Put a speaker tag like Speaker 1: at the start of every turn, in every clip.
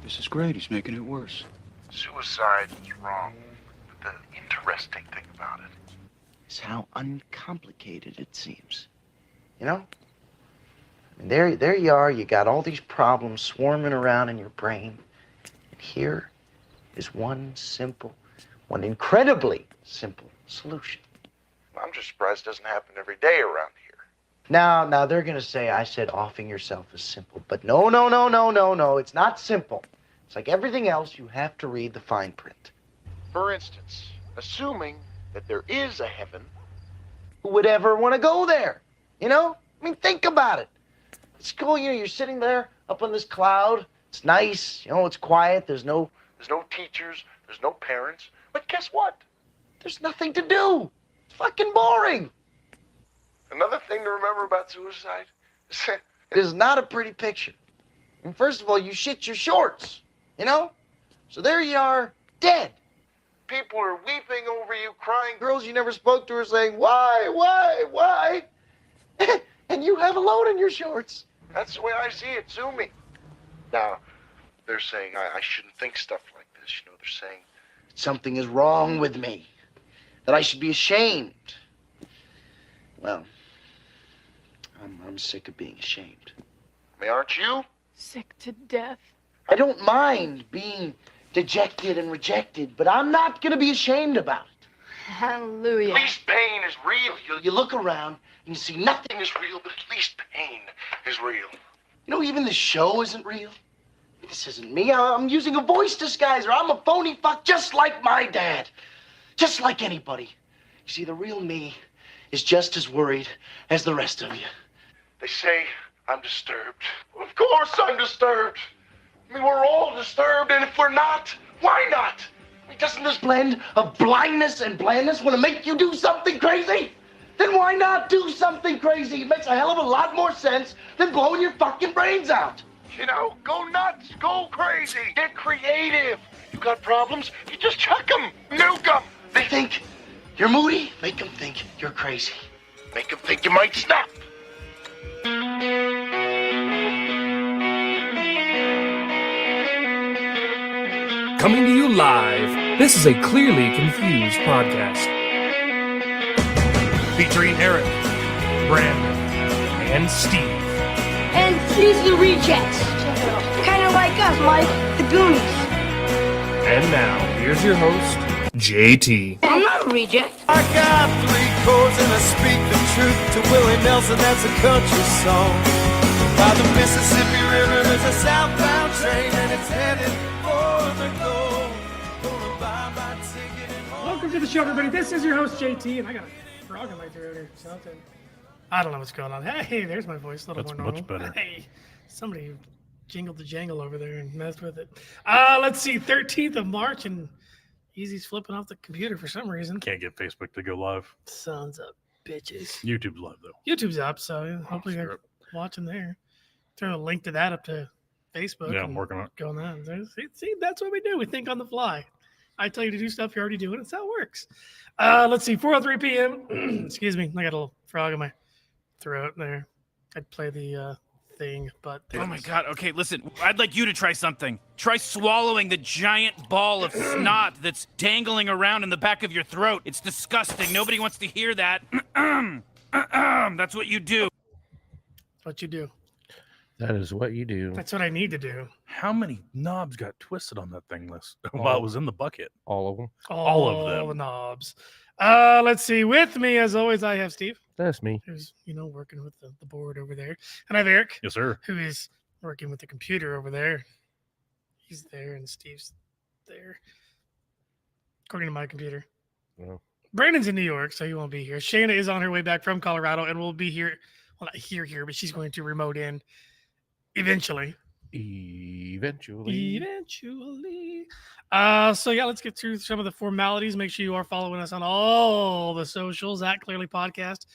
Speaker 1: This is great. He's making it worse.
Speaker 2: Suicide is wrong. But the interesting thing about it
Speaker 3: is how uncomplicated it seems. You know? I mean, there you are. You got all these problems swarming around in your brain. And here is one incredibly simple solution.
Speaker 2: I'm just surprised it doesn't happen every day around here.
Speaker 3: Now they're going to say I said offing yourself is simple. But no. It's not simple. It's like everything else, you have to read the fine print.
Speaker 2: For instance, assuming that there is a heaven.
Speaker 3: Who would ever want to go there? You know? I mean, think about it. It's cool, you know, you're sitting there up on this cloud. It's nice, you know, it's quiet. There's no
Speaker 2: teachers, there's no parents. But guess what?
Speaker 3: There's nothing to do. It's fucking boring.
Speaker 2: Another thing to remember about suicide is
Speaker 3: it is not a pretty picture. And first of all, you shit your shorts, you know? So there you are, dead.
Speaker 2: People are weeping over you, crying.
Speaker 3: Girls you never spoke to are saying, why? And you have a load in your shorts.
Speaker 2: That's the way I see it. Sue me. Now, they're saying I shouldn't think stuff like this. You know, they're saying
Speaker 3: something is wrong with me, that I should be ashamed. Well, I'm sick of being ashamed.
Speaker 2: I mean, aren't you?
Speaker 4: Sick to death.
Speaker 3: I don't mind being dejected and rejected, but I'm not going to be ashamed about it.
Speaker 4: Hallelujah.
Speaker 2: At least pain is real.
Speaker 3: You look around and you see nothing
Speaker 2: is real, but at least pain is real.
Speaker 3: You know, even the show isn't real. This isn't me. I'm using a voice disguiser. I'm a phony fuck just like my dad. Just like anybody. You see, the real me is just as worried as the rest of you.
Speaker 2: They say I'm disturbed. Of course I'm disturbed. I mean, we're all disturbed, and if we're not, why not? I mean,
Speaker 3: doesn't this blend of blindness and blandness want to make you do something crazy? Then why not do something crazy? It makes a hell of a lot more sense than blowing your fucking brains out.
Speaker 2: You know, go nuts, go crazy, get creative. You got problems, you just chuck them, nuke them.
Speaker 3: They think you're moody, make them think you're crazy.
Speaker 2: Make them think you might snap.
Speaker 5: Coming to you live, this is a Clearly Confused podcast. Featuring Eric, Brandon, and Steve.
Speaker 6: And these are the rejects. Kind of like us, Mike, the Goonies.
Speaker 5: And now, here's your host, JT.
Speaker 6: I'm not a reject.
Speaker 7: I got 3 chords and I speak the truth to Willie Nelson, that's a country song. By the Mississippi River there's a southbound train and it's headed for the goal. Gonna buy my ticket and
Speaker 8: welcome to the show, everybody. This is your host, JT, and I got a frog in my throat or something. I don't know what's going on. Hey, there's my voice. A little
Speaker 5: That's
Speaker 8: more normal.
Speaker 5: much better.
Speaker 8: Hey, somebody jingled the jangle over there and messed with it. Let's see, 13th of March, and Easy's flipping off the computer for some reason.
Speaker 5: Can't get Facebook to go live.
Speaker 8: Sons of bitches.
Speaker 5: YouTube's live, though.
Speaker 8: YouTube's up, so hopefully you're watching there. Throw a link to that up to Facebook.
Speaker 5: Yeah, I'm working on it.
Speaker 8: Going on. See, that's what we do. We think on the fly. I tell you to do stuff, you're already doing it. That's how it works. Let's see, 4:03 p.m. Excuse me. I got a little frog in my throat there. I'd play the thing, but
Speaker 9: oh my god. Okay, listen, I'd like you to try something. Try swallowing the giant ball of snot that's dangling around in the back of your throat. It's disgusting. Nobody wants to hear that. That's what you do.
Speaker 8: What you do.
Speaker 5: That is what you do.
Speaker 8: That's what I need to do.
Speaker 5: How many knobs got twisted on that thing list while it was in the bucket?
Speaker 10: All of them.
Speaker 8: All of them. The knobs. Let's see. With me, as always, I have Steve.
Speaker 10: That's me.
Speaker 8: Who's, working with the board over there. And I have Eric.
Speaker 5: Yes, sir.
Speaker 8: Who is working with the computer over there. He's there and Steve's there. According to my computer.
Speaker 10: Well.
Speaker 8: Brandon's in New York, so he won't be here. Shaina is on her way back from Colorado and will be here. Well, not here, but she's going to remote in eventually.
Speaker 10: Eventually.
Speaker 8: So yeah, let's get through some of the formalities. Make sure you are following us on all the socials at Clearly Podcast,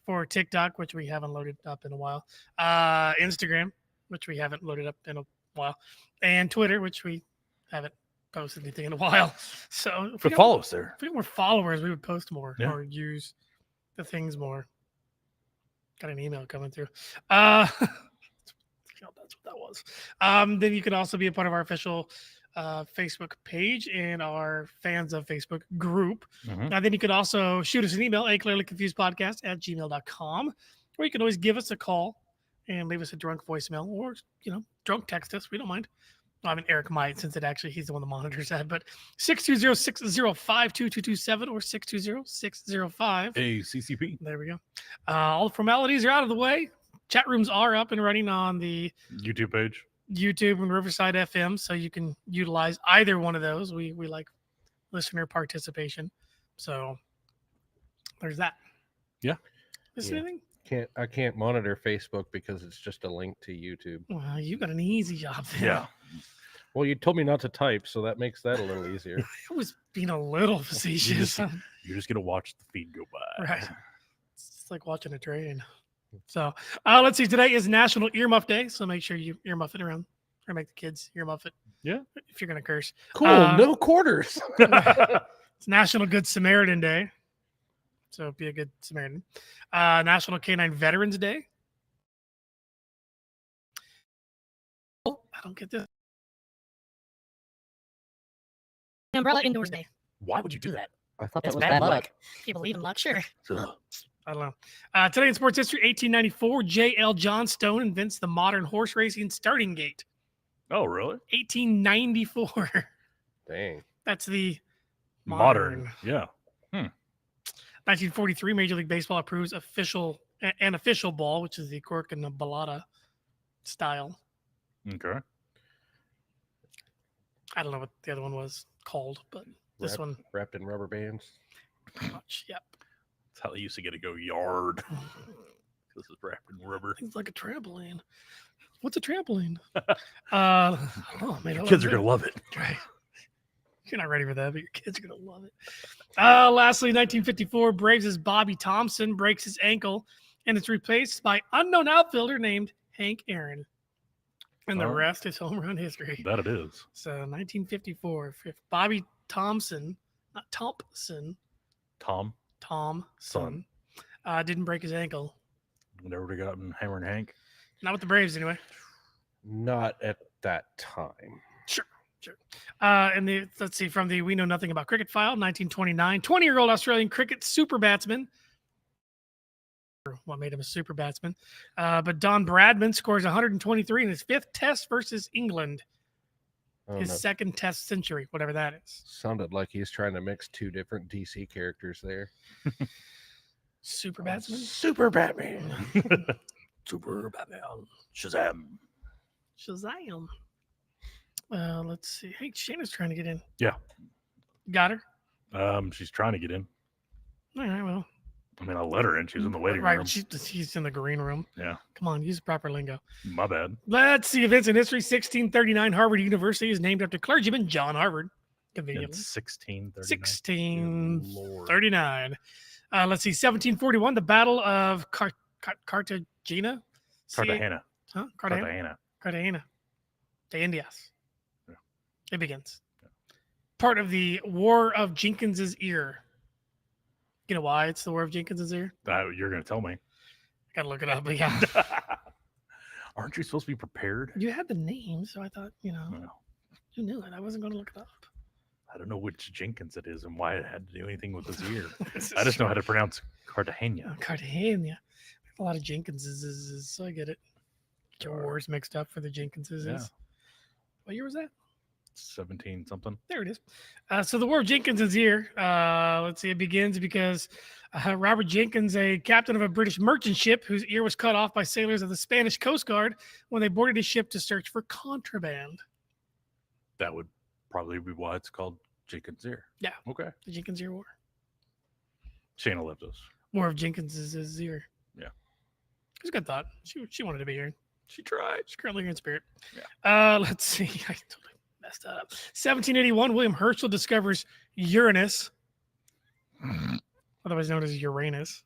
Speaker 8: for TikTok, which we haven't loaded up in a while, Instagram, which we haven't loaded up in a while, and Twitter, which we haven't posted anything in a while. So
Speaker 5: if follow us there.
Speaker 8: If we had more followers, we would post more or use the things more. Got an email coming through. That's what that was. Then you can also be a part of our official Facebook page and our fans of Facebook group.
Speaker 10: Mhm.
Speaker 8: Then you could also shoot us an email, aclearlyconfusedpodcast@gmail.com, or you can always give us a call and leave us a drunk voicemail, or drunk text us. We don't mind. I mean, Eric might, since he's the one that monitors that. But 620-605-2227 or 620-605.
Speaker 10: ACCP.
Speaker 8: There we go. All the formalities are out of the way. Chat rooms are up and running on the
Speaker 10: YouTube page.
Speaker 8: YouTube and Riverside FM, so you can utilize either one of those. We like listener participation. So there's that.
Speaker 10: Yeah.
Speaker 8: Is
Speaker 10: Yeah.
Speaker 8: anything?
Speaker 10: I can't monitor Facebook because it's just a link to YouTube.
Speaker 8: Well, you got an easy job there.
Speaker 10: Yeah. Well, you told me not to type, so that makes that a little easier.
Speaker 8: It was being a little facetious.
Speaker 10: You're just gonna watch the feed go by.
Speaker 8: Right. It's like watching a train. So let's see. Today is National Earmuff Day, so make sure you earmuff it around, or make the kids earmuff it.
Speaker 10: Yeah.
Speaker 8: If you're gonna curse.
Speaker 10: Cool. No quarters.
Speaker 8: It's National Good Samaritan Day, so be a good Samaritan. National Canine Veterans Day. Oh, I don't get this. Umbrella Indoors Day.
Speaker 10: Why would you do that?
Speaker 3: I thought
Speaker 8: It's bad luck. If you believe in luck, sure. I don't know. Today in sports history, 1894, J.L. Johnstone invents the modern horse racing starting gate.
Speaker 10: Oh, really?
Speaker 8: 1894.
Speaker 10: Dang.
Speaker 8: That's the
Speaker 10: Modern. Yeah.
Speaker 8: 1943, Major League Baseball approves an official ball, which is the cork and the balata style.
Speaker 10: Okay.
Speaker 8: I don't know what the other one was called, but this one
Speaker 10: wrapped in rubber bands.
Speaker 8: pretty much. Yep.
Speaker 10: That's how they used to get to go yard. This is wrapped in rubber.
Speaker 8: It's like a trampoline. What's a trampoline?
Speaker 10: Kids are gonna love it.
Speaker 8: Right. You're not ready for that, but your kids are gonna love it. Lastly, 1954, Braves' Bobby Thompson breaks his ankle and is replaced by unknown outfielder named Hank Aaron. And the rest is home run history.
Speaker 10: That it is.
Speaker 8: So 1954, Bobby Thompson, not Thompson, Thompson, didn't break his ankle.
Speaker 10: Never would have gotten Hammer and Hank.
Speaker 8: Not with the Braves, anyway.
Speaker 10: Not at that time.
Speaker 8: Sure. And let's see, from the We Know Nothing About Cricket file, 1929, 20-year-old Australian cricket super batsman. What made him a super batsman? But Don Bradman scores 123 in his fifth test versus England. His second test century, whatever that is.
Speaker 10: Sounded like he's trying to mix two different DC characters there.
Speaker 8: Super batsman?
Speaker 10: Super Batman. Super Batman. Shazam.
Speaker 8: Let's see. Hey, Shaina's trying to get in.
Speaker 10: Yeah.
Speaker 8: Got her?
Speaker 10: She's trying to get in.
Speaker 8: All right, well.
Speaker 10: I mean, I let her in. She's in the waiting room.
Speaker 8: Right, she's in the green room.
Speaker 10: Yeah.
Speaker 8: Come on, use proper lingo.
Speaker 10: My bad.
Speaker 8: Let's see. Events in history. 1639, Harvard University is named after clergyman John Harvard. Conveniently. 1639. Let's see. 1741, the Battle of Cartagena.
Speaker 10: Cartagena.
Speaker 8: Huh? Cartagena. De Indias.
Speaker 10: Yeah.
Speaker 8: It begins. Yeah. Part of the War of Jenkins's Ear. You know why it's the War of Jenkins's Ear?
Speaker 10: You're going to tell me.
Speaker 8: Gotta look it up, but yeah.
Speaker 10: Aren't you supposed to be prepared?
Speaker 8: You had the name, so I thought, you knew it. I wasn't going to look it up.
Speaker 10: I don't know which Jenkins it is and why it had to do anything with his ear. I just know how to pronounce Cartagena.
Speaker 8: Cartagena. A lot of Jenkinses, so I get it. Get your wars mixed up for the Jenkinses.
Speaker 10: Yeah.
Speaker 8: What year was that?
Speaker 10: 17 something.
Speaker 8: There it is. So the War of Jenkins's Ear, let's see, it begins because Robert Jenkins, a captain of a British merchant ship whose ear was cut off by sailors of the Spanish Coast Guard when they boarded his ship to search for contraband.
Speaker 10: That would probably be why it's called Jenkins' Ear.
Speaker 8: Yeah.
Speaker 10: Okay.
Speaker 8: The Jenkins' Ear War.
Speaker 10: Shaina left us.
Speaker 8: War of Jenkins's Ear.
Speaker 10: Yeah.
Speaker 8: It was a good thought. She wanted to be here.
Speaker 10: She tried.
Speaker 8: She's currently here in spirit.
Speaker 10: Yeah.
Speaker 8: Let's see. I totally messed that up. 1781, William Herschel discovers Uranus, otherwise known as Uranus.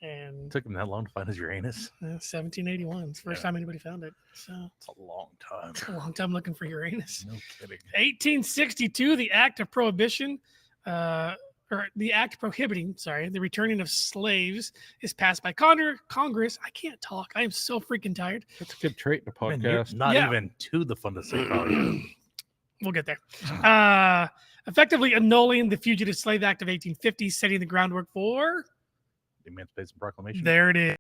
Speaker 8: And
Speaker 10: It took him that long to find his Uranus.
Speaker 8: 1781. It's the first time anybody found it. So
Speaker 10: It's a long time.
Speaker 8: it's a long time looking for Uranus.
Speaker 10: No kidding.
Speaker 8: 1862, the Act of Prohibition, the act prohibiting, the returning of slaves is passed by Congress. I can't talk. I am so freaking tired.
Speaker 11: That's a good trait in a
Speaker 10: Man, you're
Speaker 11: podcast.
Speaker 10: not
Speaker 8: Yeah.
Speaker 10: even to the fun to say pile yet.
Speaker 8: We'll get there. Effectively annulling the Fugitive Slave Act of 1850, setting the groundwork for...
Speaker 10: The Emancipation Proclamation.
Speaker 8: There it is.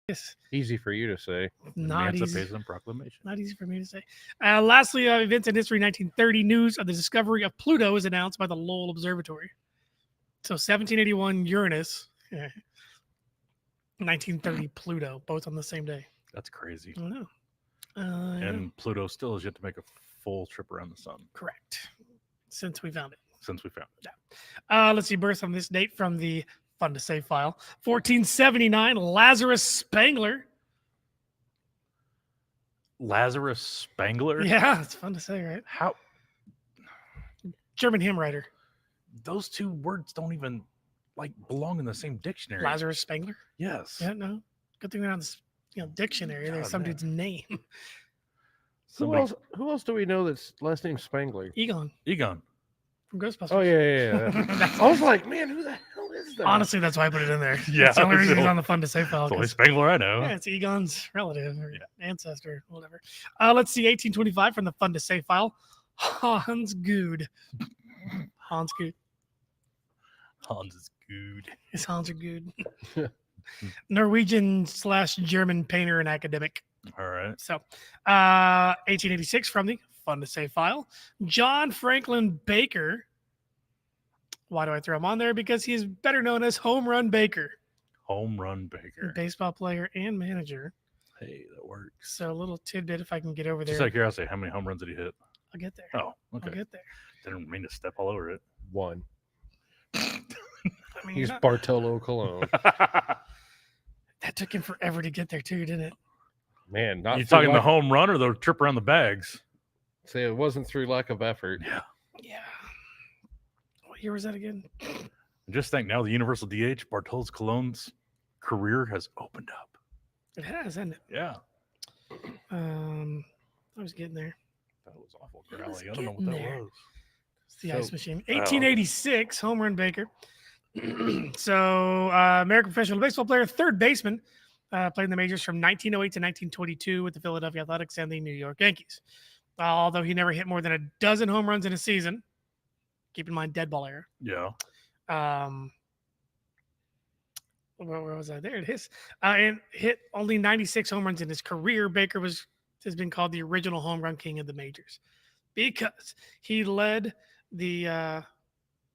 Speaker 8: Yes.
Speaker 11: Easy for you to say.
Speaker 8: Not easy.
Speaker 10: Emancipation Proclamation.
Speaker 8: Not easy for me to say. Lastly, events in history, 1930, news of the discovery of Pluto is announced by the Lowell Observatory. So 1781, Uranus. 1930, Pluto, both on the same day.
Speaker 10: That's crazy.
Speaker 8: I don't know.
Speaker 10: And Pluto still has yet to make a full trip around the sun.
Speaker 8: Correct. Since we found it. Let's see, birth on this date from the Fun to Say file. 1479, Lazarus Spangler.
Speaker 10: Lazarus Spangler?
Speaker 8: Yeah, it's fun to say, right?
Speaker 10: How?
Speaker 8: German hymn writer.
Speaker 10: Those two words don't even belong in the same dictionary.
Speaker 8: Lazarus Spangler?
Speaker 10: Yes.
Speaker 8: Yeah, no. Good thing they're on this dictionary. There's some dude's name.
Speaker 11: Who else do we know that's last name Spangler?
Speaker 8: Egon from Ghostbusters.
Speaker 11: Oh, yeah. I was like, man, who the hell is that?
Speaker 8: Honestly, that's why I put it in there.
Speaker 10: Yeah,
Speaker 8: It's the only reason
Speaker 10: it's
Speaker 8: it's on the Fun to Say file.
Speaker 10: the only Spangler I know.
Speaker 8: Yeah, it's Egon's relative or ancestor, whatever. Let's see, 1825 from the Fun to Say file. Hans Good. Hans Good.
Speaker 10: Hans is good.
Speaker 8: His Hans are good. Norwegian/German painter and academic.
Speaker 10: All right.
Speaker 8: So, 1886 from the Fun to Say file. John Franklin Baker. Why do I throw him on there? Because he is better known as Home Run Baker.
Speaker 10: Home Run Baker.
Speaker 8: Baseball player and manager.
Speaker 10: Hey, that works.
Speaker 8: So a little tidbit if I can get over there.
Speaker 10: Just out of curiosity, how many home runs did he hit?
Speaker 8: I'll get there.
Speaker 10: Oh, okay.
Speaker 8: I'll get there.
Speaker 10: Didn't mean to step all over it.
Speaker 11: One.
Speaker 8: I mean,
Speaker 11: He's Bartolo Colon.
Speaker 8: that took him forever to get there too, didn't it?
Speaker 11: Man, not
Speaker 10: You
Speaker 11: through
Speaker 10: talking the
Speaker 11: lack-
Speaker 10: home run or the trip around the bags?
Speaker 11: Say it wasn't through lack of effort.
Speaker 10: Yeah.
Speaker 8: Yeah. What year was that again?
Speaker 10: Just think now the Universal DH, Bartolo Colon's career has opened up.
Speaker 8: It has, hasn't it?
Speaker 10: Yeah.
Speaker 8: I was getting there.
Speaker 10: That was awful,
Speaker 8: I was
Speaker 10: Growly. I don't know what
Speaker 8: getting
Speaker 10: that
Speaker 8: there.
Speaker 10: was.
Speaker 8: It's the
Speaker 11: So-
Speaker 8: Ice Machine. 1886, Home Run Baker. So, American professional baseball player, third baseman, played in the majors from 1908 to 1922 with the Philadelphia Athletics and the New York Yankees. Although he never hit more than a dozen home runs in a season. Keep in mind, dead ball era.
Speaker 10: Yeah.
Speaker 8: Where was I? There it is. And hit only 96 home runs in his career. Baker has been called the original home run king of the majors because he led the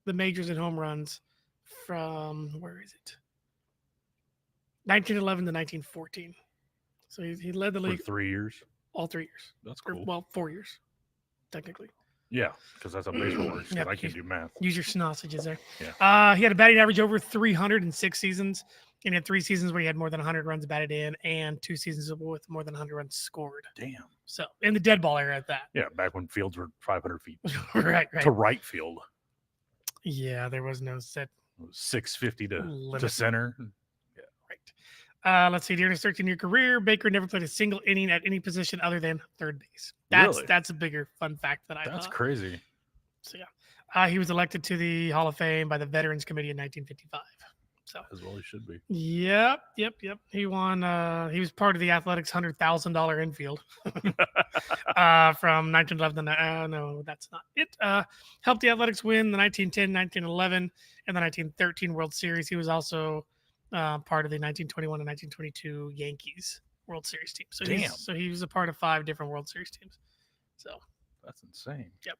Speaker 8: majors in home runs from, where is it? 1911 to 1914. So he led the
Speaker 10: For
Speaker 8: league
Speaker 10: 3 years.
Speaker 8: all 3 years.
Speaker 10: That's
Speaker 8: Or,
Speaker 10: cool.
Speaker 8: well, 4 years, technically.
Speaker 10: Yeah, because that's how baseball works. 'cause
Speaker 8: Yep,
Speaker 10: I can't do math.
Speaker 8: Use your sausages there.
Speaker 10: Yeah.
Speaker 8: He had a batting average over 300 in 6 seasons. And had 3 seasons where he had more than 100 runs batted in and 2 seasons with more than 100 runs scored.
Speaker 10: Damn.
Speaker 8: So in the dead ball era at that.
Speaker 10: Yeah, back when fields were 500 feet
Speaker 8: right.
Speaker 10: to right field.
Speaker 8: Yeah, there was no set.
Speaker 10: It was 650 to
Speaker 8: Limit.
Speaker 10: center.
Speaker 8: Let's see. During his 13-year career, Baker never played a single inning at any position other than third base. That's a bigger fun fact that I
Speaker 10: That's
Speaker 8: thought.
Speaker 10: crazy.
Speaker 8: So yeah, he was elected to the Hall of Fame by the Veterans Committee in 1955. So
Speaker 10: As well he should be.
Speaker 8: Yep. He won. He was part of the Athletics $100,000 infield from 1911 to no, that's not it. Helped the Athletics win the 1910, 1911, and the 1913 World Series. He was also part of the 1921 and 1922 Yankees World Series team. So
Speaker 10: Damn.
Speaker 8: so he was a part of 5 different World Series teams. So
Speaker 10: That's insane.
Speaker 8: Yep.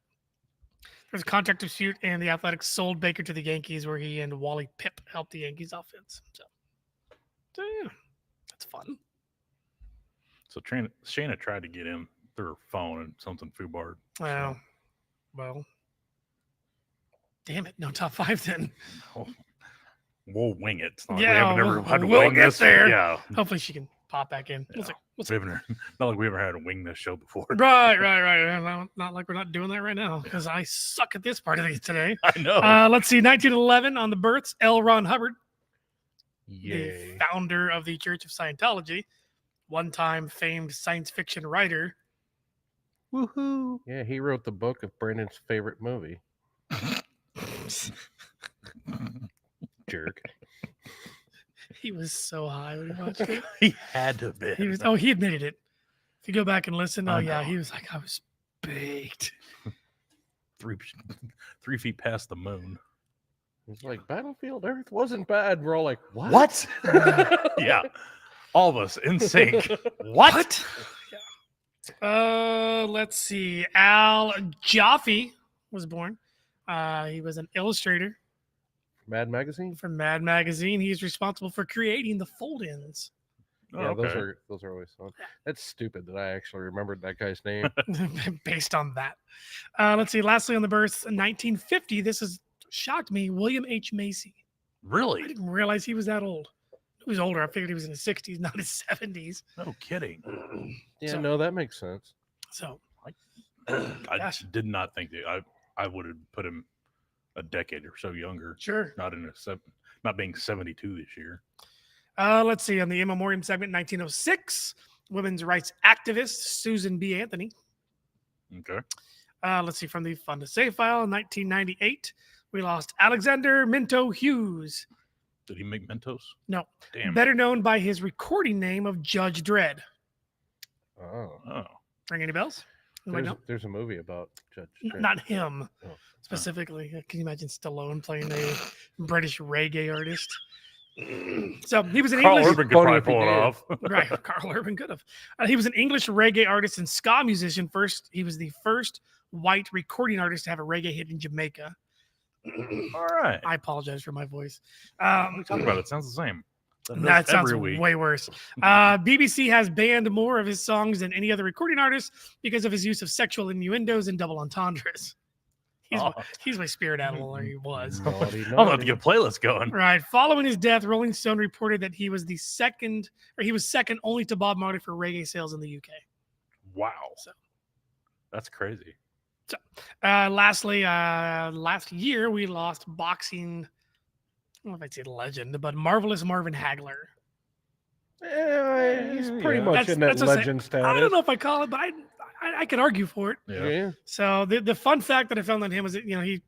Speaker 8: There was a contract dispute, and the Athletics sold Baker to the Yankees, where he and Wally Pipp helped the Yankees offense. So yeah, that's fun.
Speaker 10: So Shaina tried to get in through her phone and something foobarred.
Speaker 8: Well, damn it, no top 5 then.
Speaker 10: We'll wing it. It's not like
Speaker 8: Yeah,
Speaker 10: we haven't ever had to
Speaker 8: we'll
Speaker 10: wing
Speaker 8: get
Speaker 10: this.
Speaker 8: there.
Speaker 10: Yeah.
Speaker 8: Hopefully she can pop back in. We'll see.
Speaker 10: We haven't, not like we ever had to wing this show before.
Speaker 8: Right. Not like we're not doing that right now because I suck at this part of it today.
Speaker 10: I know.
Speaker 8: Let's see, 1911 on the births, L. Ron Hubbard,
Speaker 11: Yay.
Speaker 8: the founder of the Church of Scientology, one-time famed science fiction writer.
Speaker 11: Woohoo. Yeah, he wrote the book of Brandon's favorite movie. Jerk.
Speaker 8: He was so high when he watched it.
Speaker 10: He had to be.
Speaker 8: He admitted it. If you go back and listen,
Speaker 10: I
Speaker 8: yeah,
Speaker 10: know.
Speaker 8: he was like, I was baked.
Speaker 10: 3 feet past the moon.
Speaker 11: It's like Battlefield Earth wasn't bad. We're all like, what?
Speaker 10: What? Yeah. All of us in sync. What?
Speaker 8: Let's see. Al Jaffe was born. He was an illustrator
Speaker 11: Mad Magazine?
Speaker 8: for Mad Magazine. He's responsible for creating the fold-ins.
Speaker 11: Yeah,
Speaker 10: Oh, okay.
Speaker 11: those are always fun. That's stupid that I actually remembered that guy's name.
Speaker 8: Based on that. Let's see. Lastly, on the birth, 1950. This has shocked me. William H. Macy. I
Speaker 10: Really?
Speaker 8: didn't realize he was that old. He was older. I figured he was in his 60s, not his 70s.
Speaker 10: No kidding.
Speaker 11: Yeah,
Speaker 8: So-
Speaker 11: no, that makes sense.
Speaker 8: So,
Speaker 10: I
Speaker 8: Gosh.
Speaker 10: did not think that. I would have put him a decade or so younger.
Speaker 8: sure.
Speaker 10: Not being 72 this year.
Speaker 8: Let's see. On the in memoriam segment, 1906, women's rights activist Susan B. Anthony.
Speaker 10: Okay.
Speaker 8: Let's see. From the Fun to Save file, 1998, we lost Alexander Minto Hughes.
Speaker 10: Did he make Mentos?
Speaker 8: No.
Speaker 10: Damn.
Speaker 8: Better known by his recording name of Judge Dredd.
Speaker 11: Oh.
Speaker 10: Oh.
Speaker 8: Ring any bells? Anybody know?
Speaker 11: There's a movie about Judge Dredd.
Speaker 8: Not him
Speaker 11: Oh.
Speaker 8: specifically. Can you imagine Stallone playing a British reggae artist? So he was an
Speaker 10: Carl
Speaker 8: English.
Speaker 10: Urban could
Speaker 11: funny
Speaker 10: probably
Speaker 11: if he
Speaker 10: pull it
Speaker 11: did.
Speaker 10: off.
Speaker 8: Right, Carl Urban could have. He was an English reggae artist and ska musician. He was the first white recording artist to have a reggae hit in Jamaica.
Speaker 10: All right.
Speaker 8: I apologize for my voice.
Speaker 10: What are you talking about? It sounds the same.
Speaker 8: That sounds
Speaker 10: every week.
Speaker 8: way worse. BBC has banned more of his songs than any other recording artist because of his use of sexual innuendos and double entendres. He's my spirit animal, or he was.
Speaker 11: Naughty,
Speaker 10: I'm about to
Speaker 11: naughty.
Speaker 10: get a playlist going.
Speaker 8: Right. Following his death, Rolling Stone reported that he was second only to Bob Marley for reggae sales in the UK.
Speaker 10: Wow.
Speaker 8: So-
Speaker 10: That's crazy.
Speaker 8: Lastly, last year we lost boxing. I don't know if I'd say legend, but Marvelous Marvin Hagler.
Speaker 11: He's pretty
Speaker 10: Yeah.
Speaker 11: much in that
Speaker 8: That's what I'm saying.
Speaker 11: legend status.
Speaker 8: I don't know if I call it, but I could argue for it.
Speaker 10: Yeah.
Speaker 8: So the fun fact that I found on him was that he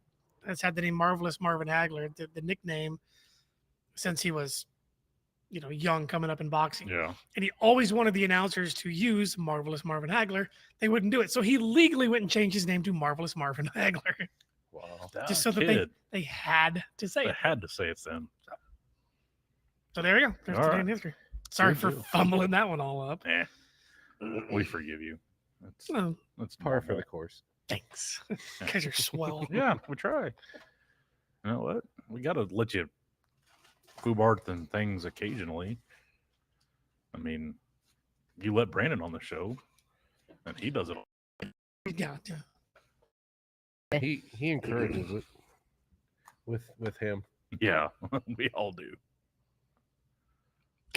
Speaker 8: has had the name Marvelous Marvin Hagler, the nickname, since he was young coming up in boxing.
Speaker 10: Yeah.
Speaker 8: And he always wanted the announcers to use Marvelous Marvin Hagler. They wouldn't do it, so he legally went and changed his name to Marvelous Marvin Hagler,
Speaker 10: Wow.
Speaker 8: just so that they had to say
Speaker 10: They
Speaker 8: it.
Speaker 10: had to say it's them.
Speaker 8: So there you go. There's
Speaker 10: All
Speaker 8: today
Speaker 10: right.
Speaker 8: in history. Sorry
Speaker 10: Good
Speaker 8: for
Speaker 10: deal.
Speaker 8: fumbling that one all up.
Speaker 10: Eh. We forgive you.
Speaker 8: Oh,
Speaker 10: That's
Speaker 11: Par for
Speaker 10: normal.
Speaker 11: the course.
Speaker 8: thanks. Guys are swell.
Speaker 10: Yeah, we try. You know what? We got to let you foobarth and things occasionally. I mean, you let Brandon on the show, and he does it all.
Speaker 8: Yeah.
Speaker 11: He encourages it with him.
Speaker 10: Yeah, we all do.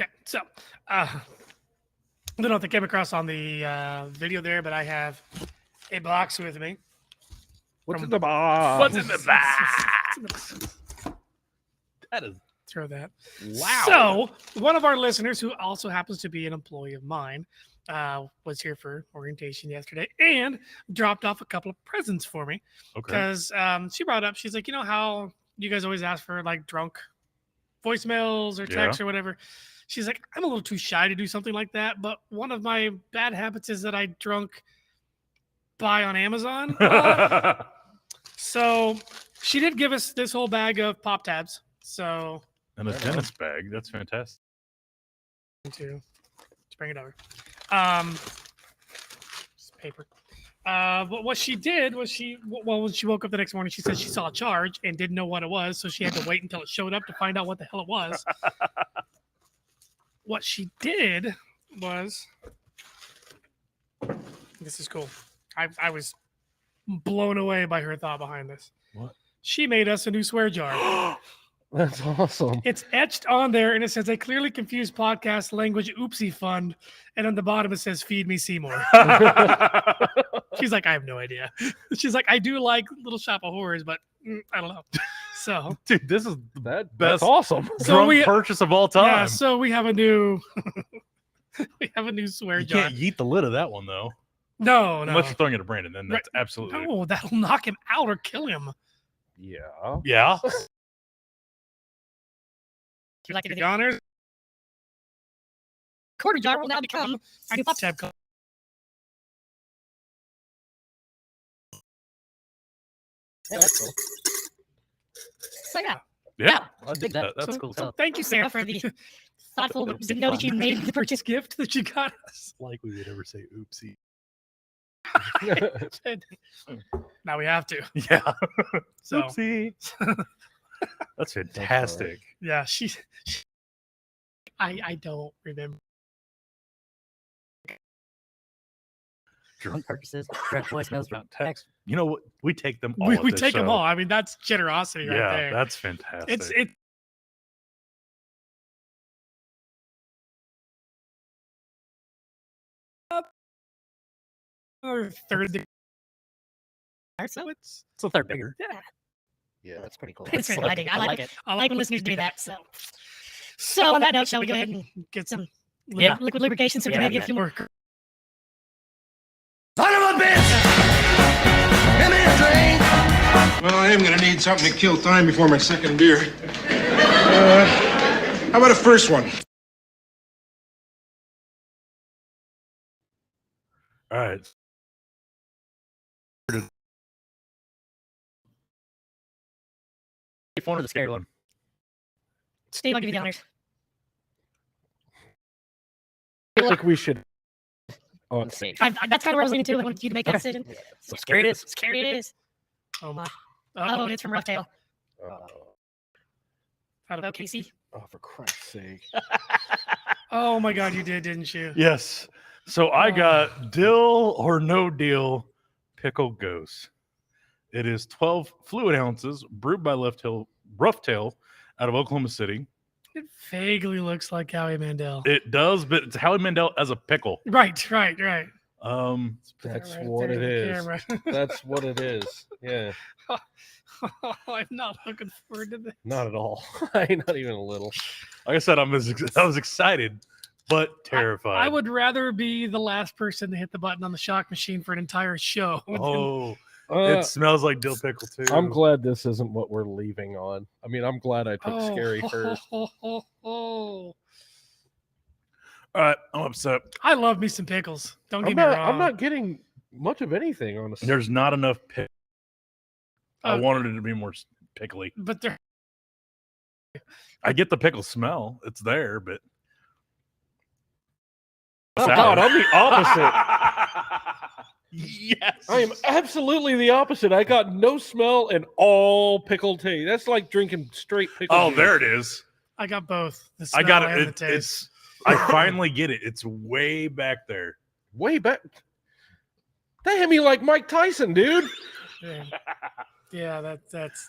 Speaker 8: Okay, so I don't know if they came across on the video there, but I have a box with me.
Speaker 11: What's
Speaker 8: From-
Speaker 11: in the box?
Speaker 10: What's in the box? That is
Speaker 8: Throw that.
Speaker 10: loud.
Speaker 8: So one of our listeners, who also happens to be an employee of mine, was here for orientation yesterday and dropped off a couple of presents for me
Speaker 10: Okay.
Speaker 8: because she brought up, she's like, how you guys always ask for like drunk voicemails or texts or whatever. She's like, I'm a little too shy to do something like that, but one of my bad habits is that I drunk buy on Amazon. So she did give us this whole bag of pop tabs. So
Speaker 10: And a tennis bag. That's fantastic.
Speaker 8: to bring it over. It's paper. But what she did was when she woke up the next morning, she said she saw a charge and didn't know what it was, so she had to wait until it showed up to find out what the hell it was. What she did was, this is cool. I was blown away by her thought behind this.
Speaker 10: What?
Speaker 8: She made us a new swear jar.
Speaker 11: That's awesome.
Speaker 8: It's etched on there, and it says, "I clearly confused podcast language oopsie fund," and on the bottom it says, "Feed me Seymour." She's like, "I have no idea." She's like, "I do like Little Shop of Horrors, but I don't know." So,
Speaker 10: Dude, this is the
Speaker 11: That's
Speaker 10: best
Speaker 11: awesome.
Speaker 10: drunk purchase of all time.
Speaker 8: yeah, so we have a new, swear
Speaker 10: You
Speaker 8: jar.
Speaker 10: can't yeet the lid of that one though.
Speaker 8: No,
Speaker 10: Unless you're throwing it at Brandon, then that's absolutely
Speaker 8: no, that'll knock him out or kill him.
Speaker 11: Yeah.
Speaker 10: yeah.
Speaker 8: you like to do the honors?
Speaker 6: Quarter jar will now become our new
Speaker 8: Tab call.
Speaker 6: Yeah, that's cool. So yeah.
Speaker 10: Yeah,
Speaker 6: I dig that.
Speaker 10: That's cool.
Speaker 8: So thank you, Sarah, for the thoughtful note that you made the purchase gift that you got us.
Speaker 10: Like we would ever say oopsie.
Speaker 8: Now we have to.
Speaker 10: Yeah.
Speaker 8: So
Speaker 10: Oopsie. That's fantastic.
Speaker 8: yeah, I don't remember.
Speaker 10: Drunk
Speaker 6: purchases, direct voicemails,
Speaker 10: drunk text. You know what? We take them all.
Speaker 8: We take them all. I mean, that's generosity right there.
Speaker 10: Yeah, that's fantastic.
Speaker 8: It's or third degree.
Speaker 6: So it's a third bigger. Yeah. Yeah, that's pretty cool. It's exciting. I like it. I like when listeners do that. So on that note, shall we go ahead and get some liquid lubrication so we can maybe get a few more.
Speaker 2: Son of a bitch! Give me a drink! Well, I am gonna need something to kill time before my second beer. How about a first one?
Speaker 10: all right.
Speaker 6: One or the scary one? Steve, I'll give you the honors.
Speaker 11: I feel like we should. Oh,
Speaker 6: That's kind of where I was leaning to. I wanted you to make that decision. So scary it is. Scary it is.
Speaker 8: Oh my.
Speaker 6: Oh, it's from Rough Tail.
Speaker 8: Out of Casey.
Speaker 11: oh, for Christ's sake.
Speaker 8: Oh my God, you did, didn't you?
Speaker 10: Yes. So I got dill or no deal pickled ghost. It is 12 fluid ounces brewed by Rough Tail out of Oklahoma City.
Speaker 8: It vaguely looks like Howie Mandel.
Speaker 10: It does, but it's Howie Mandel as a pickle.
Speaker 8: Right.
Speaker 11: That's
Speaker 8: Right
Speaker 11: what
Speaker 8: there
Speaker 11: it
Speaker 8: in the
Speaker 11: is.
Speaker 8: camera.
Speaker 11: That's what it is. Yeah.
Speaker 8: I'm not looking forward to this.
Speaker 11: Not at all. Not even a little.
Speaker 10: Like I said, I was excited, but terrified.
Speaker 8: I would rather be the last person to hit the button on the shock machine for an entire show.
Speaker 10: Oh, it smells like dill pickle too.
Speaker 11: I'm glad this isn't what we're leaving on. I mean, I'm glad I took scary first.
Speaker 10: All right, I'm upset.
Speaker 8: I love me some pickles. Don't get
Speaker 11: I'm
Speaker 8: me
Speaker 11: not,
Speaker 8: wrong.
Speaker 11: I'm not getting much of anything, honestly.
Speaker 10: There's not enough pickle. I
Speaker 8: Oh.
Speaker 10: wanted it to be more pickly.
Speaker 8: But they're
Speaker 10: I get the pickle smell. It's there, but
Speaker 11: Oh God, I'm the opposite.
Speaker 10: Yes.
Speaker 11: I am absolutely the opposite. I got no smell and all pickled tea. That's like drinking straight pickle
Speaker 10: Oh,
Speaker 11: juice.
Speaker 10: there it is.
Speaker 8: I got both. The
Speaker 10: I
Speaker 8: smell
Speaker 10: got
Speaker 8: and
Speaker 10: it.
Speaker 8: the taste.
Speaker 10: It's. I finally get it. It's way back there.
Speaker 11: Way back. They hit me like Mike Tyson, dude.
Speaker 8: Yeah, yeah that's.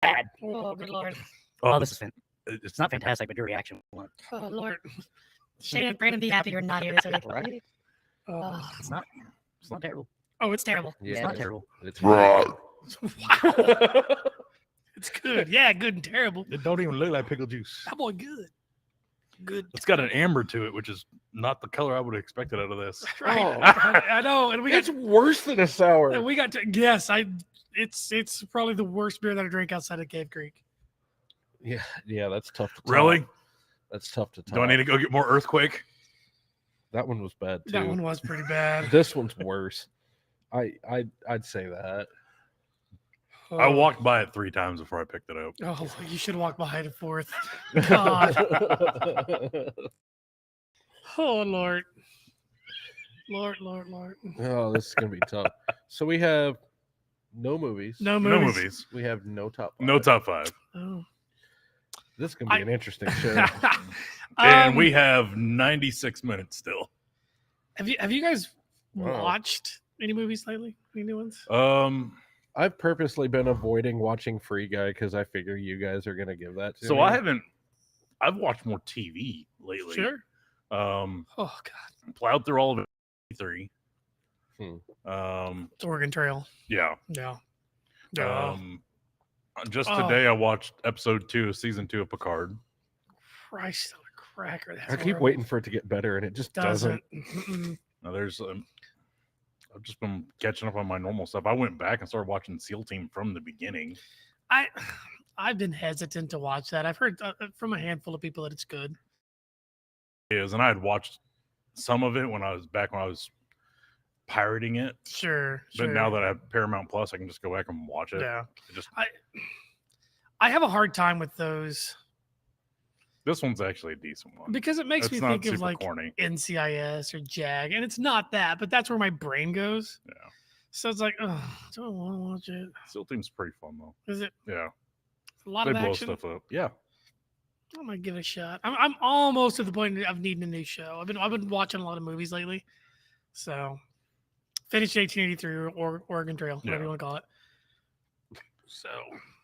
Speaker 6: Bad. Oh, good Lord.
Speaker 10: Oh,
Speaker 6: This is it's not fantastic, but your reaction. Oh, Lord. Shane and Brandon, be happy you're not here this week. Right? Oh, it's not terrible.
Speaker 8: Oh, it's terrible.
Speaker 11: Yeah,
Speaker 6: It's not terrible.
Speaker 11: It's
Speaker 8: Wow. It's good. Yeah, good and terrible.
Speaker 10: It don't even look like pickle juice.
Speaker 8: That boy good. Good.
Speaker 10: It's got an amber to it, which is not the color I would have expected out of this.
Speaker 8: Right.
Speaker 11: Oh.
Speaker 8: I know. And we got
Speaker 11: It's worse than a sour.
Speaker 8: and we got to yes, it's probably the worst beer that I drink outside of Cave Creek.
Speaker 11: Yeah, that's tough to top.
Speaker 10: Really?
Speaker 11: That's tough to top.
Speaker 10: Do I need to go get more earthquake?
Speaker 11: That one was bad too.
Speaker 8: That one was pretty bad.
Speaker 11: This one's worse. I'd say that.
Speaker 10: I walked by it 3 times before I picked it up.
Speaker 8: Oh, you should walk behind it forth. God. Oh Lord. Lord.
Speaker 11: Oh, this is gonna be tough. So we have no movies.
Speaker 8: No
Speaker 10: No
Speaker 8: movies.
Speaker 10: movies.
Speaker 11: We have no top.
Speaker 10: No
Speaker 11: five.
Speaker 10: top 5.
Speaker 8: Oh.
Speaker 11: This is gonna be an interesting show.
Speaker 10: And we have 96 minutes still.
Speaker 8: Have you guys
Speaker 11: Wow.
Speaker 8: watched any movies lately? Any new ones?
Speaker 11: I've purposely been avoiding watching Free Guy because I figure you guys are gonna give that to
Speaker 10: So
Speaker 11: me.
Speaker 10: I've watched more TV lately.
Speaker 8: Sure.
Speaker 10: Oh
Speaker 8: God.
Speaker 10: Plowed through all of it. 3.
Speaker 8: It's Oregon Trail.
Speaker 10: Yeah.
Speaker 8: Yeah.
Speaker 10: Just today I watched episode 2 of season 2 of Picard.
Speaker 8: Christ on a cracker. That's
Speaker 11: I keep
Speaker 8: horrible.
Speaker 11: waiting for it to get better, and it just doesn't.
Speaker 8: Mm-mm.
Speaker 10: Now there's I've just been catching up on my normal stuff. I went back and started watching SEAL Team from the beginning.
Speaker 8: I've been hesitant to watch that. I've heard from a handful of people that it's good.
Speaker 10: It is, and I had watched some of it when I was pirating it.
Speaker 8: Sure.
Speaker 10: But now that I have Paramount Plus, I can just go back and watch it.
Speaker 8: Yeah. I have a hard time with those.
Speaker 10: This one's actually a decent one.
Speaker 8: Because it makes me
Speaker 10: not
Speaker 8: think of
Speaker 10: super
Speaker 8: like
Speaker 10: corny.
Speaker 8: NCIS or JAG, and it's not that, but that's where my brain goes.
Speaker 10: Yeah.
Speaker 8: So it's like, oh, do I want to watch it?
Speaker 10: SEAL Team's pretty fun though.
Speaker 8: Is it?
Speaker 10: Yeah.
Speaker 8: A lot
Speaker 10: They
Speaker 8: of
Speaker 10: blow
Speaker 8: action.
Speaker 10: stuff up. Yeah.
Speaker 8: I might give it a shot. I'm almost at the point of needing a new show. I've been watching a lot of movies lately, so finished 1883 or Oregon Trail, whatever you want to call it. So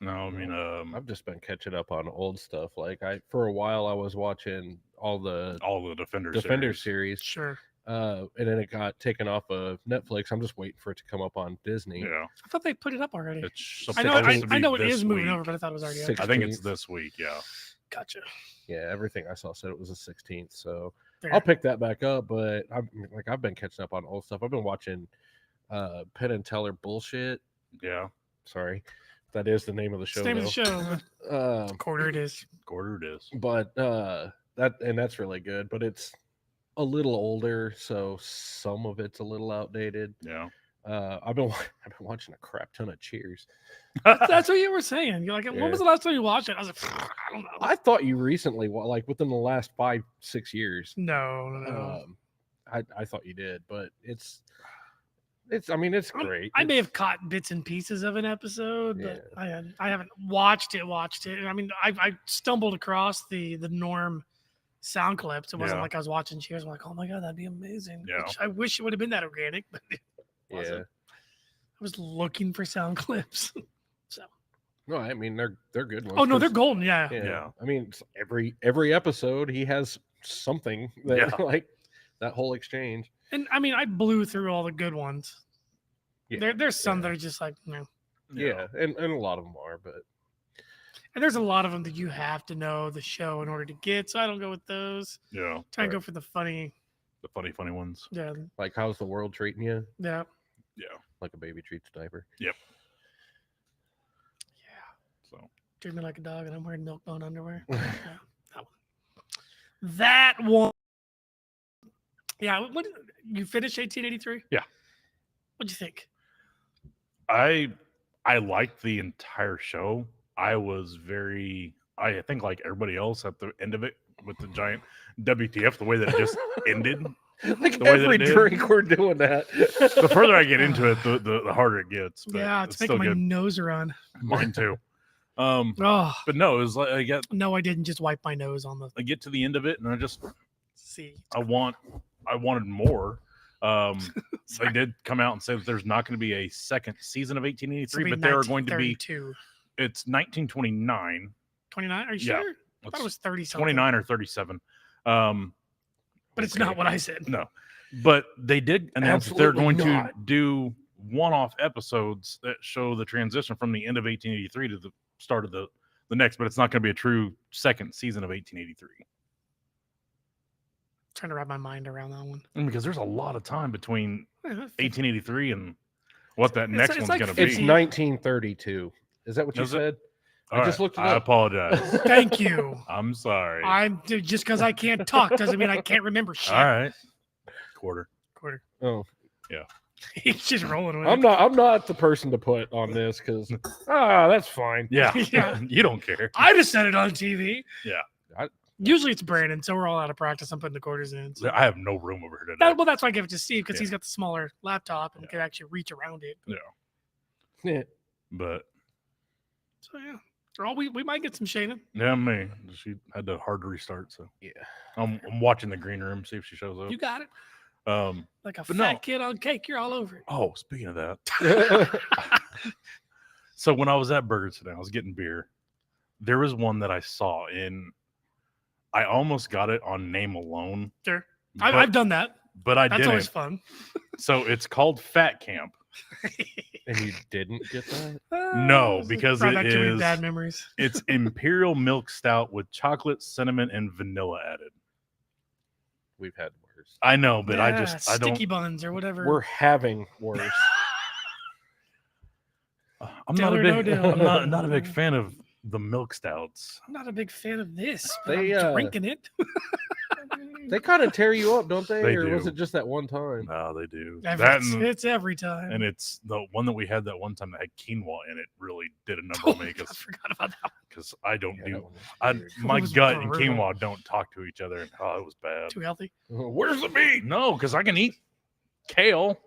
Speaker 10: no, I mean,
Speaker 11: I've just been catching up on old stuff. Like for a while, I was watching all the
Speaker 10: Defender
Speaker 11: series.
Speaker 8: Sure.
Speaker 11: And then it got taken off of Netflix. I'm just waiting for it to come up on Disney.
Speaker 10: Yeah.
Speaker 8: I thought they put it up already.
Speaker 10: It's
Speaker 8: I know it is moving over, but I thought it was already up.
Speaker 10: I think it's this week. Yeah.
Speaker 8: Gotcha.
Speaker 11: Yeah, everything I saw said it was the 16th. So
Speaker 8: Fair.
Speaker 11: I'll pick that back up. But I've been catching up on old stuff. I've been watching Penn and Teller bullshit.
Speaker 10: Yeah.
Speaker 11: Sorry. That is the name of the show.
Speaker 8: It's the name of the show. Quarter it is.
Speaker 11: But that's really good. But it's a little older, so some of it's a little outdated.
Speaker 10: Yeah.
Speaker 11: I've been watching a crap ton of Cheers.
Speaker 8: That's what you were saying. You're like, when was the last time you watched it? I was like, I don't know.
Speaker 11: I thought you recently, like within the last 5-6 years.
Speaker 8: No.
Speaker 11: I thought you did, but it's great.
Speaker 8: I may have caught bits and pieces of an episode, but I haven't watched it. I mean, I stumbled across the Norm sound clips. It wasn't like I was watching Cheers. I'm like, oh my god, that'd be amazing.
Speaker 10: Yeah.
Speaker 8: Which I wish it would have been that organic, but it wasn't. I was looking for sound clips. So.
Speaker 11: No, I mean they're good ones.
Speaker 8: Oh no, they're golden. Yeah.
Speaker 11: I mean, it's every episode he has something that like that whole exchange.
Speaker 8: And I mean, I blew through all the good ones. Yeah. There's some that are just like, no.
Speaker 11: Yeah, and a lot of them are, but.
Speaker 8: And there's a lot of them that you have to know the show in order to get, so I don't go with those.
Speaker 10: Yeah.
Speaker 8: Try and go for the funny
Speaker 10: ones.
Speaker 8: Yeah.
Speaker 11: Like, how's the world treating you?
Speaker 8: Yeah.
Speaker 10: Yeah.
Speaker 11: Like a baby treats a diaper.
Speaker 10: Yep.
Speaker 8: Yeah. So. Treat me like a dog and I'm wearing milk bone underwear. That one. Yeah. What you finished 1883?
Speaker 10: Yeah.
Speaker 8: What'd you think?
Speaker 10: I liked the entire show. I think like everybody else at the end of it with the giant WTF, the way that it just ended.
Speaker 11: Like every drink we're doing that.
Speaker 10: The further I get into it, the harder it gets. But
Speaker 8: yeah, it's making my nose run.
Speaker 10: Mine too. But no, it was like
Speaker 8: no, I didn't just wipe my nose on the.
Speaker 10: I get to the end of it and I just
Speaker 8: see.
Speaker 10: I wanted more. They did come out and say that there's not going to be a second season of 1883, but there are going to be. It's 1929.
Speaker 8: 29? Are you sure? I thought it was 30 something.
Speaker 10: 29 or 37.
Speaker 8: But it's not what I said.
Speaker 10: No. But they did announce that they're going to do one-off episodes that show the transition from the end of 1883 to the start of the next, but it's not going to be a true second season of 1883.
Speaker 8: Trying to wrap my mind around that one.
Speaker 10: Because there's a lot of time between 1883 and what that next one's going to be.
Speaker 11: It's 1932. Is that what you said? I just looked it up.
Speaker 10: I apologize.
Speaker 8: Thank you.
Speaker 10: I'm sorry.
Speaker 8: Just because I can't talk doesn't mean I can't remember shit.
Speaker 10: All right. Quarter.
Speaker 11: Oh.
Speaker 10: Yeah.
Speaker 8: He's just rolling with
Speaker 11: it. I'm not the person to put on this because that's fine.
Speaker 10: Yeah. You don't care.
Speaker 8: I just said it on TV.
Speaker 10: Yeah.
Speaker 8: Usually it's Brandon, so we're all out of practice. I'm putting the quarters in. So.
Speaker 10: I have no room over here today.
Speaker 8: That's why I give it to Steve because he's got the smaller laptop and can actually reach around it.
Speaker 10: Yeah. But.
Speaker 8: So yeah. Or we might get some Shaina.
Speaker 10: Yeah, me. She had to hard restart, so
Speaker 11: yeah.
Speaker 10: I'm watching the green room, see if she shows up.
Speaker 8: You got it. Like a fat kid on cake, you're all over it.
Speaker 10: Oh, speaking of that. So when I was at Burger today, I was getting beer. There was one that I saw I almost got it on name alone.
Speaker 8: Sure. I've done that.
Speaker 10: But I didn't.
Speaker 8: That's always fun.
Speaker 10: So it's called Fat Camp.
Speaker 11: And you didn't get that?
Speaker 10: No, because it is
Speaker 8: bad memories.
Speaker 10: It's Imperial Milk Stout with chocolate, cinnamon, and vanilla added.
Speaker 11: we've had worse.
Speaker 10: I know, but I
Speaker 8: sticky
Speaker 10: don't.
Speaker 8: buns or whatever.
Speaker 11: We're having worse.
Speaker 10: I'm
Speaker 8: Deal
Speaker 10: not a
Speaker 8: or
Speaker 10: big.
Speaker 8: no deal.
Speaker 10: I'm not a big fan of the milk stouts.
Speaker 8: I'm not a big fan of this, but
Speaker 11: They,
Speaker 8: I'm drinking it.
Speaker 11: They kind of tear you up, don't they?
Speaker 10: They
Speaker 11: Or was
Speaker 10: do.
Speaker 11: it just that one time?
Speaker 10: No, they do.
Speaker 8: It's every time.
Speaker 10: And it's the one that we had that one time that had quinoa in it. Really did a number to make us.
Speaker 8: I forgot about that.
Speaker 10: Because I don't
Speaker 11: Yeah,
Speaker 10: do.
Speaker 11: that one was
Speaker 10: I
Speaker 11: weird.
Speaker 10: my
Speaker 8: It was
Speaker 10: gut and
Speaker 8: brutal.
Speaker 10: quinoa don't talk to each other, and it was bad.
Speaker 8: Too healthy.
Speaker 11: Where's the meat?
Speaker 10: No, because I can eat kale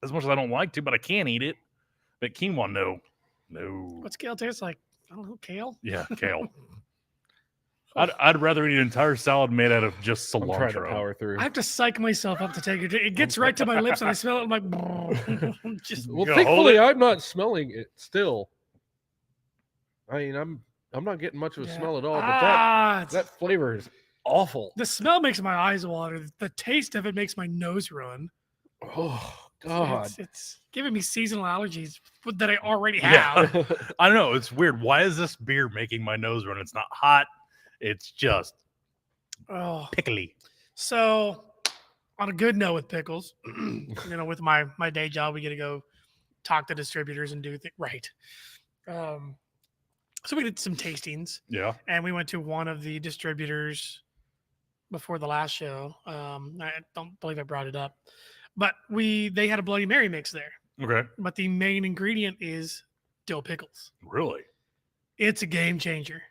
Speaker 10: as much as I don't like to, but I can't eat it. But quinoa, no.
Speaker 8: What's kale taste like? I don't know. Kale?
Speaker 10: Yeah, kale. I'd rather eat an entire salad made out of just
Speaker 11: I'm trying to
Speaker 10: cilantro.
Speaker 11: power through.
Speaker 8: I have to psych myself up to take it. It gets right to my lips and I smell it. I'm like, just
Speaker 11: Well,
Speaker 10: You gonna hold
Speaker 11: thankfully,
Speaker 10: it?
Speaker 11: I'm not smelling it still. I mean, I'm not getting much of a
Speaker 8: Yeah.
Speaker 11: smell at all, but
Speaker 8: it's-
Speaker 11: that flavor is awful.
Speaker 8: the smell makes my eyes water. The taste of it makes my nose run.
Speaker 11: Oh God!
Speaker 8: It's giving me seasonal allergies that I already
Speaker 10: Yeah.
Speaker 8: have.
Speaker 10: I know, it's weird. Why is this beer making my nose run? It's not hot. It's just
Speaker 8: Oh,
Speaker 10: pickly.
Speaker 8: so on a good note with pickles, with my day job, we get to go talk to distributors and do things right. So we did some tastings,
Speaker 10: Yeah.
Speaker 8: and we went to one of the distributors before the last show. I don't believe I brought it up, but they had a Bloody Mary mix there.
Speaker 10: Okay.
Speaker 8: But the main ingredient is dill pickles.
Speaker 10: Really?
Speaker 8: It's a game changer.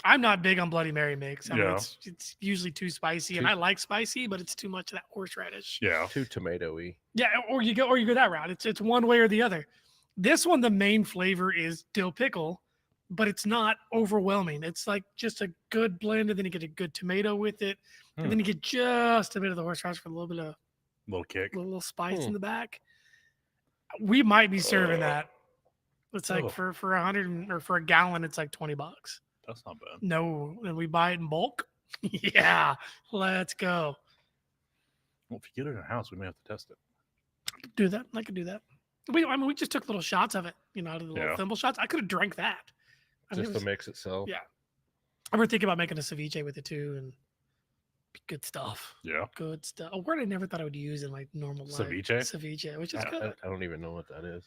Speaker 8: I'm not big on Bloody Mary mix. I mean,
Speaker 10: Yeah.
Speaker 8: it's usually too spicy, and I like spicy, but it's too much of that horseradish.
Speaker 10: Yeah.
Speaker 11: Too tomatoey.
Speaker 8: Yeah, or you go that route. It's one way or the other. This one, the main flavor is dill pickle, but it's not overwhelming. It's like just a good blend, and then you get a good tomato with it, and then you get just a bit of the horseradish for a little bit of
Speaker 10: Little kick.
Speaker 8: little spice in the back. We might be serving that. It's like
Speaker 10: Oh.
Speaker 8: for 100 or for a gallon, it's like $20.
Speaker 10: That's not bad.
Speaker 8: No, and we buy it in bulk. Yeah, let's go.
Speaker 10: Well, if you get it in a house, we may have to test it.
Speaker 8: Do that. I could do that. We just took little shots of it, out of the little
Speaker 10: Yeah.
Speaker 8: thimble shots. I could have drank that. I mean,
Speaker 11: Just
Speaker 8: it
Speaker 11: the
Speaker 8: was-
Speaker 11: mix itself.
Speaker 8: Yeah. I were thinking about making a ceviche with it too, and good stuff.
Speaker 10: Yeah.
Speaker 8: Good stuff. A word I never thought I would use in like normal life.
Speaker 10: Ceviche?
Speaker 8: Ceviche, which is
Speaker 11: I
Speaker 8: good.
Speaker 11: don't even know what that is.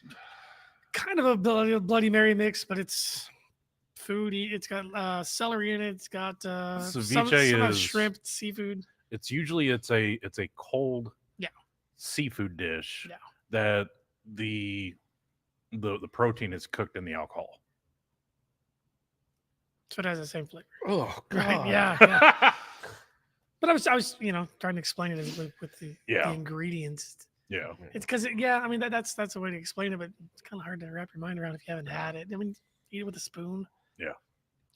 Speaker 8: Kind of a Bloody Mary mix, but it's foody. It's got celery in it. It's got
Speaker 10: Ceviche
Speaker 8: some
Speaker 10: is-
Speaker 8: shrimp, seafood.
Speaker 10: It's usually it's a cold
Speaker 8: Yeah.
Speaker 10: seafood dish
Speaker 8: Yeah.
Speaker 10: that the protein is cooked in the alcohol.
Speaker 8: So it has the same flavor.
Speaker 11: Oh God!
Speaker 8: Right? Yeah. But I was trying to explain it with the ingredients.
Speaker 10: Yeah.
Speaker 8: It's because I mean that's a way to explain it, but it's kind of hard to wrap your mind around if you haven't had it. I mean, eat it with a spoon.
Speaker 10: Yeah.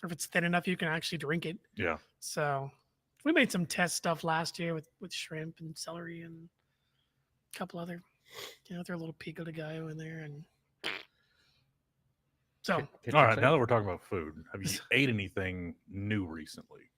Speaker 8: Or if it's thin enough, you can actually drink it.
Speaker 10: Yeah.
Speaker 8: So we made some test stuff last year with shrimp and celery and a couple other, throw a little pico de gallo in there, and so.
Speaker 10: All right. Now that we're talking about food, have you ate anything new recently?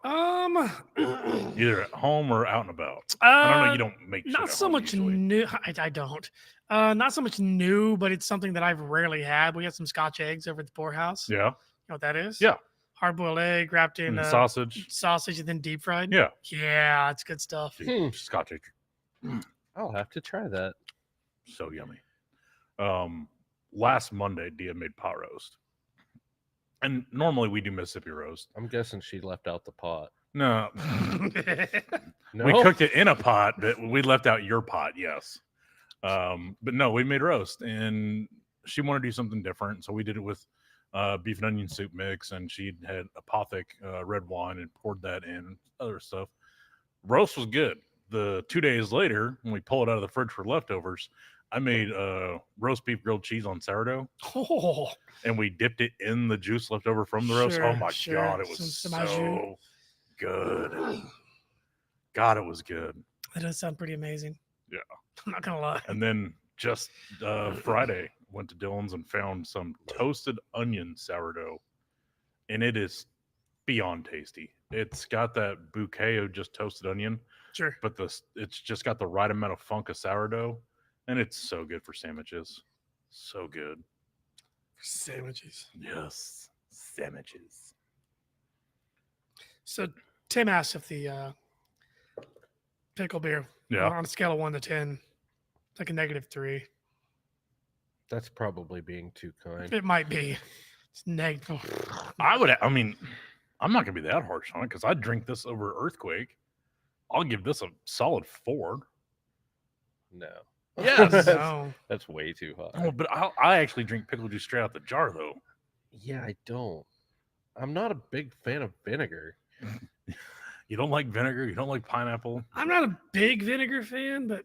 Speaker 10: Either at home or out and about. I don't know. You don't make shit
Speaker 8: Not
Speaker 10: at
Speaker 8: so
Speaker 10: home
Speaker 8: much
Speaker 10: usually.
Speaker 8: new. I don't. Not so much new, but it's something that I've rarely had. We had some Scotch eggs over at the poorhouse.
Speaker 10: Yeah.
Speaker 8: You know what that is?
Speaker 10: Yeah.
Speaker 8: Hard-boiled egg wrapped in
Speaker 10: And sausage.
Speaker 8: sausage and then deep fried.
Speaker 10: Yeah.
Speaker 8: Yeah, it's good stuff.
Speaker 10: Scotch egg.
Speaker 11: I'll have to try that.
Speaker 10: So yummy. Last Monday, Dia made pot roast. And normally we do Mississippi roast.
Speaker 11: I'm guessing she left out the pot.
Speaker 10: No.
Speaker 11: No,
Speaker 10: We cooked it in a pot, but we left out your pot, yes. But no, we made roast, and she wanted to do something different, so we did it with beef and onion soup mix, and she had Apothic red wine and poured that in, other stuff. Roast was good. The 2 days later, when we pull it out of the fridge for leftovers, I made roast beef grilled cheese on sourdough,
Speaker 8: Oh,
Speaker 10: and we dipped it in the juice left over from the roast. Oh
Speaker 8: Sure,
Speaker 10: my
Speaker 8: sure.
Speaker 10: God, it was
Speaker 8: Some au jus.
Speaker 10: so good. God, it was good.
Speaker 8: that does sound pretty amazing.
Speaker 10: Yeah.
Speaker 8: I'm not gonna lie.
Speaker 10: And then just Friday, went to Dylan's and found some toasted onion sourdough, and it is beyond tasty. It's got that bouquet of just toasted onion,
Speaker 8: Sure.
Speaker 10: but it's just got the right amount of funk of sourdough, and it's so good for sandwiches. So good.
Speaker 8: Sandwiches.
Speaker 10: Yes, sandwiches.
Speaker 8: So Tim asked if the pickle beer on a scale of 1 to 10, like a -3.
Speaker 11: That's probably being too kind.
Speaker 8: It might be. It's negative.
Speaker 10: I mean, I'm not gonna be that harsh on it because I'd drink this over Earthquake. I'll give this a solid 4.
Speaker 11: No.
Speaker 8: Yes.
Speaker 11: That's way too high.
Speaker 10: Oh, but I actually drink pickle juice straight out the jar, though.
Speaker 11: Yeah, I don't. I'm not a big fan of vinegar.
Speaker 10: You don't like vinegar? You don't like pineapple?
Speaker 8: I'm not a big vinegar fan, but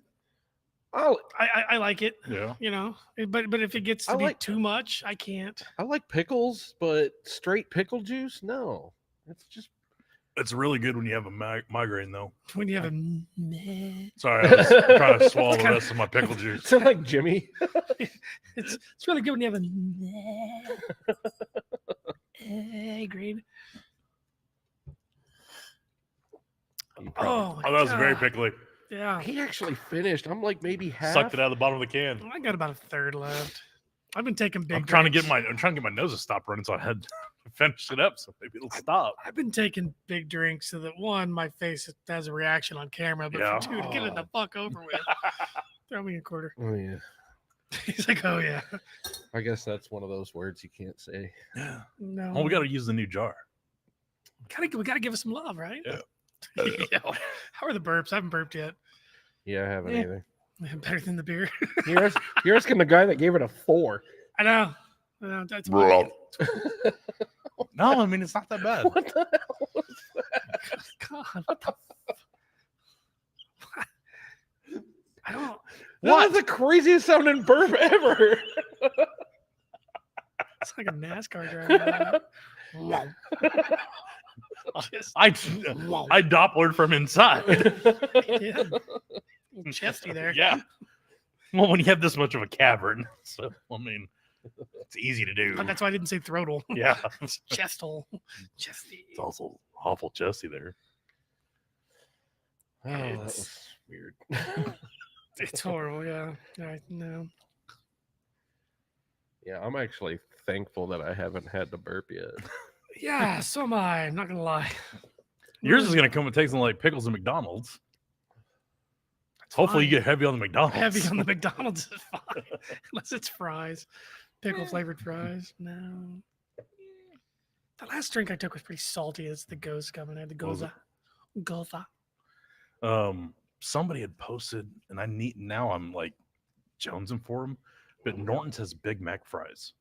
Speaker 8: I like it.
Speaker 10: Yeah.
Speaker 8: You know, but if it gets to be too much, I can't.
Speaker 11: I like pickles, but straight pickle juice, no.
Speaker 10: It's really good when you have a migraine, though.
Speaker 8: When you have
Speaker 10: Sorry, I was trying to swallow the rest of my pickle juice.
Speaker 11: Sound like Jimmy.
Speaker 8: it's really good when you have a grade.
Speaker 10: Oh, that was very pickly.
Speaker 8: Yeah.
Speaker 11: He actually finished. I'm like maybe half.
Speaker 10: Sucked it out of the bottom of the can.
Speaker 8: I got about a third left. I've been taking big.
Speaker 10: I'm trying to get my nose to stop running, so I had to finish it up, so maybe it'll stop.
Speaker 8: I've been taking big drinks so that one, my face has a reaction on camera, but for two, to get it the fuck over with. Throw me a quarter.
Speaker 11: Oh yeah.
Speaker 8: He's like, oh yeah.
Speaker 11: I guess that's one of those words you can't say.
Speaker 10: Yeah.
Speaker 8: No.
Speaker 10: Well, we got to use the new jar.
Speaker 8: We gotta give us some love, right?
Speaker 10: Yeah.
Speaker 8: How are the burps? I haven't burped yet.
Speaker 11: Yeah, I haven't either.
Speaker 8: Better than the beer.
Speaker 11: You're asking the guy that gave it a 4.
Speaker 8: I know. That's
Speaker 10: No, I mean it's not that bad.
Speaker 11: What the hell was that?
Speaker 8: God, what the? I don't.
Speaker 11: That was the craziest sounding burp ever.
Speaker 8: It's like a NASCAR driver.
Speaker 10: I Dopplered from inside.
Speaker 8: Yeah. Chesty there.
Speaker 10: Yeah. Well, when you have this much of a cavern, so I mean, it's easy to do.
Speaker 8: That's why I didn't say throatal.
Speaker 10: Yeah.
Speaker 8: Chest hole. Chesty.
Speaker 10: It's also awful chesty there.
Speaker 11: Oh, that was weird.
Speaker 8: It's horrible. Yeah. No.
Speaker 11: Yeah, I'm actually thankful that I haven't had to burp yet.
Speaker 8: Yeah, so am I. I'm not gonna lie.
Speaker 10: Yours is gonna come with tasting like pickles and McDonald's. Hopefully, you get heavy on the McDonald's.
Speaker 8: Heavy on the McDonald's is fine, unless it's fries, pickle flavored fries. No. The last drink I took was pretty salty. It's the ghost coming. I had the goza.
Speaker 10: Somebody had posted, and now I'm like jonesing for them, but Norton's has Big Mac fries.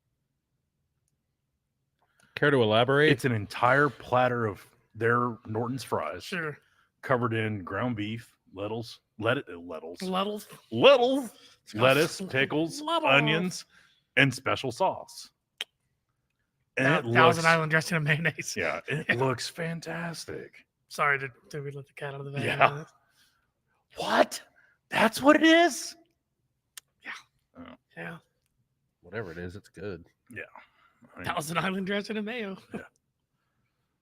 Speaker 11: Care to elaborate?
Speaker 10: It's an entire platter of their Norton's fries,
Speaker 8: Sure.
Speaker 10: covered in ground beef, lettuce, pickles, onions, and special sauce. And it
Speaker 8: Thousand
Speaker 10: looks,
Speaker 8: Island dressing in mayonnaise.
Speaker 10: yeah, it looks fantastic.
Speaker 8: Sorry, did we let the cat out of the bag?
Speaker 10: Yeah. What? That's what it is?
Speaker 8: Yeah.
Speaker 11: Whatever it is, it's good.
Speaker 10: Yeah. I mean,
Speaker 8: Thousand Island dressing and mayo.
Speaker 10: well,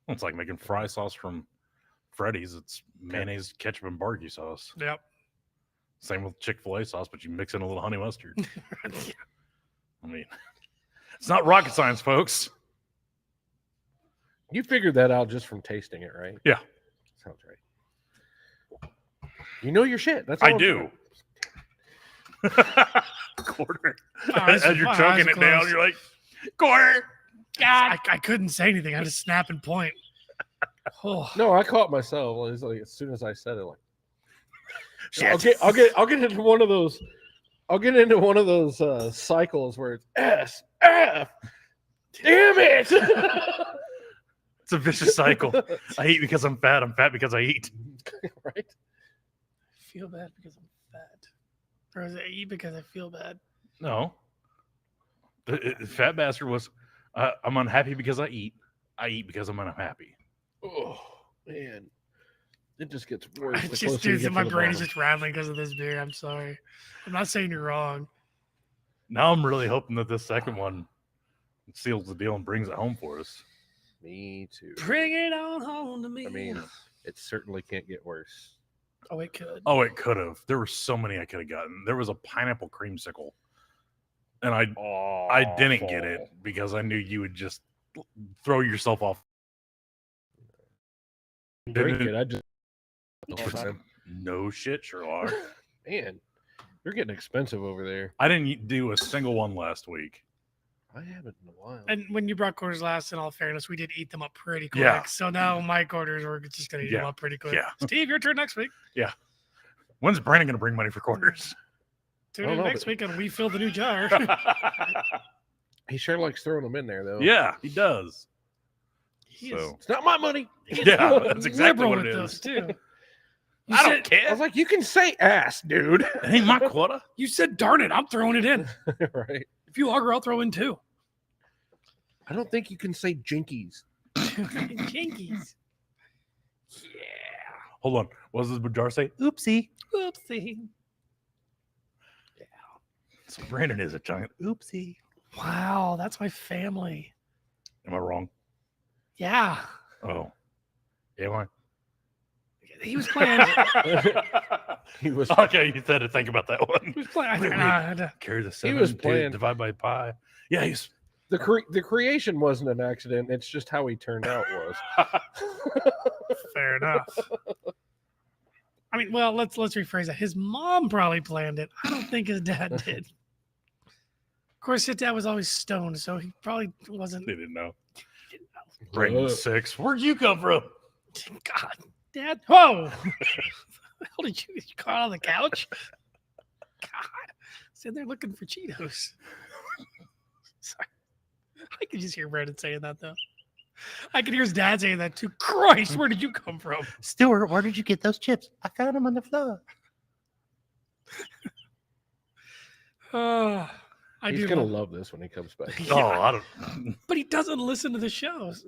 Speaker 10: it's like making fry sauce from Freddy's. It's mayonnaise, ketchup, and barbecue sauce.
Speaker 8: Yep.
Speaker 10: Same with Chick-fil-A sauce, but you mix in a little honey mustard. I mean, it's not rocket science, folks.
Speaker 11: You figured that out just from tasting it, right?
Speaker 10: Yeah.
Speaker 11: Sounds right. You know your shit. That's
Speaker 10: I
Speaker 11: all
Speaker 10: do. Quarter.
Speaker 8: eyes-
Speaker 10: As you're
Speaker 8: my
Speaker 10: choking
Speaker 8: eyes are
Speaker 10: it down,
Speaker 8: closed.
Speaker 10: you're like, quarter.
Speaker 8: God, I couldn't say anything. I just snap and point. Oh.
Speaker 11: No, I caught myself. It was like as soon as I said it, like
Speaker 10: Shit.
Speaker 11: I'll get into one of those. I'll get into one of those cycles where it's S F. Damn it!
Speaker 10: It's a vicious cycle. I eat because I'm fat. I'm fat because I eat.
Speaker 11: Right?
Speaker 8: I feel bad because I'm fat. Or is it eat because I feel bad?
Speaker 10: No. The fat bastard was, I'm unhappy because I eat. I eat because I'm unhappy.
Speaker 11: Oh man, it just gets worse.
Speaker 8: It's just, dude, my brain is just rattling because of this beer. I'm sorry. I'm not saying you're wrong.
Speaker 10: Now I'm really hoping that this second one seals the deal and brings it home for us.
Speaker 11: Me too.
Speaker 8: Bring it on home to me.
Speaker 11: I mean, it certainly can't get worse.
Speaker 8: Oh, it could.
Speaker 10: Oh, it could have. There were so many I could have gotten. There was a pineapple creamsicle, and I didn't get it because I knew you would just throw yourself off
Speaker 11: drink it. I just
Speaker 10: no shit, Sherlock.
Speaker 11: man, you're getting expensive over there.
Speaker 10: I didn't do a single one last week.
Speaker 11: I haven't in a while.
Speaker 8: And when you brought quarters last, in all fairness, we did eat them up pretty quick.
Speaker 10: Yeah.
Speaker 8: So now my quarters, we're just going to eat them up pretty quick.
Speaker 10: Yeah.
Speaker 8: Steve, your turn next week.
Speaker 10: Yeah. When's Brandon going to bring money for quarters?
Speaker 8: Tune in next week and we fill the new jar.
Speaker 11: He sure likes throwing them in there, though.
Speaker 10: Yeah, he does.
Speaker 11: It's not my money.
Speaker 10: Yeah, that's exactly what it is.
Speaker 8: Those too.
Speaker 10: I don't care.
Speaker 11: I was like, you can say ass, dude.
Speaker 10: It ain't my quota.
Speaker 8: You said, darn it, I'm throwing it in.
Speaker 11: Right.
Speaker 8: If you hug her, I'll throw in two.
Speaker 11: I don't think you can say jinkies.
Speaker 8: Jinkies.
Speaker 10: Hold on. What does the jar say? Oopsie.
Speaker 8: Oopsie.
Speaker 10: Yeah. So Brandon is a giant oopsie.
Speaker 8: Wow, that's my family.
Speaker 10: Am I wrong?
Speaker 8: Yeah.
Speaker 10: Oh. Am I?
Speaker 8: He was playing.
Speaker 11: He was
Speaker 10: okay. You said to think about that one.
Speaker 8: He was playing.
Speaker 10: Carry the 7.
Speaker 11: He was playing.
Speaker 10: Divide by pi. Yeah, he's
Speaker 11: the creation wasn't an accident. It's just how he turned out was.
Speaker 8: Fair enough. I mean, well, let's rephrase that. His mom probably planned it. I don't think his dad did. Of course, his dad was always stoned, so he probably wasn't.
Speaker 10: They didn't know. Brandon's 6. Where'd you come from?
Speaker 8: God, Dad. Whoa! How did you caught on the couch? God, sitting there looking for Cheetos. Sorry. I could just hear Brandon saying that though. I could hear his dad saying that too. Christ, where did you come from?
Speaker 3: Stuart, where did you get those chips? I found them on the floor.
Speaker 11: He's gonna love this when he comes back.
Speaker 8: Yeah.
Speaker 10: Oh, I don't.
Speaker 8: But he doesn't listen to the shows.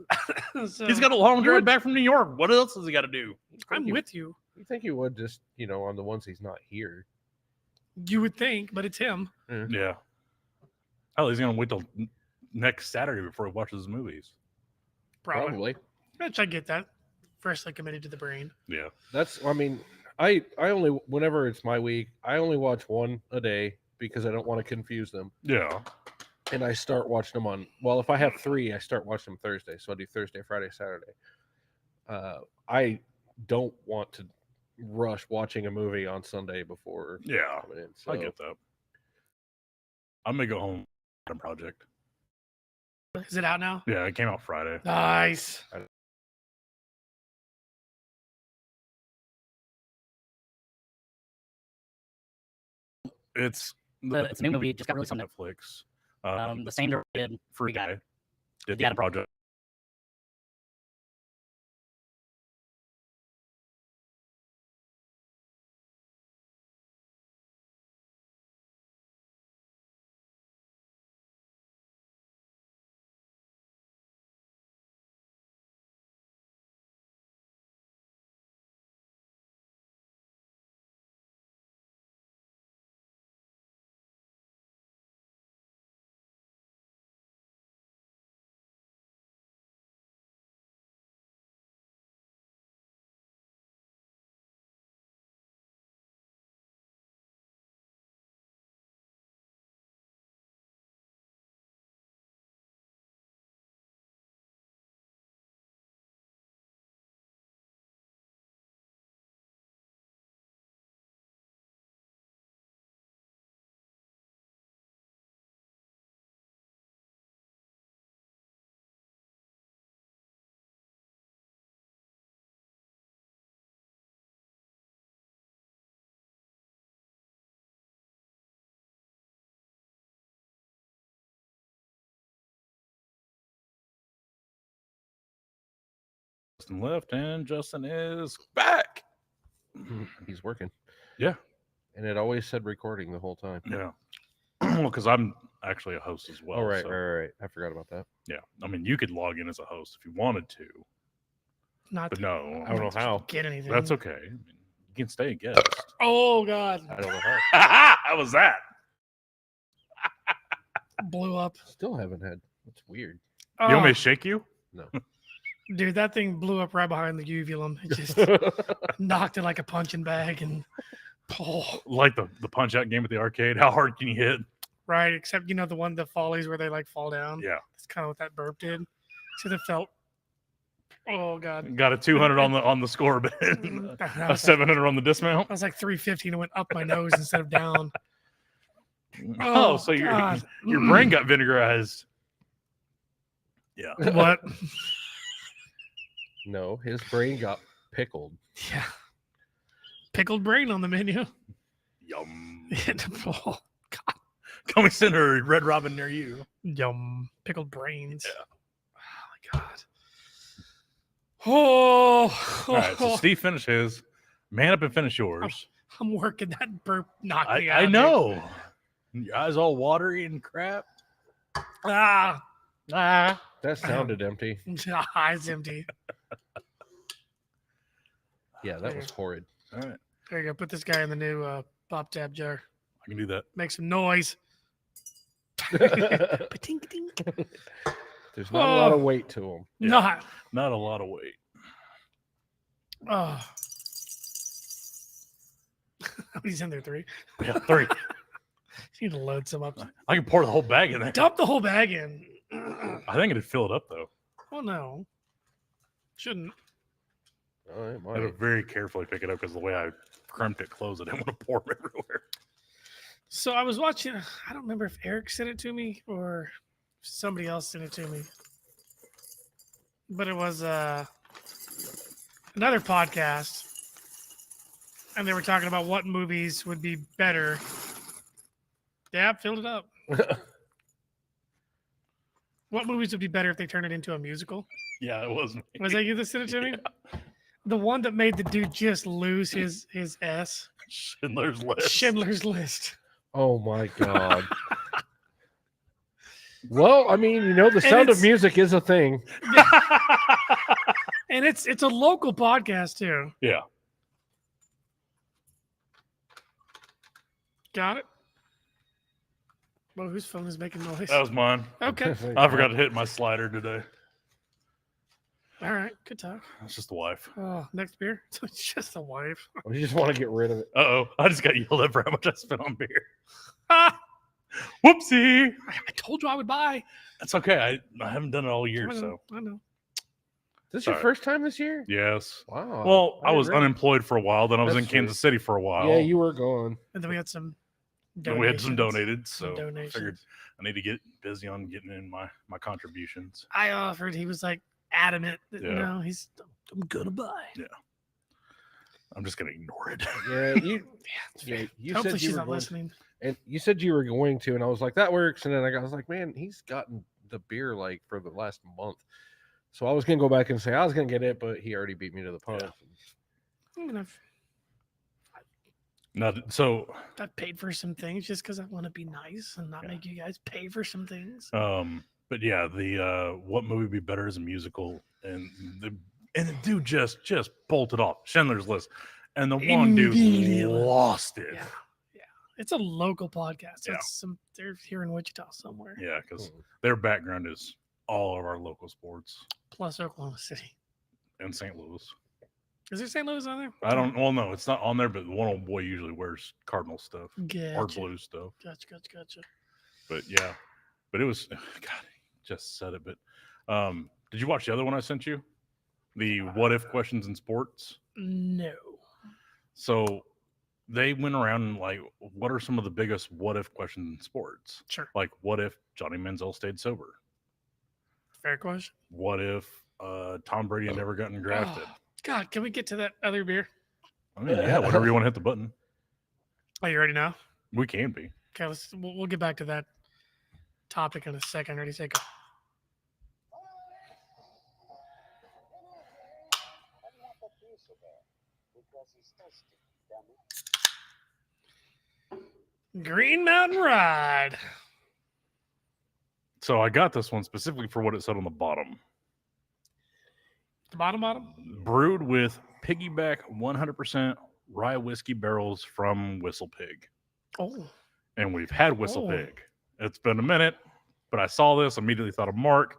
Speaker 8: So,
Speaker 10: He's got a long drive back from New York. What else has he got to do?
Speaker 8: I'm with you.
Speaker 11: You think he would just, on the ones he's not here?
Speaker 8: You would think, but it's him.
Speaker 10: Yeah. Oh, he's gonna wait till next Saturday before he watches his movies.
Speaker 8: Probably. Which I get that. Freshly committed to the brain.
Speaker 10: Yeah.
Speaker 11: I only, whenever it's my week, I only watch one a day because I don't want to confuse them.
Speaker 10: Yeah.
Speaker 11: And I start watching them if I have 3, I start watching them Thursday. So I do Thursday, Friday, Saturday. I don't want to rush watching a movie on Sunday before.
Speaker 10: Yeah.
Speaker 11: Coming in,
Speaker 10: I get that. I'm going to go home on project.
Speaker 8: Is it out now?
Speaker 10: Yeah, it came out Friday.
Speaker 8: Nice.
Speaker 10: It's
Speaker 6: It's a new movie. Just got released on
Speaker 10: Netflix.
Speaker 6: The same director
Speaker 10: Free Guy did
Speaker 6: Yeah.
Speaker 10: the project. Justin left, and Justin is back.
Speaker 11: He's working.
Speaker 10: Yeah.
Speaker 11: And it always said recording the whole time.
Speaker 10: Yeah. Well, because I'm actually a host as well.
Speaker 11: Oh, right,
Speaker 10: so.
Speaker 11: right. I forgot about that.
Speaker 10: Yeah. I mean, you could log in as a host if you wanted to. But no.
Speaker 11: I don't know how.
Speaker 8: Get anything.
Speaker 10: That's okay. I mean, you can stay a guest.
Speaker 8: Oh, God.
Speaker 11: I don't know how.
Speaker 10: How was that?
Speaker 8: Blew up.
Speaker 11: Still haven't had. That's weird.
Speaker 10: You want me to shake you?
Speaker 11: No.
Speaker 8: Dude, that thing blew up right behind the uvulum. It just knocked it like a punching bag and
Speaker 10: Like the punch out game at the arcade. How hard can you hit?
Speaker 8: right, except the follies where they like fall down.
Speaker 10: Yeah.
Speaker 8: That's kind of what that burp did. So it felt Oh God.
Speaker 10: Got a 200 on the scoreboard, a 700 on the dismount.
Speaker 8: I was like 350 and it went up my nose instead of down.
Speaker 10: Oh, so your brain got vinegarized. Yeah.
Speaker 8: What?
Speaker 11: No, his brain got pickled.
Speaker 8: Yeah. Pickled brain on the menu.
Speaker 10: Yum.
Speaker 8: Oh, God.
Speaker 10: Coming center, Red Robin near you.
Speaker 8: Yum. Pickled brains.
Speaker 10: Yeah.
Speaker 8: Oh my God. Oh.
Speaker 10: All right, so Steve finished his. Man up and finish yours.
Speaker 8: I'm working that burp knocked me out.
Speaker 10: I know. Your eyes all watery and crap.
Speaker 8: Ah.
Speaker 11: That sounded empty.
Speaker 8: Eyes empty.
Speaker 11: Yeah, that was horrid.
Speaker 10: All right.
Speaker 8: There you go. Put this guy in the new pop tab jar.
Speaker 10: I can do that.
Speaker 8: Make some noise.
Speaker 11: Ba-tink-tink. There's not a lot of weight to him.
Speaker 10: Yeah, not a lot of weight.
Speaker 8: Oh. How many's in there? 3?
Speaker 10: Yeah, 3.
Speaker 8: You need to load some up.
Speaker 10: I can pour the whole bag in there.
Speaker 8: Dump the whole bag in.
Speaker 10: I think it'd fill it up though.
Speaker 8: Oh no. Shouldn't.
Speaker 11: Oh, it
Speaker 10: I
Speaker 11: might.
Speaker 10: had to very carefully pick it up because the way I crimped it closed, I didn't want to pour it everywhere.
Speaker 8: So I was watching, I don't remember if Eric sent it to me or somebody else sent it to me. But it was another podcast. And they were talking about what movies would be better. Yeah, filled it up. What movies would be better if they turned it into a musical?
Speaker 10: Yeah, it was me.
Speaker 8: Was that you that sent it to me? The one that made the dude just lose his S.
Speaker 10: Schindler's List.
Speaker 8: Schindler's List.
Speaker 11: Oh my God. Well, I mean, you know, the Sound of Music is a thing.
Speaker 8: And it's a local podcast too.
Speaker 10: Yeah.
Speaker 8: Got it? Well, whose phone is making noise?
Speaker 10: That was mine.
Speaker 8: Okay.
Speaker 10: I forgot to hit my slider today.
Speaker 8: All right. Good talk.
Speaker 10: That's just the wife.
Speaker 8: Oh, next beer? It's just the wife.
Speaker 11: You just want to get rid of it.
Speaker 10: Uh-oh. I just got yelled at for how much I spent on beer. Whoopsie.
Speaker 8: I told you I would buy.
Speaker 10: That's okay. I haven't done it all year,
Speaker 8: I know.
Speaker 10: so.
Speaker 8: I know.
Speaker 11: This is your first time this year?
Speaker 10: Yes.
Speaker 11: Wow.
Speaker 10: Well, I
Speaker 11: didn't
Speaker 10: was
Speaker 11: realize-
Speaker 10: unemployed for a while. Then I was
Speaker 11: That's
Speaker 10: in Kansas
Speaker 11: true.
Speaker 10: City for a while.
Speaker 11: Yeah, you were gone.
Speaker 8: And then we had some
Speaker 10: And we had some
Speaker 8: donations.
Speaker 10: donated, so I
Speaker 8: Donations.
Speaker 10: figured I need to get busy on getting in my contributions.
Speaker 8: I offered. He was like adamant that
Speaker 10: Yeah.
Speaker 8: no, I'm gonna buy.
Speaker 10: Yeah. I'm just gonna ignore it.
Speaker 11: Yeah, you. Yeah, you
Speaker 8: Hopefully
Speaker 11: said you
Speaker 8: she's
Speaker 11: were
Speaker 8: not
Speaker 11: going,
Speaker 8: listening.
Speaker 11: and you said you were going to, and I was like, that works. And then I was like, man, he's gotten the beer like for the last month. So I was gonna go back and say I was gonna get it, but he already beat me to the punch.
Speaker 8: I mean, I've paid for some things just because I want to be nice and not make you guys pay for some things.
Speaker 10: But yeah, the what movie would be better as a musical, and the dude just bolted off Schindler's List, and the one dude
Speaker 8: Immediately.
Speaker 10: lost it.
Speaker 8: Yeah. It's a local podcast.
Speaker 10: Yeah.
Speaker 8: They're here in Wichita somewhere.
Speaker 10: Yeah, because their background is all of our local sports
Speaker 8: Plus Oklahoma City.
Speaker 10: and St. Louis.
Speaker 8: Is there St. Louis on there?
Speaker 10: I don't. Well, no, it's not on there. But one old boy usually wears Cardinal stuff or
Speaker 8: Gotcha.
Speaker 10: blue stuff.
Speaker 8: Gotcha.
Speaker 10: But yeah, but it was. God, just said it. But did you watch the other one I sent you? The what if questions in sports.
Speaker 8: No.
Speaker 10: So they went around and like, what are some of the biggest what if questions in sports?
Speaker 8: Sure.
Speaker 10: Like, what if Johnny Manziel stayed sober?
Speaker 8: Fair question.
Speaker 10: What if Tom Brady had never gotten drafted?
Speaker 8: Oh, God, can we get to that other beer?
Speaker 10: I mean, yeah, whenever you want to hit the button,
Speaker 8: Oh, you ready now?
Speaker 10: we can be.
Speaker 8: Okay, we'll get back to that topic in a second. Ready, set, go. Green Mountain Ride.
Speaker 10: So I got this one specifically for what it said on the bottom.
Speaker 8: The bottom.
Speaker 10: Brewed with piggyback 100% rye whiskey barrels from Whistle Pig.
Speaker 8: Oh.
Speaker 10: And we've had Whistle
Speaker 8: Oh.
Speaker 10: Pig. It's been a minute, but I saw this, immediately thought of Mark.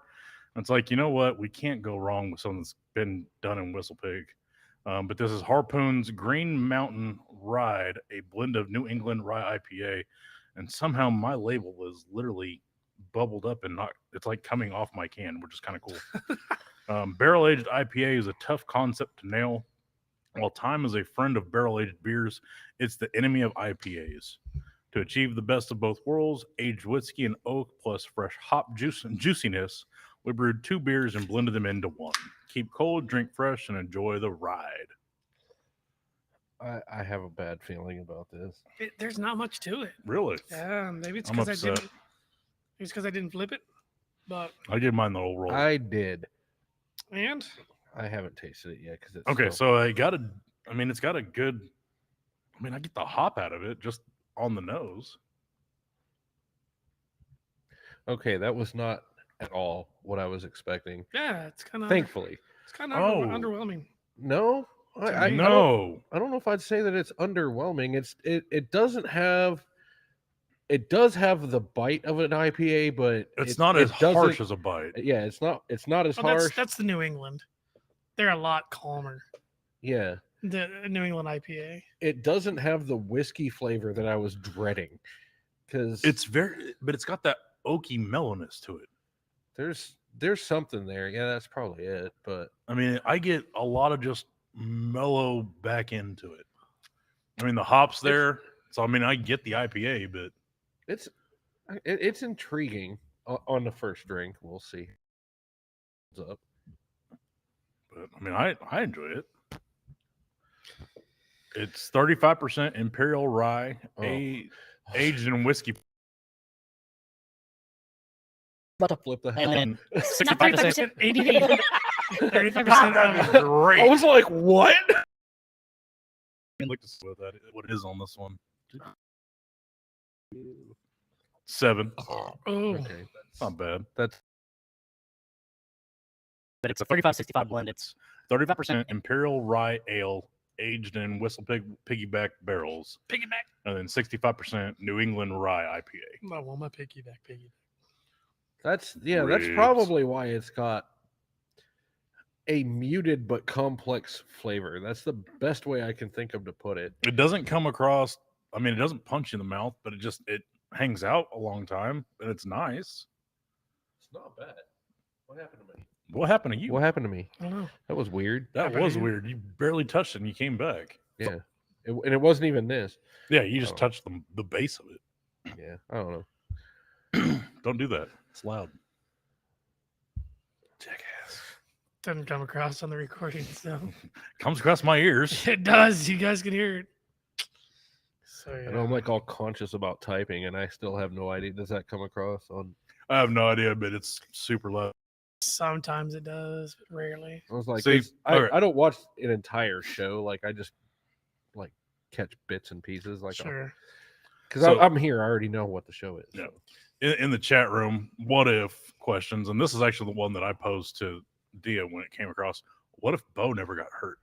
Speaker 10: And it's like, you know what? We can't go wrong with something that's been done in Whistle Pig. But this is Harpoon's Green Mountain Ride, a blend of New England rye IPA. And somehow my label is literally bubbled up and not, it's like coming off my can, which is kind of cool. Barrel-aged IPA is a tough concept to nail. While time is a friend of barrel-aged beers, it's the enemy of IPAs. To achieve the best of both worlds, aged whiskey and oak plus fresh hop juice and juiciness, we brewed 2 beers and blended them into one. Keep cold, drink fresh, and enjoy the ride.
Speaker 11: I have a bad feeling about this.
Speaker 8: There's not much to it.
Speaker 10: Really?
Speaker 8: Yeah, maybe it's
Speaker 10: I'm
Speaker 8: because I
Speaker 10: upset.
Speaker 8: didn't. It's because I didn't flip it. But
Speaker 10: I did mine the whole roll.
Speaker 11: I did.
Speaker 8: and
Speaker 11: I haven't tasted it yet because it's
Speaker 10: Okay,
Speaker 11: still-
Speaker 10: so it's got a good. I mean, I get the hop out of it just on the nose.
Speaker 11: Okay, that was not at all what I was expecting.
Speaker 8: yeah, it's kind of
Speaker 11: Thankfully,
Speaker 8: it's kind of
Speaker 10: Oh.
Speaker 8: underwhelming.
Speaker 11: no, I
Speaker 10: No.
Speaker 11: I don't know if I'd say that it's underwhelming. It doesn't have. It does have the bite of an IPA, but
Speaker 10: It's not as harsh as a bite.
Speaker 11: Yeah, it's not as
Speaker 8: Well,
Speaker 11: harsh.
Speaker 8: that's the New England. They're a lot calmer.
Speaker 11: Yeah,
Speaker 8: The New England IPA.
Speaker 11: it doesn't have the whiskey flavor that I was dreading because
Speaker 10: But it's got that oaky mellowness to it.
Speaker 11: there's something there. Yeah, that's probably it. But
Speaker 10: I mean, I get a lot of just mellow back into it. I mean, the hops there. So I mean, I get the IPA, but
Speaker 11: it's intriguing on the first drink. We'll see. What's up?
Speaker 10: But I mean, I enjoy it. It's 35% Imperial Rye, aged in whiskey.
Speaker 11: About to flip the
Speaker 6: And
Speaker 11: hell.
Speaker 6: then
Speaker 8: Not
Speaker 6: 65%
Speaker 8: 35% ABV. 35%.
Speaker 11: I was like, what?
Speaker 10: I'd like to see what it is on this one. 7.
Speaker 8: Oh,
Speaker 11: Okay,
Speaker 10: It's not bad.
Speaker 11: that's
Speaker 6: but it's a 35-65 blend. It's
Speaker 10: 35% Imperial Rye Ale, aged in piggyback barrels,
Speaker 8: piggyback.
Speaker 10: and then 65% New England Rye IPA.
Speaker 8: I want my piggyback.
Speaker 11: that's
Speaker 10: Ribs.
Speaker 11: probably why it's got a muted but complex flavor. That's the best way I can think of to put it.
Speaker 10: It doesn't come across. I mean, it doesn't punch you in the mouth, but it hangs out a long time, and it's nice.
Speaker 11: It's not bad. What happened to me?
Speaker 10: What happened to you?
Speaker 11: What happened to me?
Speaker 8: I don't know.
Speaker 11: That was weird.
Speaker 10: That
Speaker 8: happened to
Speaker 10: was
Speaker 8: you?
Speaker 10: weird. You barely touched it, and you came back.
Speaker 11: Yeah, and it wasn't even this.
Speaker 10: Yeah, you just
Speaker 11: Oh.
Speaker 10: touched the base of it.
Speaker 11: Yeah, I don't know.
Speaker 10: Don't do that. It's loud. Jackass.
Speaker 8: Doesn't come across on the recording, so
Speaker 10: Comes across my ears.
Speaker 8: it does. You guys can hear it. So
Speaker 11: I
Speaker 8: yeah.
Speaker 11: know I'm like all conscious about typing, and I still have no idea. Does that come across on?
Speaker 10: I have no idea, but it's super loud.
Speaker 8: Sometimes it does, but rarely.
Speaker 11: I was like,
Speaker 10: See,
Speaker 11: 'cause
Speaker 10: alright.
Speaker 11: I don't watch an entire show. Like I just like catch bits and pieces. Like
Speaker 8: Sure.
Speaker 11: because
Speaker 10: So-
Speaker 11: I'm here. I already know what the show is.
Speaker 10: Yeah.
Speaker 11: so.
Speaker 10: In the chat room, what if questions, and this is actually the one that I posed to Dia when it came across. What if Bo never got hurt?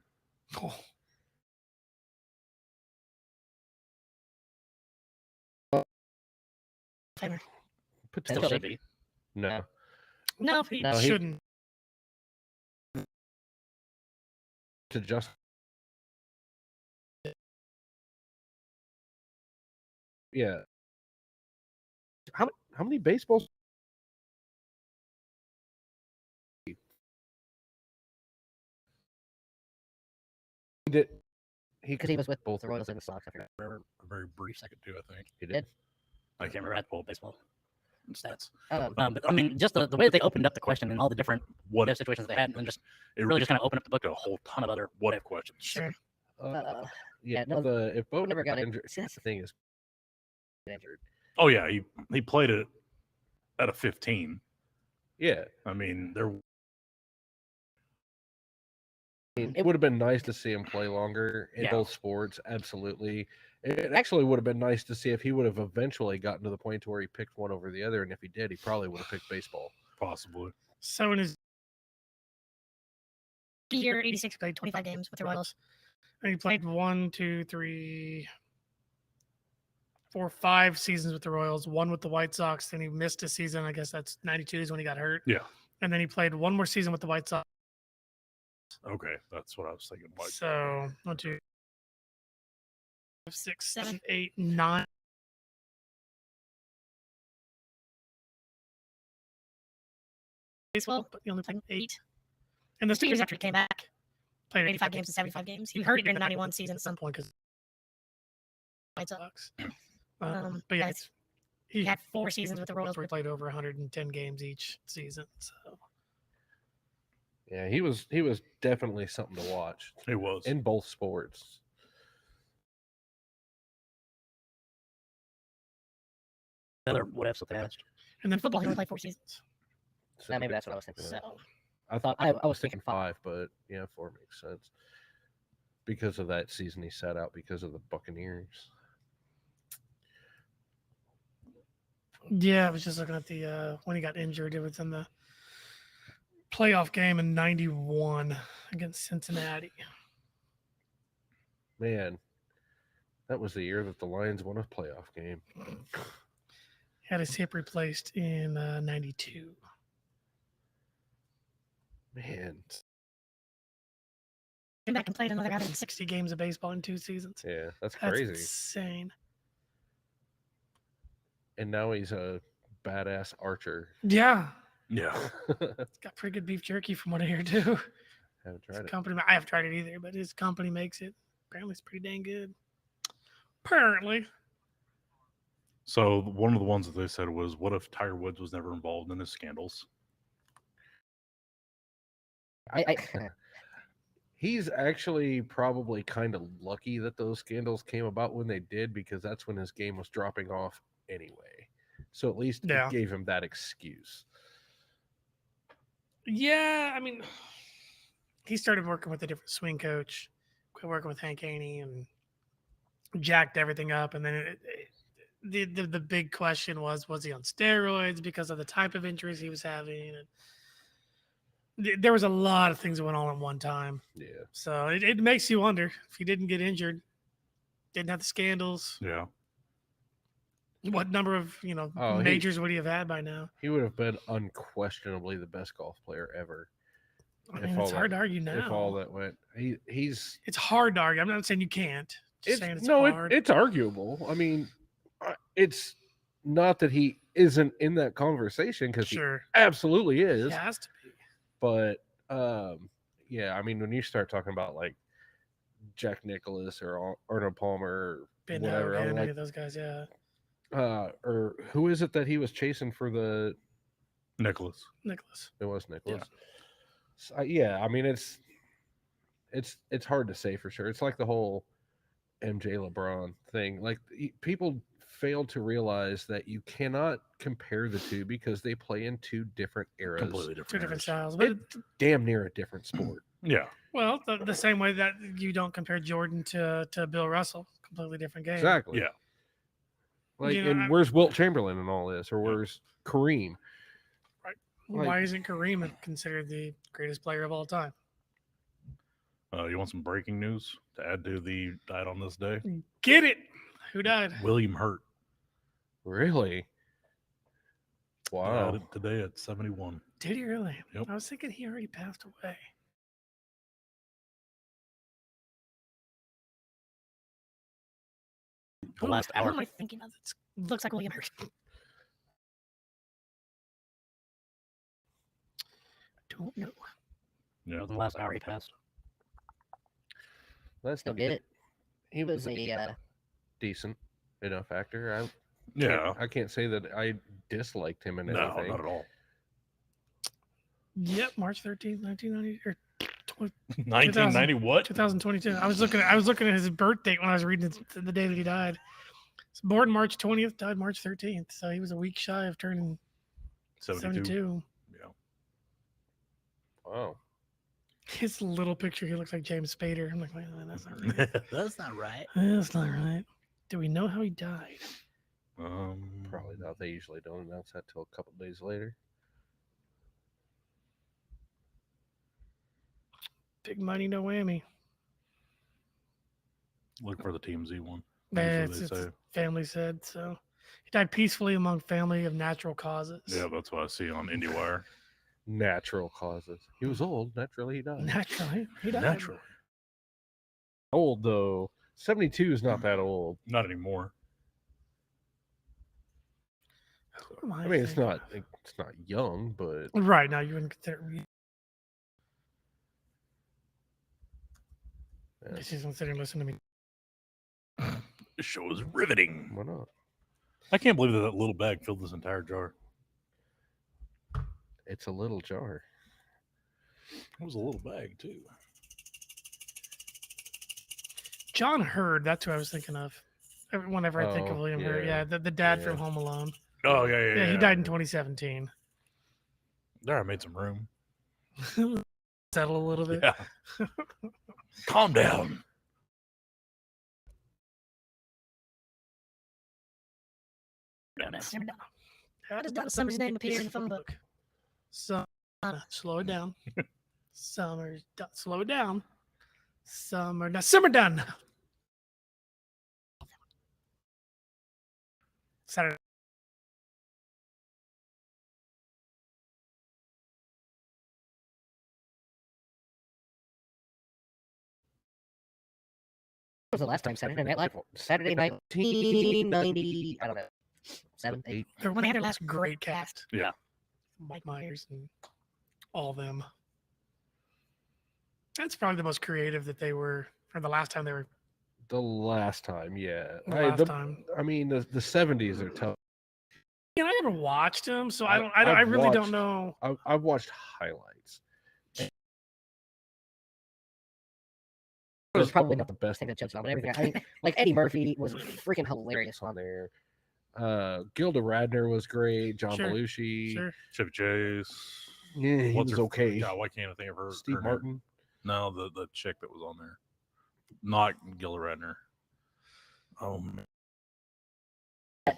Speaker 8: Oh,
Speaker 6: timer. It
Speaker 11: Potentially.
Speaker 6: should be.
Speaker 11: No.
Speaker 6: No,
Speaker 8: he
Speaker 11: No, he-
Speaker 8: shouldn't.
Speaker 11: To just. Yeah. How many baseballs? He did.
Speaker 6: because he was with both the Royals and the Sox. I forgot.
Speaker 10: For a very brief second, too, I think.
Speaker 11: He
Speaker 6: did.
Speaker 11: did.
Speaker 10: I can't remember the whole baseball stats.
Speaker 6: But I mean, just the way that they opened up the question and all the different
Speaker 10: What
Speaker 6: their
Speaker 10: if
Speaker 6: situations they had, and just
Speaker 10: it
Speaker 6: really just kind of opened up the book
Speaker 10: a whole
Speaker 6: ton of other
Speaker 10: what if questions?
Speaker 8: Sure.
Speaker 11: Yeah.
Speaker 6: no,
Speaker 11: If Bo
Speaker 6: never got
Speaker 11: injured,
Speaker 6: See, that's
Speaker 11: the thing is injured.
Speaker 10: Oh yeah, he played it at a 15.
Speaker 11: Yeah.
Speaker 10: I mean,
Speaker 11: It would have been nice to see him play longer in
Speaker 6: Yeah.
Speaker 11: both sports. Absolutely. It actually would have been nice to see if he would have eventually gotten to the point to where he picked one over the other. And if he did, he probably would have picked baseball.
Speaker 10: possibly.
Speaker 8: So in his
Speaker 6: year 86 played 25 games with the Royals.
Speaker 8: and he played 1, 2, 3, 4, 5 seasons with the Royals, 1 with the White Sox. Then he missed a season. I guess that's 92 is when he got hurt.
Speaker 10: Yeah.
Speaker 8: And then he played 1 more season with the White Sox.
Speaker 10: Okay, that's what I was thinking. White.
Speaker 8: So 1, 2, 5, 6, 7, 8, 9. Baseball, but he only played 8.
Speaker 6: And those 2 years after he came back, played 85 games to 75 games. He hurt it during the 91 season at some point because White Sox. But yeah, he had 4 seasons with the Royals where he played over 110 games each season. So
Speaker 11: Yeah, he was definitely something to watch.
Speaker 10: He was.
Speaker 11: In both sports.
Speaker 12: Another what ifs with the past.
Speaker 6: And then football, he only played 4 seasons.
Speaker 12: So maybe that's what I was thinking.
Speaker 6: So
Speaker 11: I thought I was thinking 5, but yeah, 4 makes sense. Because of that season he sat out because of the Buccaneers.
Speaker 8: Yeah, I was just looking at the when he got injured. It was in the playoff game in '91 against Cincinnati.
Speaker 11: Man, that was the year that the Lions won a playoff game.
Speaker 8: Had his hip replaced in '92.
Speaker 11: Man.
Speaker 6: Came back and played another
Speaker 8: 60 games of baseball in 2 seasons.
Speaker 11: Yeah, that's crazy.
Speaker 8: That's insane.
Speaker 11: And now he's a badass archer.
Speaker 8: Yeah.
Speaker 10: Yeah.
Speaker 8: It's got pretty good beef jerky from what I hear too.
Speaker 11: Haven't tried it.
Speaker 8: Company, I haven't tried it either, but his company makes it. Apparently it's pretty dang good. Apparently.
Speaker 10: So one of the ones that they said was, what if Tiger Woods was never involved in his scandals?
Speaker 11: He's actually probably kind of lucky that those scandals came about when they did, because that's when his game was dropping off anyway. So at least it gave him that excuse.
Speaker 8: Yeah, I mean, he started working with a different swing coach, quit working with Hank Haney, and jacked everything up. And then the big question was he on steroids because of the type of injuries he was having? And there was a lot of things that went on at one time.
Speaker 11: Yeah.
Speaker 8: So it makes you wonder if he didn't get injured, didn't have the scandals.
Speaker 10: Yeah.
Speaker 8: What number of majors would he have had by now?
Speaker 11: He would have been unquestionably the best golf player ever.
Speaker 8: I mean, it's hard to argue now.
Speaker 11: If all that went, he's.
Speaker 8: It's hard to argue. I'm not saying you can't. Just saying it's hard.
Speaker 11: It's arguable. I mean, it's not that he isn't in that conversation, because he absolutely is.
Speaker 8: He has to be.
Speaker 11: But yeah, I mean, when you start talking about like Jack Nicklaus or Arnold Palmer or
Speaker 8: Ben
Speaker 11: whatever,
Speaker 8: Hogan,
Speaker 11: I'm
Speaker 8: any
Speaker 11: like,
Speaker 8: of those guys, yeah.
Speaker 11: Or who is it that he was chasing for the
Speaker 10: Nicholas?
Speaker 11: It was Nicholas. Yeah. So, yeah, I mean, it's hard to say for sure. It's like the whole MJ LeBron thing. Like, people fail to realize that you cannot compare the two because they play in 2 different eras,
Speaker 10: Completely different.
Speaker 8: 2 different styles, but
Speaker 11: damn near a different sport.
Speaker 10: Yeah.
Speaker 8: Well, the same way that you don't compare Jordan to Bill Russell, completely different game.
Speaker 11: Exactly.
Speaker 10: Yeah.
Speaker 11: Like, where's Wilt Chamberlain in all this, or where's Kareem?
Speaker 8: Right.
Speaker 11: Like,
Speaker 8: why isn't Kareem considered the greatest player of all time?
Speaker 10: You want some breaking news to add to the died on this day?
Speaker 8: Get it? Who died?
Speaker 10: William Hurt.
Speaker 11: Really? Wow.
Speaker 10: Died today at 71.
Speaker 8: Did he really?
Speaker 10: Yep.
Speaker 8: I was thinking he already passed away.
Speaker 12: The last hour.
Speaker 6: What am I thinking of? It looks like William Hurt. Don't know.
Speaker 10: Yeah.
Speaker 12: The last hour he passed.
Speaker 11: Let's
Speaker 12: Still get it. He was a
Speaker 11: decent enough actor.
Speaker 10: Yeah.
Speaker 11: I can't say that I disliked him in
Speaker 10: No,
Speaker 11: anything.
Speaker 10: not at all.
Speaker 8: Yep, March 13th, 1990 or
Speaker 10: 1990 what?
Speaker 8: 2022. I was looking at his birth date when I was reading the day that he died. He's born March 20th, died March 13th. So he was a week shy of turning 72.
Speaker 10: Yeah.
Speaker 11: Wow.
Speaker 8: His little picture, he looks like James Spader. I'm like, wait a minute, that's not right.
Speaker 12: That's not right.
Speaker 8: That's not right. Do we know how he died?
Speaker 11: Probably not. They usually don't announce that till a couple days later.
Speaker 8: Big money, no whammy.
Speaker 10: Look for the TMZ one.
Speaker 8: Yeah,
Speaker 10: Usually
Speaker 8: it's
Speaker 10: they say.
Speaker 8: family said so. He died peacefully among family of natural causes.
Speaker 10: Yeah, that's what I see on IndieWire.
Speaker 11: Natural causes. He was old. Naturally, he died.
Speaker 8: Naturally, he died.
Speaker 10: Naturally.
Speaker 11: Old, though. 72 is not that old.
Speaker 10: Not anymore.
Speaker 8: Who am
Speaker 11: I mean, it's not young, but
Speaker 8: right now you wouldn't consider. She's not sitting listening to me.
Speaker 10: This show is riveting.
Speaker 11: Why not?
Speaker 10: I can't believe that little bag filled this entire jar.
Speaker 11: It's a little jar.
Speaker 10: It was a little bag too.
Speaker 8: John Hurd, that's who I was thinking of. Whenever I think of William Hurt, the dad from Home Alone.
Speaker 10: Oh yeah.
Speaker 8: He died in 2017.
Speaker 10: There, I made some room.
Speaker 8: Settle a little bit.
Speaker 10: Yeah. Calm down.
Speaker 6: How does Donna Summer's name appear in the phone book?
Speaker 8: So, slow it down. Slow it down. Simmer down. Saturday.
Speaker 12: When was the last time Saturday Night Live? Saturday Night 1990. I don't know. 7, 8.
Speaker 8: They're when they had their last great cast.
Speaker 10: Yeah.
Speaker 8: Mike Myers and all them. That's probably the most creative that they were, or the last time they were.
Speaker 11: The last time, yeah.
Speaker 8: The last time.
Speaker 11: I mean, the 70s are tough.
Speaker 8: Yeah, I never watched them, so I really don't know.
Speaker 11: I've watched highlights.
Speaker 12: It was probably not the best thing that jumps on, but everything. I mean, like Eddie Murphy was freaking hilarious on there.
Speaker 11: Gilda Radner was great. John
Speaker 8: Sure,
Speaker 11: Belushi.
Speaker 8: Sure.
Speaker 10: Chevy Chase.
Speaker 11: Yeah, he was okay.
Speaker 10: God, why can't I think of her?
Speaker 11: Steve
Speaker 10: her name?
Speaker 11: Martin.
Speaker 10: No, the chick that was on there. Not Gilda Radner. Oh man.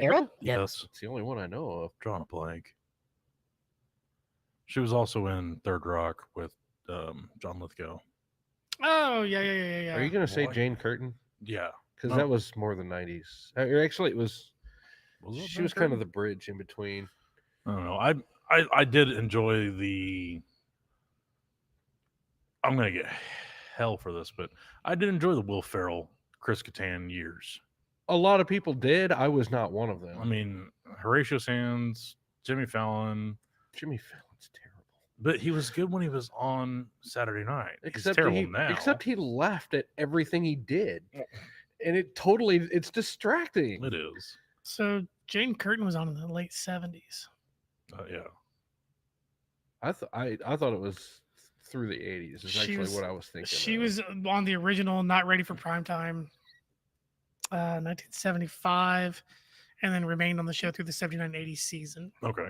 Speaker 12: Era?
Speaker 10: Yes.
Speaker 11: It's the only one I know of.
Speaker 10: Drawing a blank. She was also in Third Rock with John Lithgow.
Speaker 8: Oh, yeah.
Speaker 11: Are you going to say
Speaker 10: Boy.
Speaker 11: Jane Curtin?
Speaker 10: Yeah.
Speaker 11: Because that was more the 90s. Actually, it was
Speaker 10: it
Speaker 11: she was kind of the bridge in between.
Speaker 10: I don't know. I did enjoy the. I'm gonna get hell for this, but I did enjoy the Will Ferrell, Chris Kattan years.
Speaker 11: A lot of people did. I was not one of them.
Speaker 10: I mean, Horatio Sands, Jimmy Fallon.
Speaker 11: Jimmy Fallon's terrible.
Speaker 10: But he was good when he was on Saturday night.
Speaker 11: Except
Speaker 10: He's terrible
Speaker 11: he,
Speaker 10: now.
Speaker 11: Except he laughed at everything he did. And it's distracting.
Speaker 10: It is.
Speaker 8: So Jane Curtin was on in the late 70s.
Speaker 10: Yeah.
Speaker 11: I thought it was through the 80s. Is actually what I was thinking.
Speaker 8: She was on the original Not Ready for Primetime, 1975, and then remained on the show through the 79-80 season.
Speaker 10: Okay.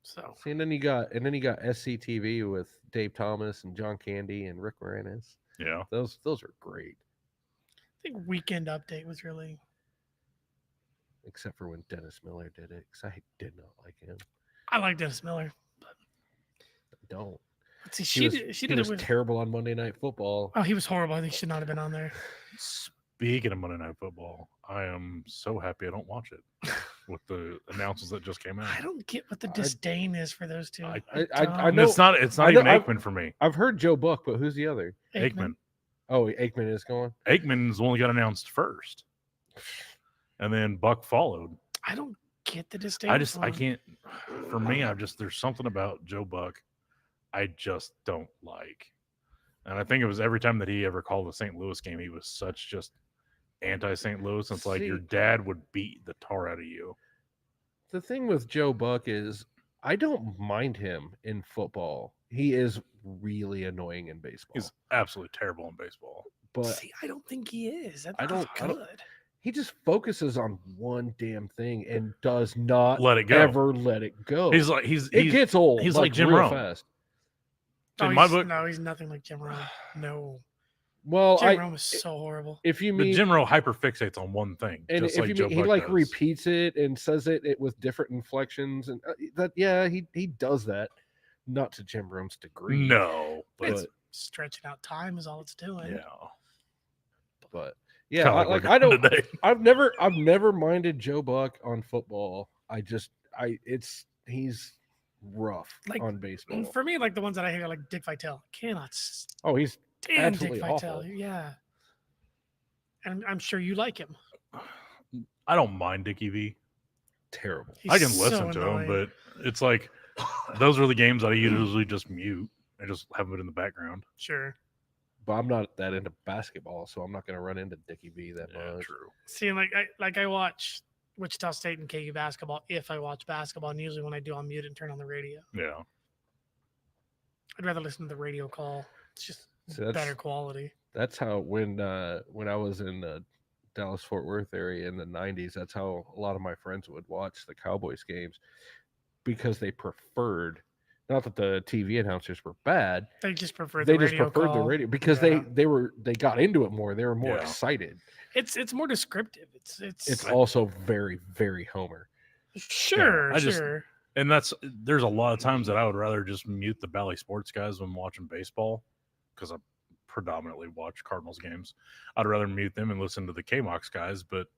Speaker 8: So
Speaker 11: see, and then you got SCTV with Dave Thomas and John Candy and Rick Moranis.
Speaker 10: Yeah.
Speaker 11: Those are great.
Speaker 8: I think Weekend Update was really.
Speaker 11: Except for when Dennis Miller did it, because I did not like him.
Speaker 8: I like Dennis Miller. But...
Speaker 11: I don't.
Speaker 8: Let's see, she did
Speaker 11: it
Speaker 8: with...
Speaker 11: terrible on Monday Night Football.
Speaker 8: Oh, he was horrible. I think he should not have been on there.
Speaker 10: Speaking of Monday Night Football, I am so happy I don't watch it with the announcements that just came out.
Speaker 8: I don't get what the disdain is for those two.
Speaker 11: I know
Speaker 10: it's not even Aikman for me.
Speaker 11: I've heard Joe Buck, but who's the other?
Speaker 10: Aikman.
Speaker 11: Oh, Aikman is going.
Speaker 10: Aikman's the one that got announced first, and then Buck followed.
Speaker 8: I don't get the disdain.
Speaker 10: I can't. For me, there's something about Joe Buck I just don't like, and I think it was every time that he ever called a St. Louis game, he was such just anti-St. Louis. It's like your dad would beat the tar out of you.
Speaker 11: The thing with Joe Buck is I don't mind him in football. He is really annoying in baseball.
Speaker 10: He's absolutely terrible in baseball.
Speaker 11: But
Speaker 8: see, I don't think he is.
Speaker 11: I don't. He just focuses on one damn thing and does not
Speaker 10: let it go.
Speaker 11: Ever let it go.
Speaker 10: It
Speaker 11: gets old.
Speaker 10: He's like Jim
Speaker 11: real
Speaker 10: Rome.
Speaker 11: Fast.
Speaker 8: In
Speaker 10: my book,
Speaker 8: no, he's nothing like Jim Rome. No.
Speaker 11: Well,
Speaker 8: Jim Rome is so horrible.
Speaker 11: If you mean
Speaker 10: Jim Rome hyperfixates on one thing,
Speaker 11: and
Speaker 10: just
Speaker 11: if
Speaker 10: like
Speaker 11: you
Speaker 10: Joe
Speaker 11: mean,
Speaker 10: Buck
Speaker 11: he like
Speaker 10: does.
Speaker 11: repeats it and says it with different inflections, and he does that. Not to Jim Rome's degree.
Speaker 10: No,
Speaker 8: but stretching out time is all it's doing.
Speaker 10: Yeah.
Speaker 11: But yeah, I've never minded Joe Buck on football. He's rough on baseball.
Speaker 8: For me, like the ones that I hate are like Dick Vitale. Cannot
Speaker 11: Oh, he's
Speaker 8: stand Dick
Speaker 11: absolutely
Speaker 8: Vitale.
Speaker 11: awful.
Speaker 8: Yeah. And I'm sure you like him.
Speaker 10: I don't mind Dickie V.
Speaker 11: Terrible.
Speaker 10: I can listen to him, but it's like those are the games that I usually just mute and just have it in the background.
Speaker 8: Sure.
Speaker 11: but I'm not that into basketball, so I'm not going to run into Dickie V that much.
Speaker 10: True.
Speaker 8: See, I watch Wichita State and KU basketball if I watch basketball, and usually when I do, I'll mute it and turn on the radio.
Speaker 10: Yeah.
Speaker 8: I'd rather listen to the radio call. It's just better quality.
Speaker 11: That's how when I was in the Dallas Fort Worth area in the 90s, that's how a lot of my friends would watch the Cowboys games, because they preferred, not that the TV announcers were bad,
Speaker 8: they just preferred
Speaker 11: the
Speaker 8: radio
Speaker 11: because they got into it more. They were more excited.
Speaker 8: It's more descriptive. It's
Speaker 11: also very, very Homer.
Speaker 8: Sure,
Speaker 10: And there's a lot of times that I would rather just mute the Bally Sports guys when watching baseball, because I predominantly watch Cardinals games. I'd rather mute them and listen to the K-Mox guys, but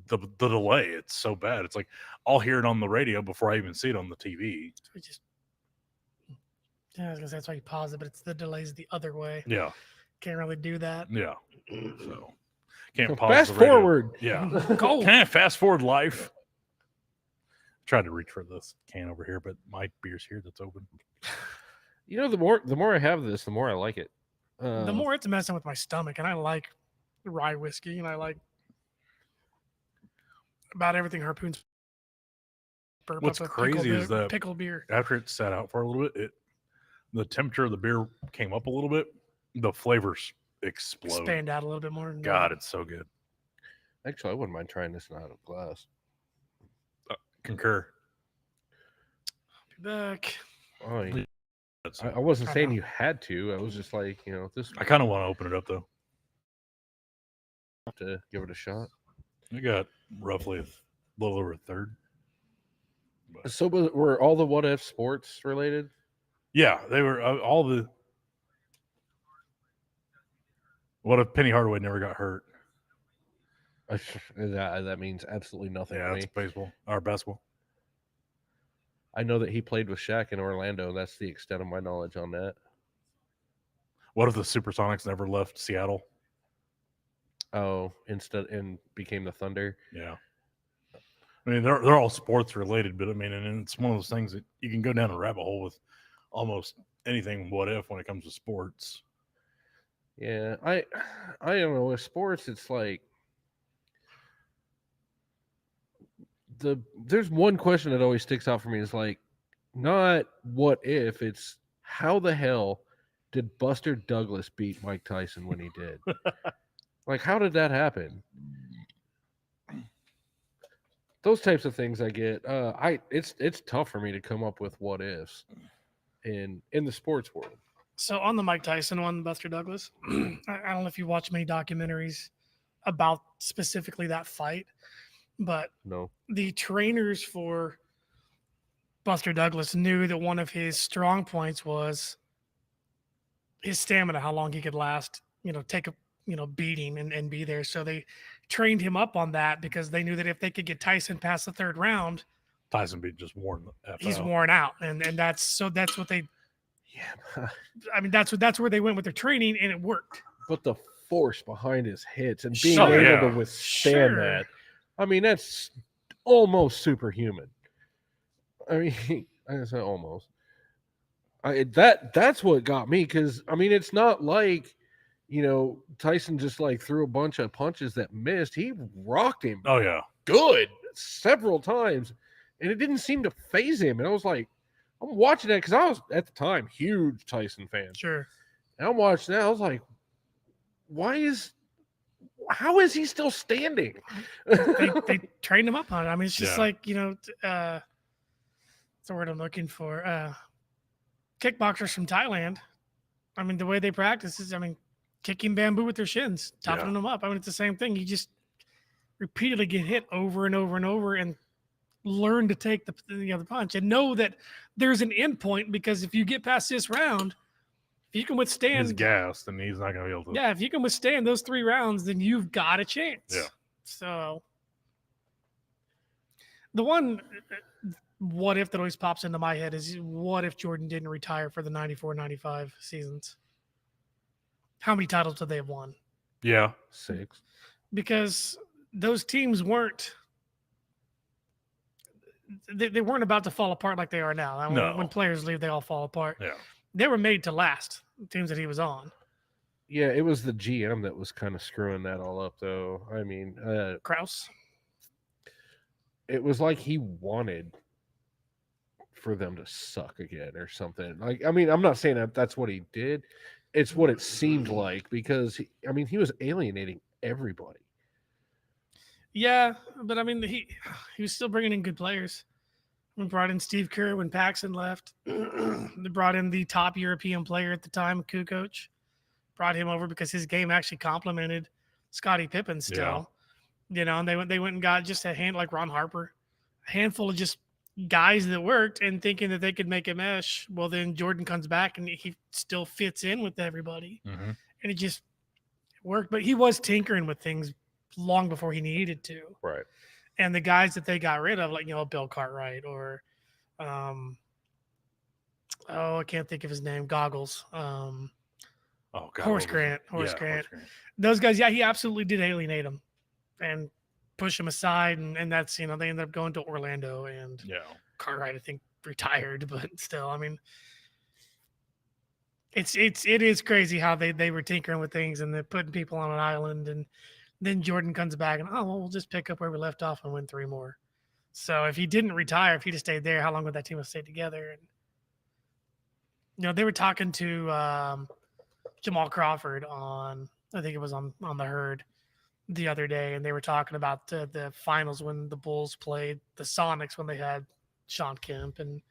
Speaker 10: the delay, it's so bad. It's like I'll hear it on the radio before I even see it on the TV.
Speaker 8: I was gonna say that's why you pause it, but it's the delays the other way.
Speaker 10: Yeah.
Speaker 8: Can't really do that.
Speaker 10: Yeah. So can't pause.
Speaker 11: Fast
Speaker 10: the radio.
Speaker 11: forward.
Speaker 10: Yeah.
Speaker 8: Go.
Speaker 10: Can I fast forward life? Tried to reach for this can over here, but my beer's here that's open.
Speaker 11: You know, the more I have this, the more I like it.
Speaker 8: The more it's messing with my stomach, and I like rye whiskey, and I like about everything Harpoon's.
Speaker 10: What's crazy is that
Speaker 8: pickle beer.
Speaker 10: After it sat out for a little bit, the temperature of the beer came up a little bit. The flavors explode.
Speaker 8: Expand out a little bit more.
Speaker 10: God, it's so good.
Speaker 11: Actually, I wouldn't mind trying this out of glass.
Speaker 10: Concur.
Speaker 8: Be back.
Speaker 11: Oh, yeah. I wasn't saying you had to. I was just like, this.
Speaker 10: I kind of want to open it up though.
Speaker 11: Have to give it a shot.
Speaker 10: I got roughly a little over a third.
Speaker 11: But. So were all the What If sports related?
Speaker 10: Yeah, they were all the. What if Penny Hardaway never got hurt?
Speaker 11: That means absolutely nothing.
Speaker 10: Yeah,
Speaker 11: to
Speaker 10: it's
Speaker 11: me.
Speaker 10: baseball or basketball.
Speaker 11: I know that he played with Shaq in Orlando. That's the extent of my knowledge on that.
Speaker 10: What if the Supersonics never left Seattle?
Speaker 11: Oh, and became the Thunder.
Speaker 10: Yeah. I mean, they're all sports related, but I mean, and it's one of those things that you can go down a rabbit hole with almost anything. What if when it comes to sports?
Speaker 11: Yeah, I don't know. With sports, it's like there's one question that always sticks out for me is like, not what if, it's how the hell did Buster Douglas beat Mike Tyson when he did? Like, how did that happen? Those types of things I get. It's tough for me to come up with what ifs in the sports world.
Speaker 8: So on the Mike Tyson one, Buster Douglas, I don't know if you watch many documentaries about specifically that fight, but
Speaker 11: no,
Speaker 8: the trainers for Buster Douglas knew that one of his strong points was his stamina, how long he could last, take a beating and be there. So they trained him up on that because they knew that if they could get Tyson past the third round,
Speaker 10: Tyson be just worn.
Speaker 8: He's worn out, and that's what they.
Speaker 11: Yeah,
Speaker 8: I mean that's where they went with their training, and it worked.
Speaker 11: But the force behind his hits and being able to withstand that, I mean, that's almost superhuman. I mean, I said almost. That's what got me, because I mean, it's not like Tyson just like threw a bunch of punches that missed. He rocked him.
Speaker 10: Oh yeah,
Speaker 11: good several times, and it didn't seem to phase him. And I was like, I'm watching that because I was at the time huge Tyson fan.
Speaker 8: Sure.
Speaker 11: And I'm watching that. I was like, how is he still standing?
Speaker 8: they trained him up on it. I mean, it's just like, what's the word I'm looking for? Kickboxers from Thailand. I mean, the way they practice is, kicking bamboo with their shins, toughening them up. I mean, it's the same thing. You just repeatedly get hit over and over and over and learn to take the punch and know that there's an end point, because if you get past this round, if you can withstand,
Speaker 10: he's gassed and he's not going to be able to.
Speaker 8: Yeah, if you can withstand those 3 rounds, then you've got a chance.
Speaker 10: Yeah.
Speaker 8: So the one what if that always pops into my head is, what if Jordan didn't retire for the 94-95 seasons? How many titles would they have won?
Speaker 10: Yeah,
Speaker 11: 6.
Speaker 8: Because those teams weren't they weren't about to fall apart like they are now. I mean, when players leave, they all fall apart.
Speaker 10: Yeah.
Speaker 8: They were made to last, the teams that he was on.
Speaker 11: Yeah, it was the GM that was kind of screwing that all up, though. I mean,
Speaker 8: Kraus.
Speaker 11: it was like he wanted for them to suck again or something. Like, I mean, I'm not saying that that's what he did. It's what it seemed like because he was alienating everybody.
Speaker 8: Yeah, but I mean, he was still bringing in good players. We brought in Steve Kerr when Paxson left. They brought in the top European player at the time, Kukoc. Brought him over because his game actually complemented Scottie Pippen still. You know, and they went and got just a hand like Ron Harper, a handful of just guys that worked and thinking that they could make a mesh. Well, then Jordan comes back and he still fits in with everybody, and it just worked. But he was tinkering with things long before he needed to.
Speaker 11: Right.
Speaker 8: And the guys that they got rid of, like, Bill Cartwright or, I can't think of his name, Goggles. Horace Grant. Horace Grant. Those guys, yeah, he absolutely did alienate them and push them aside. And that's, they ended up going to Orlando and Cartwright, I think, retired, but still, I mean, it is crazy how they were tinkering with things and they're putting people on an island, and then Jordan comes back and, we'll just pick up where we left off and win 3 more. So if he didn't retire, if he just stayed there, how long would that team have stayed together? And, they were talking to Jamal Crawford on, I think it was on the Herd the other day, and they were talking about the finals when the Bulls played the Sonics when they had Sean Kemp and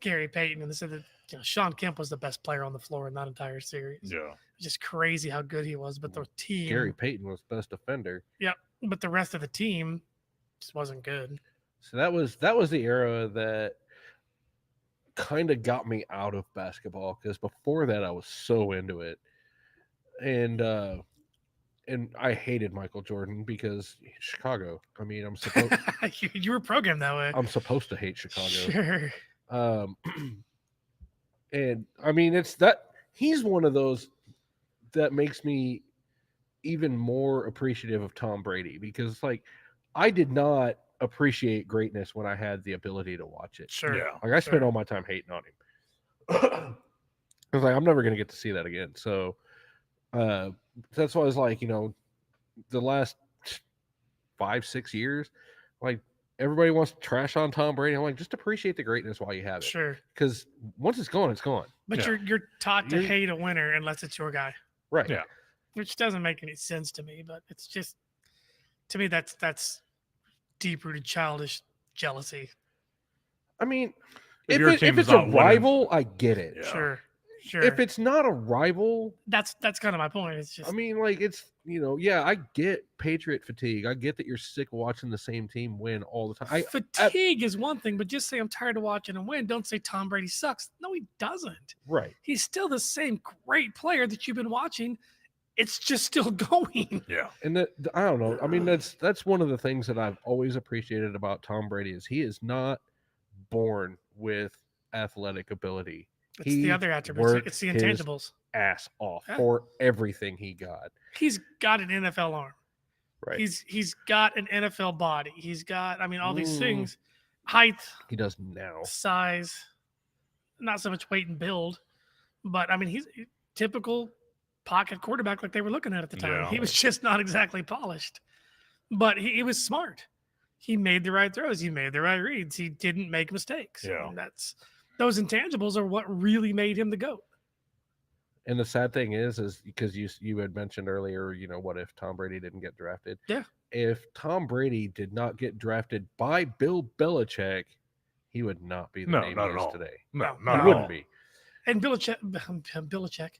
Speaker 8: Gary Payton, and they said that Sean Kemp was the best player on the floor in that entire series. Yeah. Just crazy how good he was, but the team.
Speaker 11: Gary Payton was best defender.
Speaker 8: Yep, but the rest of the team just wasn't good.
Speaker 11: So that was the era that kind of got me out of basketball, because before that I was so into it, and I hated Michael Jordan because Chicago. I mean, I'm supposed
Speaker 8: you were programmed that way.
Speaker 11: I'm supposed to hate Chicago.
Speaker 8: Sure.
Speaker 11: And I mean, it's that he's one of those that makes me even more appreciative of Tom Brady, because like I did not appreciate greatness when I had the ability to watch it.
Speaker 8: Sure. Yeah.
Speaker 11: Like I spent all my time hating on him. I was like, I'm never going to get to see that again. So that's why I was like, the last 5-6 years, like everybody wants to trash on Tom Brady. I'm like, just appreciate the greatness while you have it.
Speaker 8: Sure.
Speaker 11: Because once it's gone, it's gone.
Speaker 8: But you're taught to hate a winner unless it's your guy.
Speaker 11: Right.
Speaker 10: Yeah.
Speaker 8: Which doesn't make any sense to me, but it's just, to me, that's deep-rooted childish jealousy.
Speaker 11: I mean, if it's a rival, I get it.
Speaker 8: Yeah. Sure.
Speaker 11: If it's not a rival,
Speaker 8: that's kind of my point. It's just,
Speaker 11: I mean, like it's, I get Patriot fatigue. I get that you're sick of watching the same team win all the time.
Speaker 8: Fatigue is one thing, but just say I'm tired of watching him win. Don't say Tom Brady sucks. No, he doesn't.
Speaker 11: Right.
Speaker 8: He's still the same great player that you've been watching. It's just still going.
Speaker 10: Yeah.
Speaker 11: And I don't know. I mean, that's one of the things that I've always appreciated about Tom Brady is he is not born with athletic ability.
Speaker 8: It's the other attributes. It's the intangibles.
Speaker 11: Ass off for everything he got.
Speaker 8: He's got an NFL arm.
Speaker 11: Right.
Speaker 8: He's got an NFL body. He's got, all these things. Height.
Speaker 11: He does now.
Speaker 8: Size. Not so much weight and build. But, he's a typical pocket quarterback like they were looking at the time. Yeah. He was just not exactly polished. But he was smart. He made the right throws. He made the right reads. He didn't make mistakes.
Speaker 11: Yeah.
Speaker 8: Those intangibles are what really made him the GOAT.
Speaker 11: And the sad thing is because you had mentioned earlier, what if Tom Brady didn't get drafted?
Speaker 8: Yeah.
Speaker 11: If Tom Brady did not get drafted by Bill Belichick, he would not be the name he is today.
Speaker 10: No,
Speaker 11: he wouldn't be.
Speaker 8: And Bill Belichick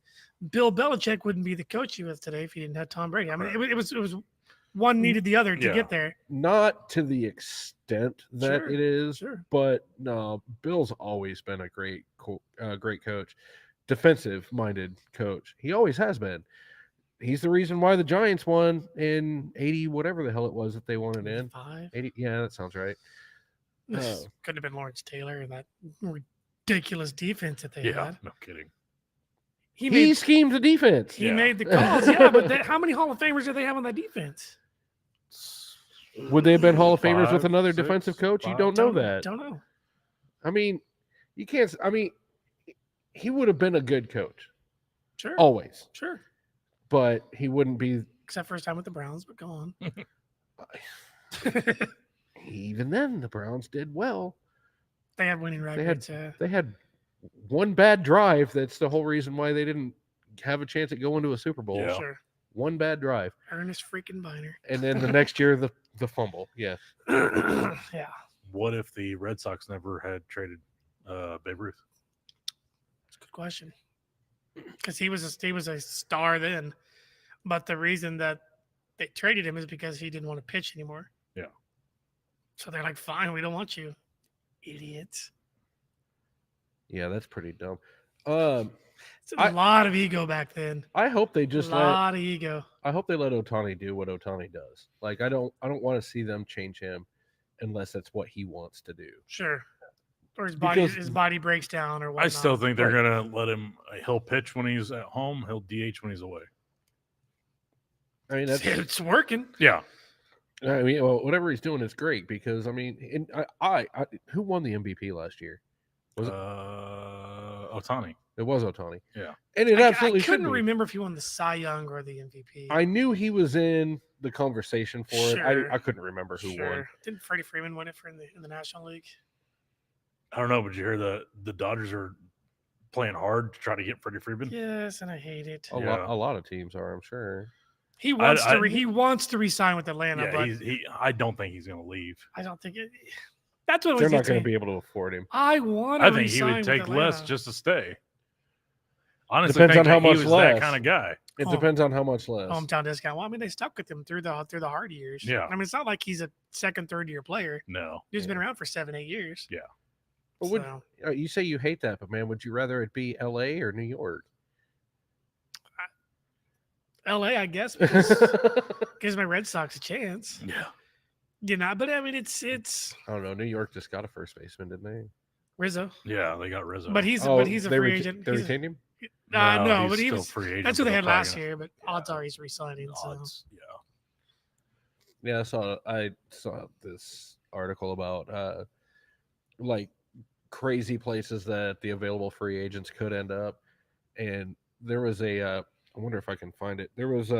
Speaker 8: wouldn't be the coach he was today if he didn't have Tom Brady. It was one needed the other to get there.
Speaker 11: Not to the extent that it is, but no, Bill's always been a great coach, defensive-minded coach. He always has been. He's the reason why the Giants won in 80, whatever the hell it was that they won it in. 80, yeah, that sounds right.
Speaker 8: Could have been Lawrence Taylor and that ridiculous defense that they had.
Speaker 10: No kidding.
Speaker 11: He schemed the defense.
Speaker 8: He made the calls, but how many Hall of Famers do they have on that defense?
Speaker 11: Would they have been Hall of Famers with another defensive coach? You don't know that.
Speaker 8: Don't know.
Speaker 11: You can't. He would have been a good coach.
Speaker 8: Sure.
Speaker 11: Always.
Speaker 8: Sure.
Speaker 11: but he wouldn't be.
Speaker 8: Except for his time with the Browns, but go on.
Speaker 11: Even then, the Browns did well.
Speaker 8: They had winning records.
Speaker 11: They had one bad drive. That's the whole reason why they didn't have a chance at going to a Super Bowl.
Speaker 10: Yeah.
Speaker 8: Sure.
Speaker 11: One bad drive.
Speaker 8: Ernest freaking Biner.
Speaker 11: And then the next year, the fumble. Yeah.
Speaker 8: Yeah.
Speaker 10: What if the Red Sox never had traded Babe Ruth?
Speaker 8: That's a good question. Because he was a star then, but the reason that they traded him is because he didn't want to pitch anymore.
Speaker 10: Yeah.
Speaker 8: So they're like, fine, we don't want you, idiots.
Speaker 11: Yeah, that's pretty dumb.
Speaker 8: It's a lot of ego back then.
Speaker 11: I hope they just
Speaker 8: a lot of ego.
Speaker 11: I hope they let Ohtani do what Ohtani does. Like I don't want to see them change him unless that's what he wants to do.
Speaker 8: Sure. Or his body breaks down or whatnot.
Speaker 10: I still think they're gonna let him. He'll pitch when he's at home. He'll DH when he's away.
Speaker 11: I mean,
Speaker 8: it's working.
Speaker 10: Yeah.
Speaker 11: I mean, well, whatever he's doing is great because I mean, I who won the MVP last year? Was it
Speaker 10: Ohtani?
Speaker 11: It was Ohtani.
Speaker 10: Yeah,
Speaker 11: and it absolutely
Speaker 8: I couldn't
Speaker 11: should be.
Speaker 8: remember if he won the Cy Young or the MVP.
Speaker 11: I knew he was in the conversation for
Speaker 8: Sure.
Speaker 11: it. I couldn't remember who won.
Speaker 8: Didn't Freddie Freeman win it in the National League?
Speaker 10: I don't know, but you hear the Dodgers are playing hard to try to get Freddie Freeman.
Speaker 8: Yes, and I hate it.
Speaker 11: A lot of teams are, I'm sure.
Speaker 8: He wants he wants to resign with Atlanta,
Speaker 10: Yeah,
Speaker 8: but
Speaker 10: I don't think he's going to leave.
Speaker 8: I don't think it. That's what
Speaker 11: They're not going to be able to afford him.
Speaker 8: I want to.
Speaker 10: I think he would take less just to stay. Honestly,
Speaker 11: depends on how much less.
Speaker 10: That kind of guy.
Speaker 11: It depends on how much less.
Speaker 8: Hometown discount. Well, I mean, they stuck with him through the hard years.
Speaker 10: Yeah.
Speaker 8: I mean, it's not like he's a second, third year player.
Speaker 10: No.
Speaker 8: He's been around for 7-8 years.
Speaker 10: Yeah.
Speaker 11: Well, you say you hate that, but man, would you rather it be L.A. or New York?
Speaker 8: L.A., I guess, because gives my Red Sox a chance.
Speaker 10: Yeah.
Speaker 8: You know, but I mean, it's.
Speaker 11: I don't know. New York just got a first baseman, didn't they?
Speaker 8: Rizzo.
Speaker 10: Yeah, they got Rizzo.
Speaker 8: But he's a free agent.
Speaker 11: They retained him?
Speaker 8: No, but he
Speaker 10: still
Speaker 8: was
Speaker 10: free agent.
Speaker 8: That's what they had last year. But odds are he's resigning. So.
Speaker 11: Yeah, I saw this article about like crazy places that the available free agents could end up, and there was I wonder if I can find it. There was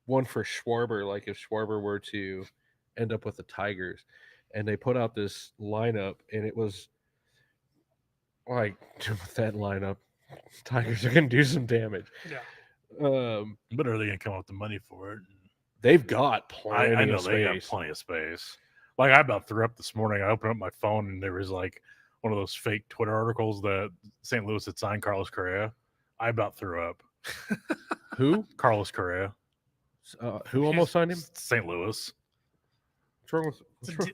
Speaker 11: one for Schwarber, like if Schwarber were to end up with the Tigers, and they put out this lineup, and it was like with that lineup, Tigers are going to do some damage.
Speaker 8: Yeah.
Speaker 10: But are they going to come up with the money for it?
Speaker 11: They've got plenty.
Speaker 10: I know
Speaker 11: of
Speaker 10: they got
Speaker 11: space.
Speaker 10: plenty of space. Like I about threw up this morning. I opened up my phone and there was like one of those fake Twitter articles that St. Louis had signed Carlos Correa. I about threw up.
Speaker 11: Who?
Speaker 10: Carlos Correa.
Speaker 11: Who almost signed him?
Speaker 10: St. Louis.
Speaker 11: What's wrong with?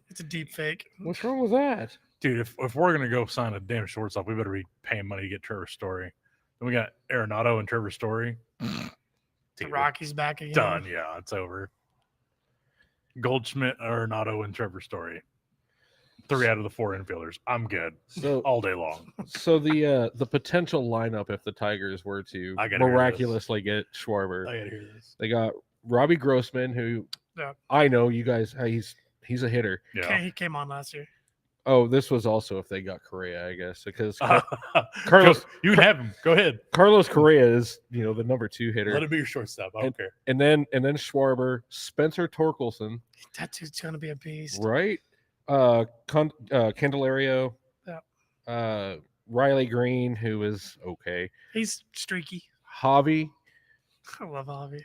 Speaker 8: It's a deep fake.
Speaker 11: What's wrong with that?
Speaker 10: Dude, if we're gonna go sign a damn shortstop, we better be paying money to get Trevor Story. Then we got Arenado and Trevor Story.
Speaker 8: The Rockies back again.
Speaker 10: Done. Yeah, it's over. Goldschmidt, Arenado, and Trevor Story. 3 out of the 4 infielders. I'm good.
Speaker 11: So
Speaker 10: all day long.
Speaker 11: So the potential lineup, if the Tigers were to miraculously get Schwarber,
Speaker 10: I gotta hear this.
Speaker 11: They got Robbie Grossman, who I know you guys. He's a hitter.
Speaker 10: Yeah,
Speaker 8: he came on last year.
Speaker 11: Oh, this was also if they got Correa, I guess, because Carlos,
Speaker 10: you can have him. Go ahead.
Speaker 11: Carlos Correa is the number 2 hitter.
Speaker 10: Let him be your shortstop. I don't care.
Speaker 11: And then Schwarber, Spencer Torkelson.
Speaker 8: That dude's gonna be a beast,
Speaker 11: right? Candelario.
Speaker 8: Yeah.
Speaker 11: Riley Green, who is okay.
Speaker 8: He's streaky.
Speaker 11: Javi.
Speaker 8: I love Javi.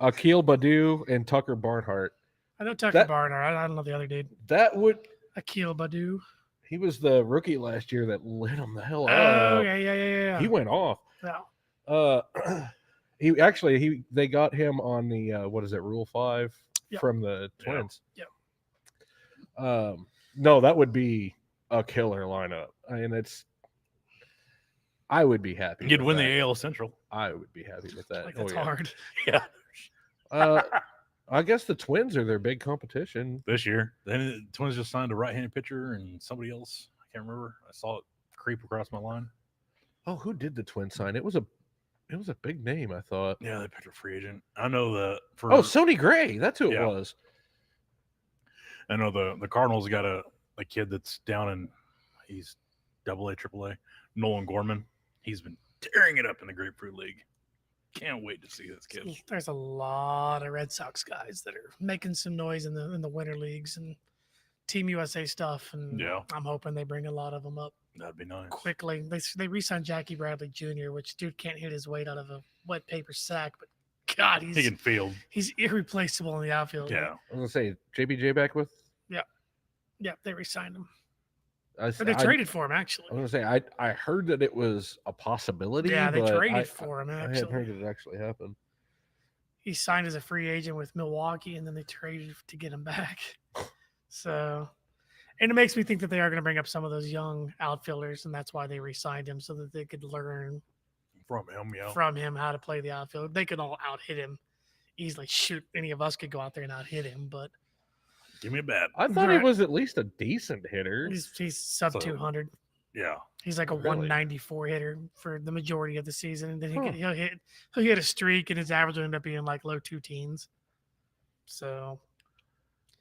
Speaker 11: Akil Badu and Tucker Barnhart.
Speaker 8: I know Tucker Barnhart. I don't know the other dude.
Speaker 11: That would
Speaker 8: Akil Badu.
Speaker 11: He was the rookie last year that lit him the hell up.
Speaker 8: Oh yeah.
Speaker 11: He went off.
Speaker 8: Yeah.
Speaker 11: They got him on the Rule 5 from the Twins.
Speaker 8: Yep.
Speaker 11: No, that would be a killer lineup. I mean, I would be happy.
Speaker 10: You'd
Speaker 11: with
Speaker 10: win
Speaker 11: that.
Speaker 10: the AL Central.
Speaker 11: I would be happy with that.
Speaker 8: That's hard.
Speaker 10: Yeah.
Speaker 11: I guess the Twins are their big competition
Speaker 10: this year. Then the Twins just signed a right-handed pitcher and somebody else. I can't remember. I saw it creep across my line.
Speaker 11: Oh, who did the Twins sign? It was a big name, I thought.
Speaker 10: Yeah, they picked a free agent. I know that for
Speaker 11: Sonny Gray. That's who it was.
Speaker 10: I know the Cardinals got a kid that's down in he's AA, AAA. Nolan Gorman. He's been tearing it up in the Grapefruit League. Can't wait to see this kid.
Speaker 8: There's a lot of Red Sox guys that are making some noise in the winter leagues and Team USA stuff, and
Speaker 10: Yeah.
Speaker 8: I'm hoping they bring a lot of them up.
Speaker 10: That'd be nice.
Speaker 8: Quickly. They re-signed Jackie Bradley Jr., which dude can't hit his weight out of a wet paper sack, but God,
Speaker 10: He can field.
Speaker 8: He's irreplaceable in the outfield.
Speaker 10: Yeah.
Speaker 11: I was gonna say JBJ back with.
Speaker 8: Yeah, they re-signed him.
Speaker 11: I,
Speaker 8: Or they traded for him, actually.
Speaker 11: I was gonna say I heard that it was a possibility.
Speaker 8: Yeah, they
Speaker 11: but
Speaker 8: traded for him,
Speaker 11: I hadn't
Speaker 8: actually.
Speaker 11: heard it actually happened.
Speaker 8: He signed as a free agent with Milwaukee, and then they traded to get him back. So, and it makes me think that they are going to bring up some of those young outfielders, and that's why they re-signed him, so that they could learn
Speaker 10: from him,
Speaker 8: how to play the outfield. They could all out-hit him easily. Shoot, any of us could go out there and out-hit him, but
Speaker 10: Give me a bat.
Speaker 11: I thought he was at least a decent hitter.
Speaker 8: he's sub
Speaker 10: So,
Speaker 8: 200.
Speaker 10: Yeah.
Speaker 8: He's like a
Speaker 11: Really?
Speaker 8: 194 hitter for the majority of the season, and then
Speaker 11: Huh.
Speaker 8: he'll hit a streak, and his average will end up being like low 2 teens. So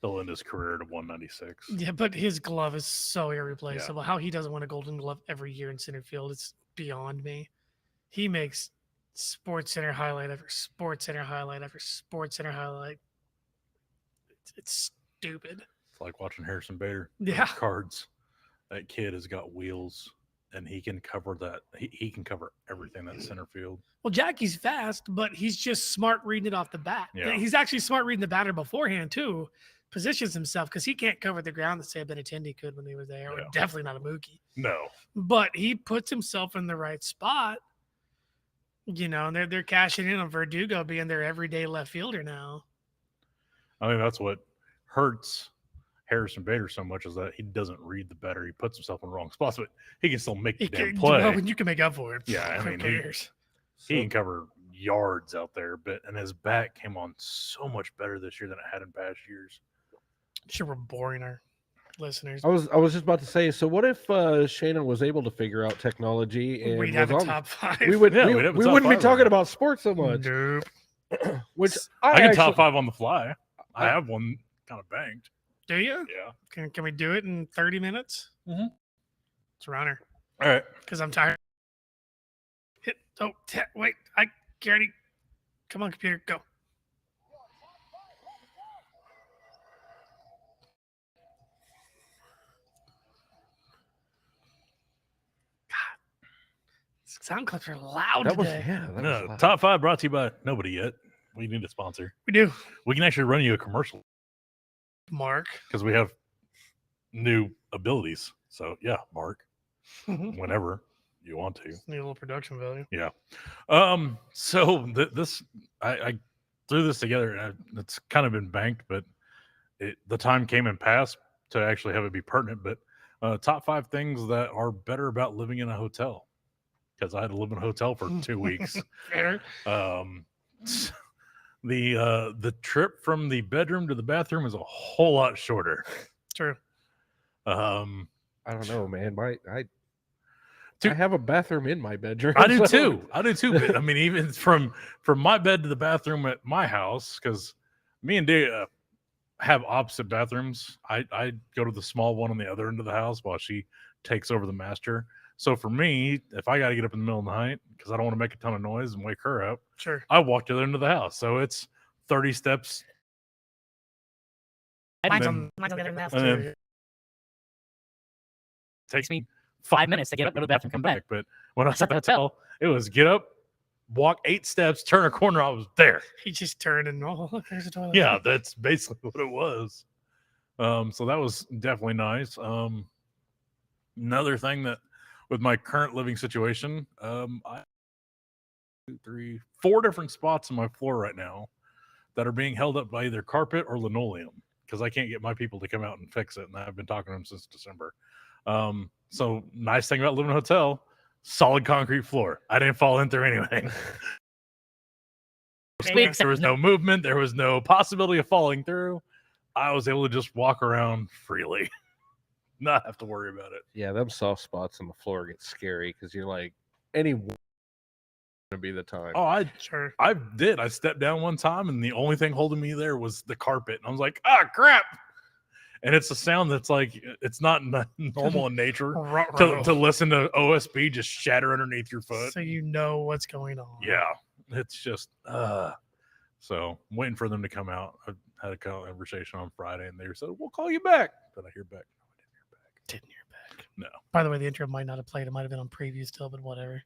Speaker 10: He'll end his career at 196.
Speaker 8: yeah, but his glove is so irreplaceable. How he doesn't win a Golden Glove every year in center field is beyond me. He makes Sports Center highlight after Sports Center highlight after Sports Center highlight. It's stupid.
Speaker 10: It's like watching Harrison Bader.
Speaker 8: Yeah.
Speaker 10: Cards. That kid has got wheels, and he can cover that. He can cover everything that's center field.
Speaker 8: Well, Jackie's fast, but he's just smart reading it off the bat.
Speaker 10: Yeah.
Speaker 8: He's actually smart reading the batter beforehand, too. Positions himself because he can't cover the ground that say Benintendi could when he was there, or
Speaker 10: Yeah.
Speaker 8: definitely not a Mookie.
Speaker 10: No.
Speaker 8: But he puts himself in the right spot, and they're cashing in on Verdugo being their everyday left fielder now.
Speaker 10: I mean, that's what hurts Harrison Bader so much is that he doesn't read the batter. He puts himself in the wrong spots, but he can still make the damn play.
Speaker 8: You can make up for it.
Speaker 10: Yeah, I
Speaker 8: Who
Speaker 10: mean,
Speaker 8: cares?
Speaker 10: he can cover yards out there, and his bat came on so much better this year than it had in past years.
Speaker 8: Sure, we're boring our listeners.
Speaker 11: I was just about to say. So what if Shaina was able to figure out technology and
Speaker 8: We'd
Speaker 11: was
Speaker 8: have a
Speaker 11: on-
Speaker 8: top 5.
Speaker 11: We would.
Speaker 10: Yeah,
Speaker 11: we
Speaker 10: we'd have a
Speaker 11: we
Speaker 10: top
Speaker 11: wouldn't be
Speaker 10: 5
Speaker 11: talking
Speaker 10: right
Speaker 11: about sports so much.
Speaker 8: Nope.
Speaker 11: Which
Speaker 10: I can
Speaker 11: actually,
Speaker 10: top 5 on the fly. I have one kind of banked.
Speaker 8: Do you?
Speaker 10: Yeah.
Speaker 8: Can we do it in 30 minutes?
Speaker 10: Mhm.
Speaker 8: It's runner.
Speaker 10: All right.
Speaker 8: Because I'm tired. Wait. Gary. Come on, computer. Go. God. Sound clips are loud
Speaker 11: that was
Speaker 8: today.
Speaker 11: that was
Speaker 10: No,
Speaker 11: loud.
Speaker 10: top 5 brought to you by nobody yet. We need a sponsor.
Speaker 8: We do.
Speaker 10: We can actually run you a commercial
Speaker 8: Mark.
Speaker 10: because we have new abilities. So yeah, Mark, whenever you want to.
Speaker 8: Need a little production value.
Speaker 10: Yeah. So this I threw this together, and it's kind of been banked, but the time came and passed to actually have it be pertinent. But top 5 things that are better about living in a hotel, because I had to live in a hotel for 2 weeks.
Speaker 8: Fair.
Speaker 10: The trip from the bedroom to the bathroom is a whole lot shorter.
Speaker 8: True.
Speaker 11: I don't know, man. I have a bathroom in my bedroom.
Speaker 10: I do
Speaker 11: so-
Speaker 10: too. I do too. But I mean, even from my bed to the bathroom at my house, because me and Dave have opposite bathrooms. I go to the small one on the other end of the house while she takes over the master. So for me, if I got to get up in the middle of the night because I don't want to make a ton of noise and wake her up,
Speaker 8: Sure.
Speaker 10: I walk to the end of the house. So it's 30 steps.
Speaker 6: Mine's
Speaker 10: And
Speaker 6: on the other end of the house,
Speaker 10: and
Speaker 6: too.
Speaker 10: then takes
Speaker 6: me 5 minutes to get up, go to the bathroom, come back.
Speaker 10: But when I was at the hotel, it was get up, walk 8 steps, turn a corner, I was there.
Speaker 8: He just turned and look, there's a toilet.
Speaker 10: Yeah, that's basically what it was. So that was definitely nice. Another thing that with my current living situation, I 4 different spots on my floor right now that are being held up by either carpet or linoleum because I can't get my people to come out and fix it, and I've been talking to them since December. So nice thing about living in a hotel, solid concrete floor. I didn't fall in through anything. There was no movement. There was no possibility of falling through. I was able to just walk around freely, not have to worry about it.
Speaker 11: Yeah, them soft spots on the floor get scary because you're like, any gonna be the time.
Speaker 10: Oh, I did. I stepped down one time, and the only thing holding me there was the carpet. And I was like, crap. And it's a sound that's like, it's not normal in nature to listen to OSB just shatter underneath your foot.
Speaker 8: So you know what's going on.
Speaker 10: Yeah. It's just so I'm waiting for them to come out. I had a conversation on Friday, and they said we'll call you back. Did I hear back? No, I
Speaker 8: Didn't hear back.
Speaker 10: No.
Speaker 8: By the way, the intro might not have played. It might have been on preview still, but whatever.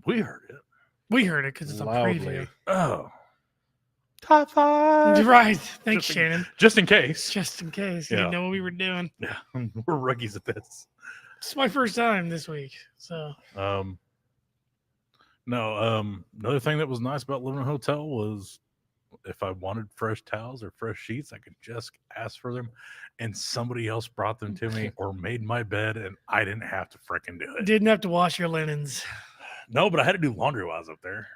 Speaker 10: We heard it.
Speaker 8: We heard it because it's on preview.
Speaker 11: Loudly.
Speaker 10: Oh,
Speaker 8: Top 5. Right. Thanks, Shannon.
Speaker 10: Just in case.
Speaker 8: Just in case. You
Speaker 10: Yeah.
Speaker 8: didn't know what we were doing.
Speaker 10: Yeah, we're rookies at this.
Speaker 8: It's my first time this week. So
Speaker 10: Another thing that was nice about living in a hotel was if I wanted fresh towels or fresh sheets, I could just ask for them, and somebody else brought them to me or made my bed, and I didn't have to freaking do it.
Speaker 8: didn't have to wash your linens.
Speaker 10: No, but I had to do laundry while I was up there.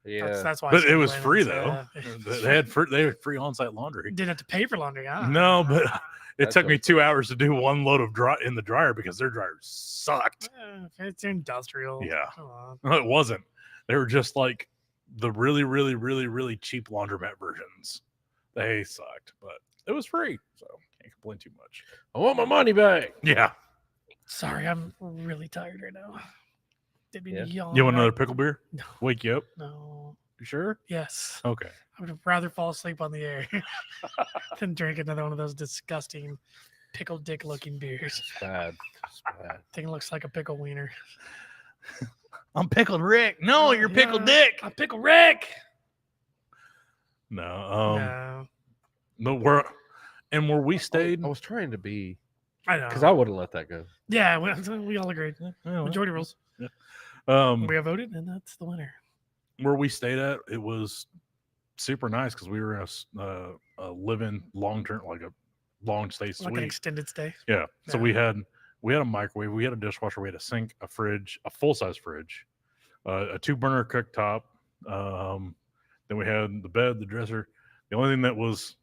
Speaker 11: Yeah.
Speaker 8: That's why. I
Speaker 10: But
Speaker 8: said
Speaker 10: it was
Speaker 8: linens,
Speaker 10: free though.
Speaker 8: yeah.
Speaker 10: They had free on-site laundry.
Speaker 8: Didn't have to pay for laundry. Huh?
Speaker 10: No, but it
Speaker 11: That
Speaker 10: took me
Speaker 11: sounds
Speaker 10: 2 hours to do one load of dry in the dryer because their dryer sucked.
Speaker 8: It's industrial.
Speaker 10: Yeah.
Speaker 8: Come on.
Speaker 10: No, it wasn't. They were just like the really, really, really, really cheap laundromat versions. They sucked, but it was free, so can't complain too much.
Speaker 11: I want my money back.
Speaker 10: Yeah.
Speaker 8: Sorry, I'm really tired right now. Didn't mean to yawn.
Speaker 10: You want another pickle beer?
Speaker 8: No.
Speaker 10: Wake you up?
Speaker 8: No.
Speaker 10: You sure?
Speaker 8: Yes.
Speaker 10: Okay.
Speaker 8: I would rather fall asleep on the air than drink another one of those disgusting pickle dick looking beers.
Speaker 11: It's bad. It's bad.
Speaker 8: Thing looks like a pickle wiener.
Speaker 10: I'm pickled Rick. No, you're pickled
Speaker 8: Yeah,
Speaker 10: Dick.
Speaker 8: I'm pickle Rick.
Speaker 10: No. No, where we stayed.
Speaker 11: I was trying to be,
Speaker 8: I know.
Speaker 11: because I would have let that go.
Speaker 8: Yeah, we all agreed. Majority rules. We have voted, and that's the winner.
Speaker 10: Where we stayed at, it was super nice because we were in a live-in long-term, like a long stay suite.
Speaker 8: Like an extended stay.
Speaker 10: Yeah. So
Speaker 8: Yeah.
Speaker 10: we had a microwave, we had a dishwasher, we had a sink, a fridge, a full-size fridge, a 2-burner cooktop. Then we had the bed, the dresser. The only thing that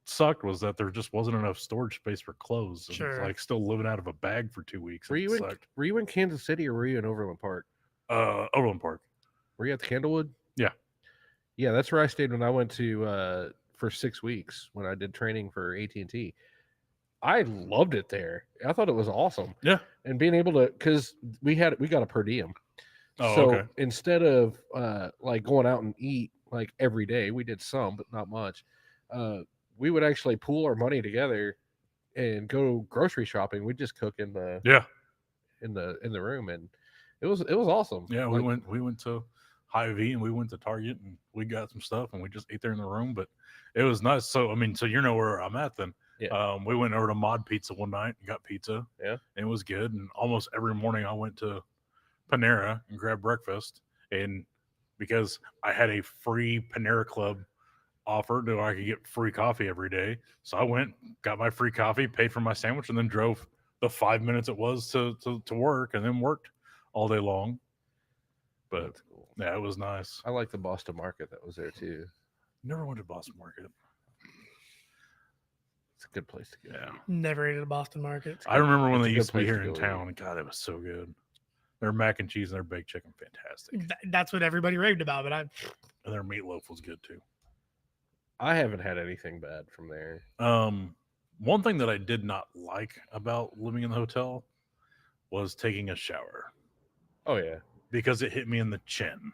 Speaker 10: sucked was that there just wasn't enough storage space for clothes. And
Speaker 8: Sure.
Speaker 10: like still living out of a bag for 2 weeks.
Speaker 11: Were
Speaker 10: It
Speaker 11: you in,
Speaker 10: sucked.
Speaker 11: were you in Kansas City or were you in Overland Park?
Speaker 10: Overland Park.
Speaker 11: Were you at the Candlewood?
Speaker 10: Yeah.
Speaker 11: Yeah, that's where I stayed when I went to for 6 weeks when I did training for AT&T. I loved it there. I thought it was awesome.
Speaker 10: Yeah.
Speaker 11: And being able to, because we got a per diem.
Speaker 10: Oh,
Speaker 11: So
Speaker 10: okay.
Speaker 11: instead of like going out and eat like every day, we did some, but not much. We would actually pool our money together and go grocery shopping. We'd just cook in the in the room, and it was awesome.
Speaker 10: Yeah,
Speaker 11: Like,
Speaker 10: we went to Hy-Vee and we went to Target and we got some stuff and we just ate there in the room. But it was nice. So I mean, so you know where I'm at then.
Speaker 11: Yeah.
Speaker 10: We went over to Mod Pizza one night and got pizza.
Speaker 11: Yeah.
Speaker 10: And it was good. And almost every morning I went to Panera and grabbed breakfast. And because I had a free Panera Club offer that I could get free coffee every day. So I went, got my free coffee, paid for my sandwich, and then drove the 5 minutes it was to work, and then worked all day long. But
Speaker 11: that's cool.
Speaker 10: yeah, it was nice.
Speaker 11: I like the Boston Market that was there too.
Speaker 10: Never went to Boston Market.
Speaker 11: It's a good place to go.
Speaker 10: Yeah.
Speaker 8: Never ate at a Boston Market.
Speaker 10: I remember when
Speaker 11: It's
Speaker 10: they
Speaker 11: a good
Speaker 10: used to be
Speaker 11: place
Speaker 10: here
Speaker 11: to
Speaker 10: in
Speaker 11: go
Speaker 10: town, and God, it was so good. Their mac and cheese and their baked chicken, fantastic.
Speaker 8: That's what everybody raved about, but
Speaker 10: And their meatloaf was good too.
Speaker 11: I haven't had anything bad from there.
Speaker 10: One thing that I did not like about living in the hotel was taking a shower
Speaker 11: Oh yeah.
Speaker 10: because it hit me in the chin.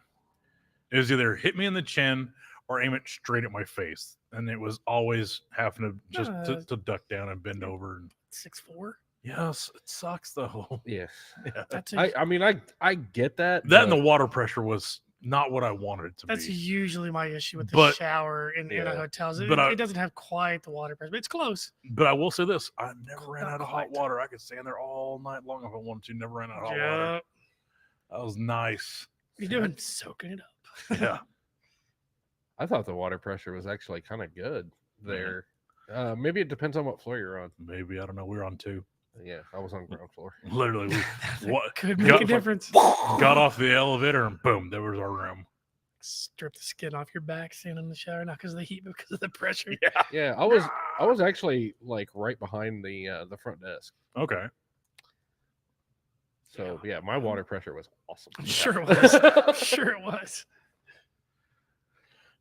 Speaker 10: It was either hit me in the chin or aim it straight at my face. And it was always having to just to duck down and bend over. And
Speaker 8: 6'4".
Speaker 10: yes, it sucks though.
Speaker 11: Yes.
Speaker 10: Yeah.
Speaker 8: That's
Speaker 11: I mean I get that.
Speaker 10: That and the
Speaker 11: but
Speaker 10: water pressure was not what I wanted it to
Speaker 8: That's
Speaker 10: be.
Speaker 8: usually my issue with the
Speaker 10: But-
Speaker 8: shower in a
Speaker 11: Yeah.
Speaker 8: hotel.
Speaker 10: But
Speaker 8: It doesn't have quite the water pressure, but it's close.
Speaker 10: But I will say this: I never ran
Speaker 8: Not
Speaker 10: out of hot
Speaker 8: quite.
Speaker 10: water. I could stand there all night long if I wanted to. Never ran out of hot water.
Speaker 8: Yeah.
Speaker 10: That was nice.
Speaker 8: You're doing soaking it up.
Speaker 10: Yeah.
Speaker 11: I thought the water pressure was actually kind of good there. Maybe it depends on what floor you're on.
Speaker 10: Maybe I don't know. We were on 2.
Speaker 11: Yeah, I was on ground floor.
Speaker 10: Literally, we what
Speaker 8: Could make
Speaker 10: got,
Speaker 8: a difference.
Speaker 10: got off the elevator and boom, there was our room.
Speaker 8: Strip the skin off your back, standing in the shower, not because of the heat, but because of the pressure.
Speaker 10: Yeah.
Speaker 11: Yeah, I was actually like right behind the front desk.
Speaker 10: Okay.
Speaker 11: So yeah, my water pressure was awesome.
Speaker 8: Sure it was. Sure it was.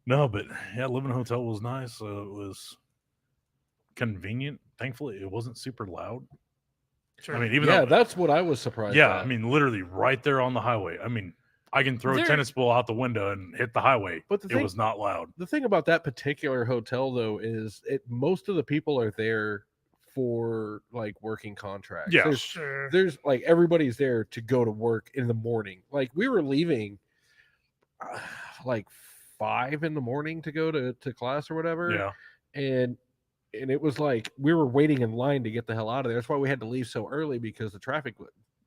Speaker 10: No, but yeah, living in a hotel was nice. It was convenient. Thankfully, it wasn't super loud.
Speaker 8: Sure.
Speaker 10: I mean, even
Speaker 11: Yeah,
Speaker 10: though
Speaker 11: that's what I was surprised.
Speaker 10: yeah,
Speaker 11: at.
Speaker 10: I mean, literally right there on the highway. I mean, I can throw a
Speaker 8: There-
Speaker 10: tennis ball out the window and hit the highway.
Speaker 11: But
Speaker 10: It was not loud.
Speaker 11: The thing about that particular hotel, though, is most of the people are there for like working contracts.
Speaker 10: Yeah.
Speaker 11: There's like everybody's there to go to work in the morning. Like we were leaving like 5 a.m. to go to class or whatever.
Speaker 10: Yeah.
Speaker 11: And it was like we were waiting in line to get the hell out of there. That's why we had to leave so early, because the traffic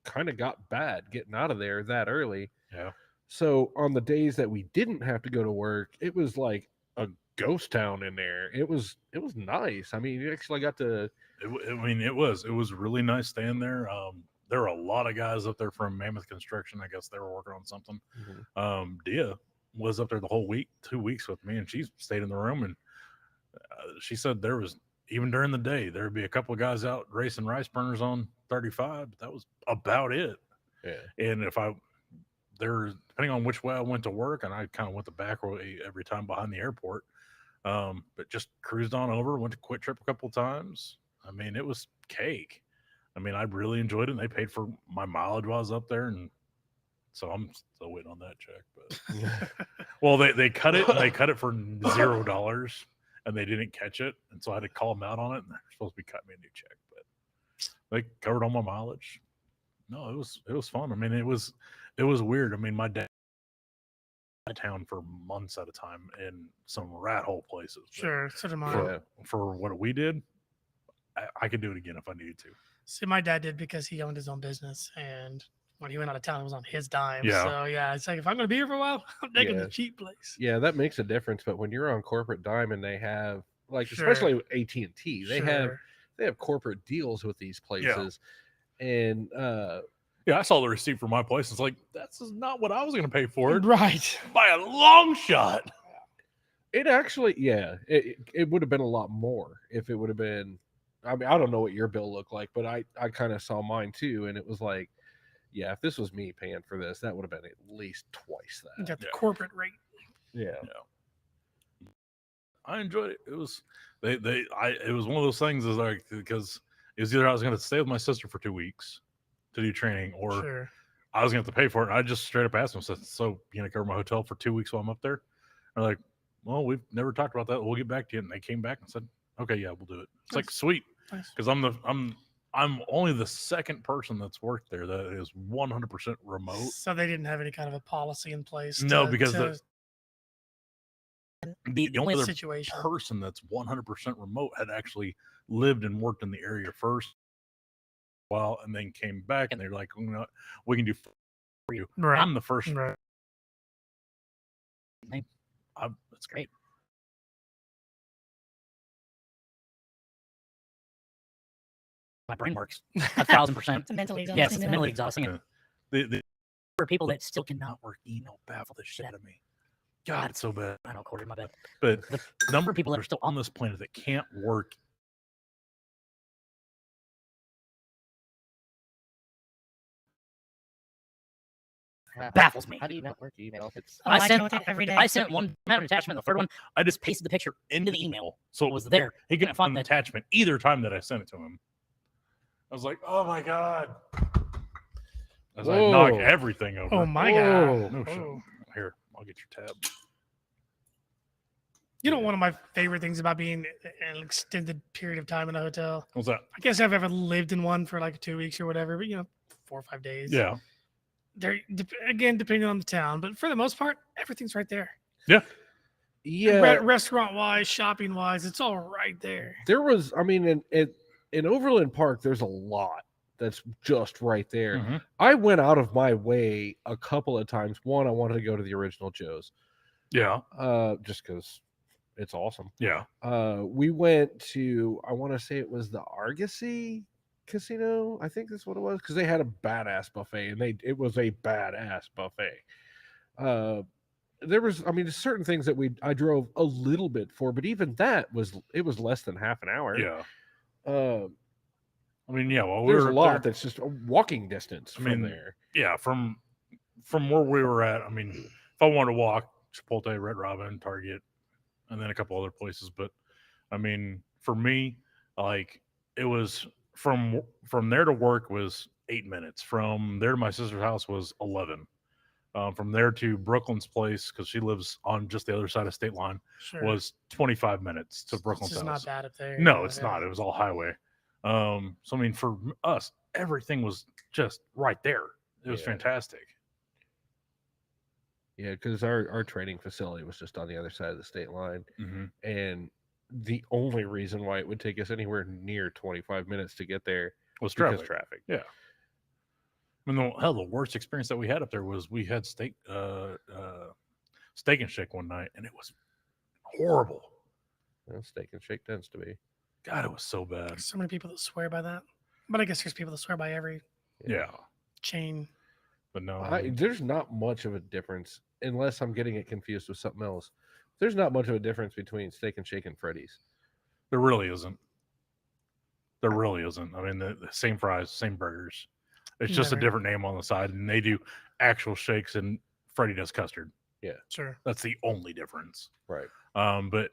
Speaker 11: kind of got bad getting out of there that early.
Speaker 10: Yeah.
Speaker 11: So on the days that we didn't have to go to work, it was like a ghost town in there. It was nice. I mean, you actually got to.
Speaker 10: It was really nice staying there. There were a lot of guys up there from Mammoth Construction. I guess they were working on something.
Speaker 11: Mm-hmm.
Speaker 10: Dia was up there the whole week, 2 weeks with me, and she stayed in the room. And she said there was, even during the day, there would be a couple of guys out racing rice burners on 35, but that was about it.
Speaker 11: Yeah.
Speaker 10: And depending on which way I went to work, and I kind of went the back way every time behind the airport, but just cruised on over, went to Quick Trip a couple of times. I mean, it was cake. I mean, I really enjoyed it. And they paid for my mileage while I was up there, and so I'm still waiting on that check. But well, they cut it. They cut it for $0, and they didn't catch it, and so I had to call them out on it. And they're supposed to be cutting me a new check, but they covered all my mileage. No, it was fun. I mean, it was weird. I mean, my dad in town for months at a time in some rat hole places.
Speaker 8: Sure, so did mine.
Speaker 10: For what we did, I could do it again if I needed to.
Speaker 8: See, my dad did because he owned his own business, and when he went out of town, it was on his dime.
Speaker 11: Yeah.
Speaker 8: So yeah, it's like if I'm going to be here for a while, I'm taking the cheap place.
Speaker 11: Yeah, that makes a difference. But when you're on corporate dime and they have like,
Speaker 8: Sure.
Speaker 11: especially with AT&T, they
Speaker 8: Sure.
Speaker 11: have corporate deals with these places, and
Speaker 10: yeah, I saw the receipt for my place. It's like, that's not what I was going to pay for it.
Speaker 8: Right.
Speaker 10: By a long shot.
Speaker 11: It actually, yeah, it would have been a lot more if it would have been. I mean, I don't know what your bill looked like, but I kind of saw mine too, and it was like, yeah, if this was me paying for this, that would have been at least twice that.
Speaker 8: You got the corporate rate.
Speaker 11: Yeah.
Speaker 10: I enjoyed it. It was it was one of those things is like, because it was either I was going to stay with my sister for 2 weeks to do training, or
Speaker 8: Sure.
Speaker 10: I was going to have to pay for it. And I just straight up asked them, said, so you going to cover my hotel for 2 weeks while I'm up there? They're like, well, we've never talked about that. We'll get back to you. And they came back and said, okay, yeah, we'll do it. It's like, sweet. Because I'm only the second person that's worked there that is 100% remote.
Speaker 8: So they didn't have any kind of a policy in place.
Speaker 10: No,
Speaker 8: to-
Speaker 10: because
Speaker 8: to-
Speaker 10: the only other
Speaker 8: situation.
Speaker 10: person that's 100% remote had actually lived and worked in the area first while, and then came back, and they're like, you know, we can do for you.
Speaker 8: Right.
Speaker 10: I'm the first.
Speaker 8: Right.
Speaker 10: That's great.
Speaker 12: My brain works 1,000%.
Speaker 6: It's mentally
Speaker 12: Yeah, it's
Speaker 6: exhausting.
Speaker 12: mentally exhausting.
Speaker 10: For
Speaker 12: people that still cannot
Speaker 10: work email baffle the shit out of me. God, it's so bad.
Speaker 12: I don't quarter my bed.
Speaker 10: But the number of people that are still on this planet that can't work.
Speaker 12: Baffles me.
Speaker 13: How do you not work email?
Speaker 12: I sent one attachment. The third one, I just pasted the picture into the email, so it was there.
Speaker 10: He couldn't find the attachment either time that I sent it to him. I was like, oh my God. As I knock everything over.
Speaker 8: Oh my God.
Speaker 10: No shit.
Speaker 8: Oh.
Speaker 10: Here, I'll get your tab.
Speaker 8: You know, one of my favorite things about being an extended period of time in a hotel.
Speaker 10: What's that?
Speaker 8: I guess I've ever lived in one for like 2 weeks or whatever, but 4 or 5 days.
Speaker 10: Yeah.
Speaker 8: They're again depending on the town, but for the most part, everything's right there.
Speaker 10: Yeah.
Speaker 11: Yeah.
Speaker 8: Restaurant wise, shopping wise, it's all right there.
Speaker 11: There was, I mean, in Overland Park, there's a lot that's just right there.
Speaker 10: Mm-hmm.
Speaker 11: I went out of my way a couple of times. One, I wanted to go to the original Joe's.
Speaker 10: Yeah.
Speaker 11: Just because it's awesome.
Speaker 10: Yeah.
Speaker 11: We went to, I want to say it was the Argosy Casino. I think that's what it was, because they had a badass buffet, and it was a badass buffet. There was, I mean, there's certain things that I drove a little bit for, but even that was less than half an hour.
Speaker 10: Yeah.
Speaker 11: I
Speaker 10: mean, yeah. Well,
Speaker 11: there's
Speaker 10: we were
Speaker 11: a lot
Speaker 10: there.
Speaker 11: that's just a walking distance from there.
Speaker 10: Yeah, from where we were at. I mean, if I wanted to walk, Chipotle, Red Robin, Target, and then a couple other places. But I mean, for me, like, it was from there to work was 8 minutes. From there to my sister's house was 11. From there to Brooklyn's place, because she lives on just the other side of state line,
Speaker 8: Sure.
Speaker 10: was 25 minutes to Brooklyn's
Speaker 8: It's
Speaker 10: house.
Speaker 8: not bad up there.
Speaker 10: No,
Speaker 8: Yeah,
Speaker 10: it's
Speaker 8: yeah.
Speaker 10: not. It was all highway. So I mean, for us, everything was just right there. It was fantastic.
Speaker 11: Yeah, because our training facility was just on the other side of the state line, and the only reason why it would take us anywhere near 25 minutes to get there
Speaker 10: Was
Speaker 11: because
Speaker 10: traffic. Yeah. I mean, the worst experience that we had up there was we had steak and shake one night, and it was horrible.
Speaker 11: Well, steak and shake tends to be.
Speaker 10: God, it was so bad.
Speaker 8: There's so many people that swear by that, but I guess there's people that swear by every chain.
Speaker 10: But no,
Speaker 11: there's not much of a difference unless I'm getting it confused with something else. There's not much of a difference between Steak and Shake and Freddy's.
Speaker 10: There really isn't. There really isn't. I mean, the same fries, same burgers. It's just a different name on the side, and they do actual shakes, and Freddy does custard.
Speaker 11: Yeah,
Speaker 8: sure.
Speaker 10: That's the only difference.
Speaker 11: Right.
Speaker 10: But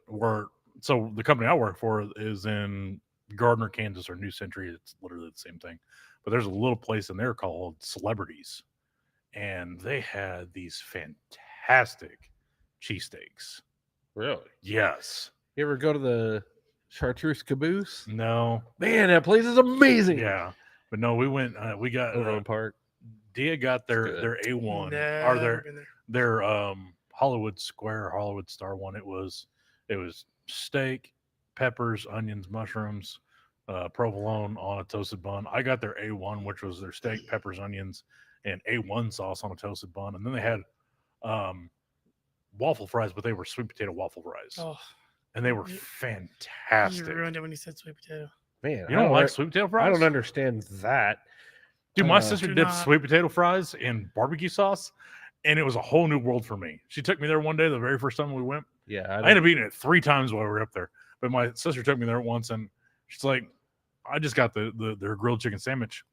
Speaker 10: so the company I work for is in Gardner, Kansas, or New Century. It's literally the same thing. But there's a little place in there called Celebrities, and they had these fantastic cheesesteaks.
Speaker 11: Really?
Speaker 10: Yes.
Speaker 11: You ever go to the Chartreuse Caboose?
Speaker 10: No.
Speaker 11: Man, that place is amazing.
Speaker 10: Yeah. But no, we went. We got
Speaker 11: Overland Park.
Speaker 10: Dia got their A1 or their Hollywood Square, Hollywood Star one. It was steak, peppers, onions, mushrooms, provolone on a toasted bun. I got their A1, which was their steak, peppers, onions, and A1 sauce on a toasted bun. And then they had waffle fries, but they were sweet potato waffle fries.
Speaker 8: Oh,
Speaker 10: and they were fantastic.
Speaker 8: You ruined it when you said sweet potato.
Speaker 11: Man,
Speaker 10: you don't like sweet potato fries?
Speaker 11: I don't understand that.
Speaker 10: Dude, my sister dipped sweet potato fries in barbecue sauce, and it was a whole new world for me. She took me there one day, the very first time we went.
Speaker 11: Yeah,
Speaker 10: I ended up eating it 3 times while we were up there. But my sister took me there once, and she's like, I just got their grilled chicken sandwich,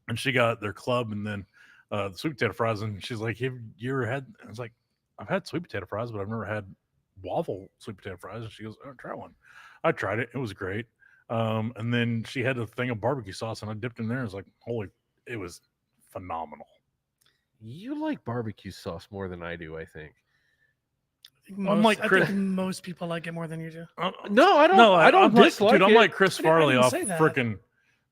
Speaker 10: and she got their club, and then the sweet potato fries. And she's like, have you ever had? I was like, I've had sweet potato fries, but I've never had waffle sweet potato fries. And she goes, oh, try one. I tried it. It was great. And then she had a thing of barbecue sauce, and I dipped in there. It was like, it was phenomenal.
Speaker 11: You like barbecue sauce more than I do, I think.
Speaker 8: I think most people like it more than you do.
Speaker 11: No, I don't. No, I don't dislike it.
Speaker 10: I'm like Chris Farley off freaking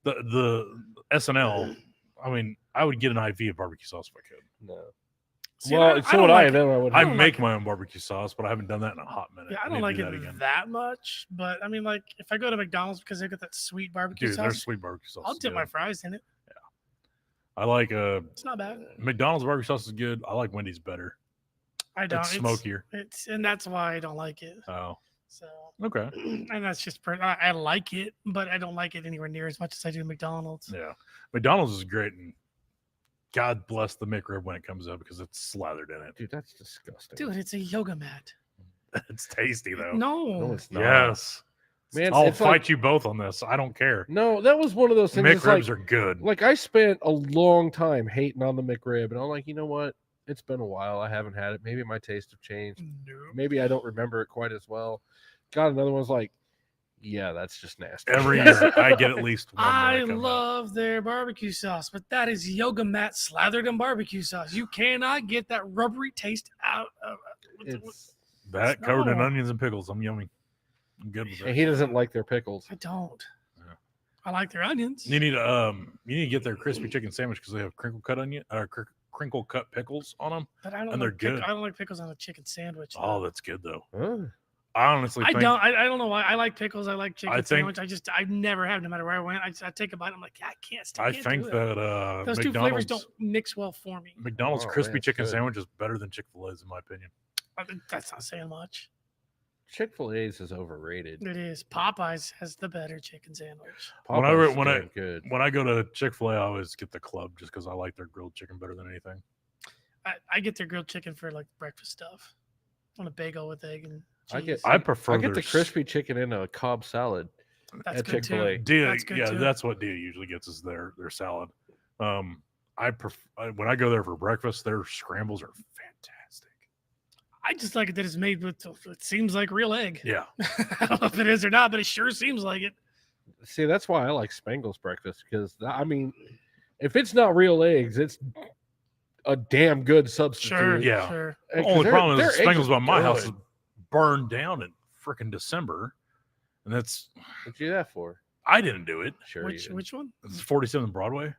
Speaker 10: the SNL. I mean, I would get an IV of barbecue sauce if I could.
Speaker 11: No.
Speaker 8: See,
Speaker 11: well, so would I.
Speaker 10: I make my own barbecue sauce, but I haven't done that in a hot minute.
Speaker 8: Yeah, I don't like it that much, but I mean, like if I go to McDonald's because they got that sweet barbecue sauce,
Speaker 10: their sweet barbecue sauce.
Speaker 8: I'll dip my fries in it.
Speaker 10: Yeah, I like
Speaker 8: It's not bad.
Speaker 10: McDonald's barbecue sauce is good. I like Wendy's better.
Speaker 8: I don't.
Speaker 10: It's smokier.
Speaker 8: And that's why I don't like it.
Speaker 10: Oh.
Speaker 8: So
Speaker 10: okay.
Speaker 8: And that's just I like it, but I don't like it anywhere near as much as I do McDonald's.
Speaker 10: Yeah, McDonald's is great, and God bless the McRib when it comes up because it's slathered in it.
Speaker 11: Dude, that's disgusting.
Speaker 8: Dude, it's a yoga mat.
Speaker 10: It's tasty though.
Speaker 8: No,
Speaker 11: it's not.
Speaker 10: Yes.
Speaker 11: Man,
Speaker 10: I'll fight you both on this. I don't care.
Speaker 11: No, that was one of those things.
Speaker 10: McRibs are good.
Speaker 11: Like I spent a long time hating on the McRib, and I'm like, you know what? It's been a while. I haven't had it. Maybe my taste have changed.
Speaker 8: Nope.
Speaker 11: Maybe I don't remember it quite as well. Got another one's like, yeah, that's just nasty.
Speaker 10: Every year I get at least one.
Speaker 8: I love their barbecue sauce, but that is yoga mat slathered in barbecue sauce. You cannot get that rubbery taste out of it.
Speaker 10: That covered in onions and pickles. I'm yummy. I'm good with it.
Speaker 11: And he doesn't like their pickles.
Speaker 8: I don't. Yeah. I like their onions.
Speaker 10: You need to get their crispy chicken sandwich because they have crinkle cut pickles on them,
Speaker 8: but I don't
Speaker 10: and they're good.
Speaker 8: I don't like pickles on a chicken sandwich.
Speaker 10: Oh, that's good though.
Speaker 11: Huh.
Speaker 10: I honestly think,
Speaker 8: I don't know why. I like pickles. I like chicken sandwich. I never have, no matter where I went. I take a bite. I'm like, I can't.
Speaker 10: I think that
Speaker 8: those two flavors don't mix well for me.
Speaker 10: McDonald's crispy chicken sandwich is better than Chick-fil-A's in my opinion.
Speaker 8: I mean, that's not saying much.
Speaker 11: Chick-fil-A's is overrated.
Speaker 8: It is. Popeyes has the better chicken sandwich.
Speaker 10: When I go to Chick-fil-A, I always get the club just because I like their grilled chicken better than anything.
Speaker 8: I get their grilled chicken for like breakfast stuff on a bagel with egg and cheese.
Speaker 10: I prefer.
Speaker 11: I get the crispy chicken in a Cobb salad at Chick-fil-A.
Speaker 10: That's what Dia usually gets is their salad. When I go there for breakfast, their scrambles are fantastic.
Speaker 8: I just like it that it's made with, it seems like real egg.
Speaker 10: Yeah.
Speaker 8: I don't know if it is or not, but it sure seems like it.
Speaker 11: See, that's why I like Spangle's breakfast because, I mean, if it's not real eggs, it's a damn good substitute.
Speaker 8: Sure,
Speaker 10: Yeah.
Speaker 8: sure.
Speaker 10: The
Speaker 11: 'Cause
Speaker 10: only
Speaker 11: their-
Speaker 10: problem is
Speaker 11: their eggs
Speaker 10: Spangles
Speaker 11: are
Speaker 10: by my house is
Speaker 11: good.
Speaker 10: burned down in freaking December, and that's
Speaker 11: What'd you do that for?
Speaker 10: I didn't do it.
Speaker 11: Sure.
Speaker 8: Which one?
Speaker 10: It's 47 Broadway.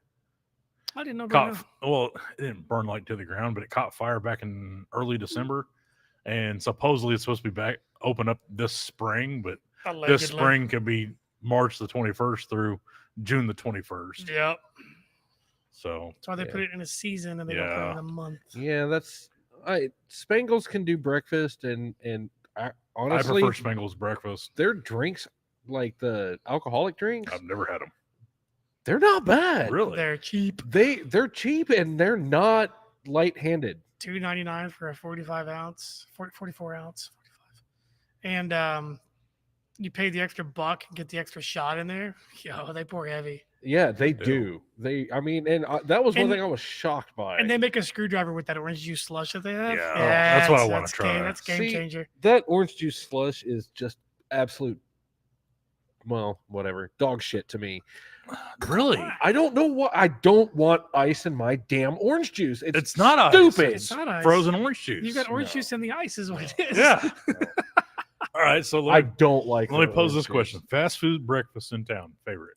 Speaker 8: I didn't know.
Speaker 10: Well, it didn't burn like to the ground, but it caught fire back in early December, and supposedly it's supposed to be back open up this spring, but
Speaker 8: Allegedly.
Speaker 10: this spring could be March the 21st through June the 21st.
Speaker 8: Yep.
Speaker 10: So
Speaker 8: That's why they put it in a season and they don't put it in a month.
Speaker 11: Yeah, that's Spangles can do breakfast and honestly
Speaker 10: I prefer Spangles breakfast.
Speaker 11: Their drinks, like the alcoholic drinks,
Speaker 10: I've never had them.
Speaker 11: they're not bad.
Speaker 10: Really?
Speaker 8: They're cheap.
Speaker 11: They're cheap and they're not light-handed.
Speaker 8: $2.99 for a 45 ounce, 44 ounce, 45. And you pay the extra $1 and get the extra shot in there. Yo, they pour heavy.
Speaker 11: Yeah, they do. That was one thing I was shocked by.
Speaker 8: And they make a screwdriver with that orange juice slush that they have.
Speaker 10: Yeah, that's what I want to try.
Speaker 8: That's game changer.
Speaker 11: That orange juice slush is just absolute, well, whatever, dog shit to me.
Speaker 10: Really?
Speaker 11: I don't know what. I don't want ice in my damn orange juice. It's
Speaker 10: not
Speaker 11: stupid.
Speaker 10: Ice.
Speaker 8: It's not ice.
Speaker 10: Frozen orange juice.
Speaker 8: You got orange juice in the ice, is what it is.
Speaker 10: Yeah. All right, so
Speaker 11: I don't like.
Speaker 10: Let me
Speaker 11: the
Speaker 10: pose
Speaker 11: orange
Speaker 10: this
Speaker 11: juice.
Speaker 10: question: fast food breakfast in town, favorite?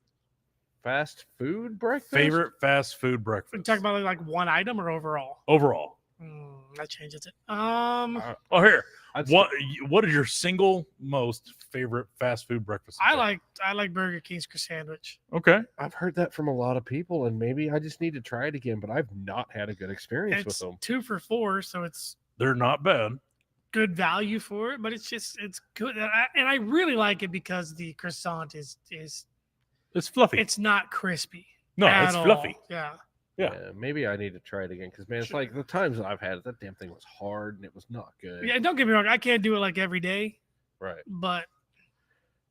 Speaker 11: Fast food breakfast.
Speaker 10: Favorite fast food
Speaker 8: You
Speaker 10: breakfast
Speaker 8: talking about like one item or overall?
Speaker 10: overall?
Speaker 8: That changes it.
Speaker 10: Oh, here. What is your single most favorite fast food breakfast? in town?
Speaker 8: I like Burger King's sandwich.
Speaker 10: Okay.
Speaker 11: I've heard that from a lot of people, and maybe I just need to try it again. But I've not had a good experience
Speaker 8: It's
Speaker 11: with them.
Speaker 8: 2 for $4, so it's
Speaker 10: They're not bad.
Speaker 8: good value for it. But it's good, and I really like it because the croissant is
Speaker 10: It's fluffy.
Speaker 8: it's not crispy.
Speaker 10: No,
Speaker 8: at
Speaker 10: it's
Speaker 8: all.
Speaker 10: fluffy.
Speaker 8: Yeah.
Speaker 10: Yeah.
Speaker 11: Maybe I need to try it again because man, it's like the times that I've had it, that damn thing was hard and it was not good.
Speaker 8: Yeah. Don't get me wrong. I can't do it like every day,
Speaker 11: Right.
Speaker 8: but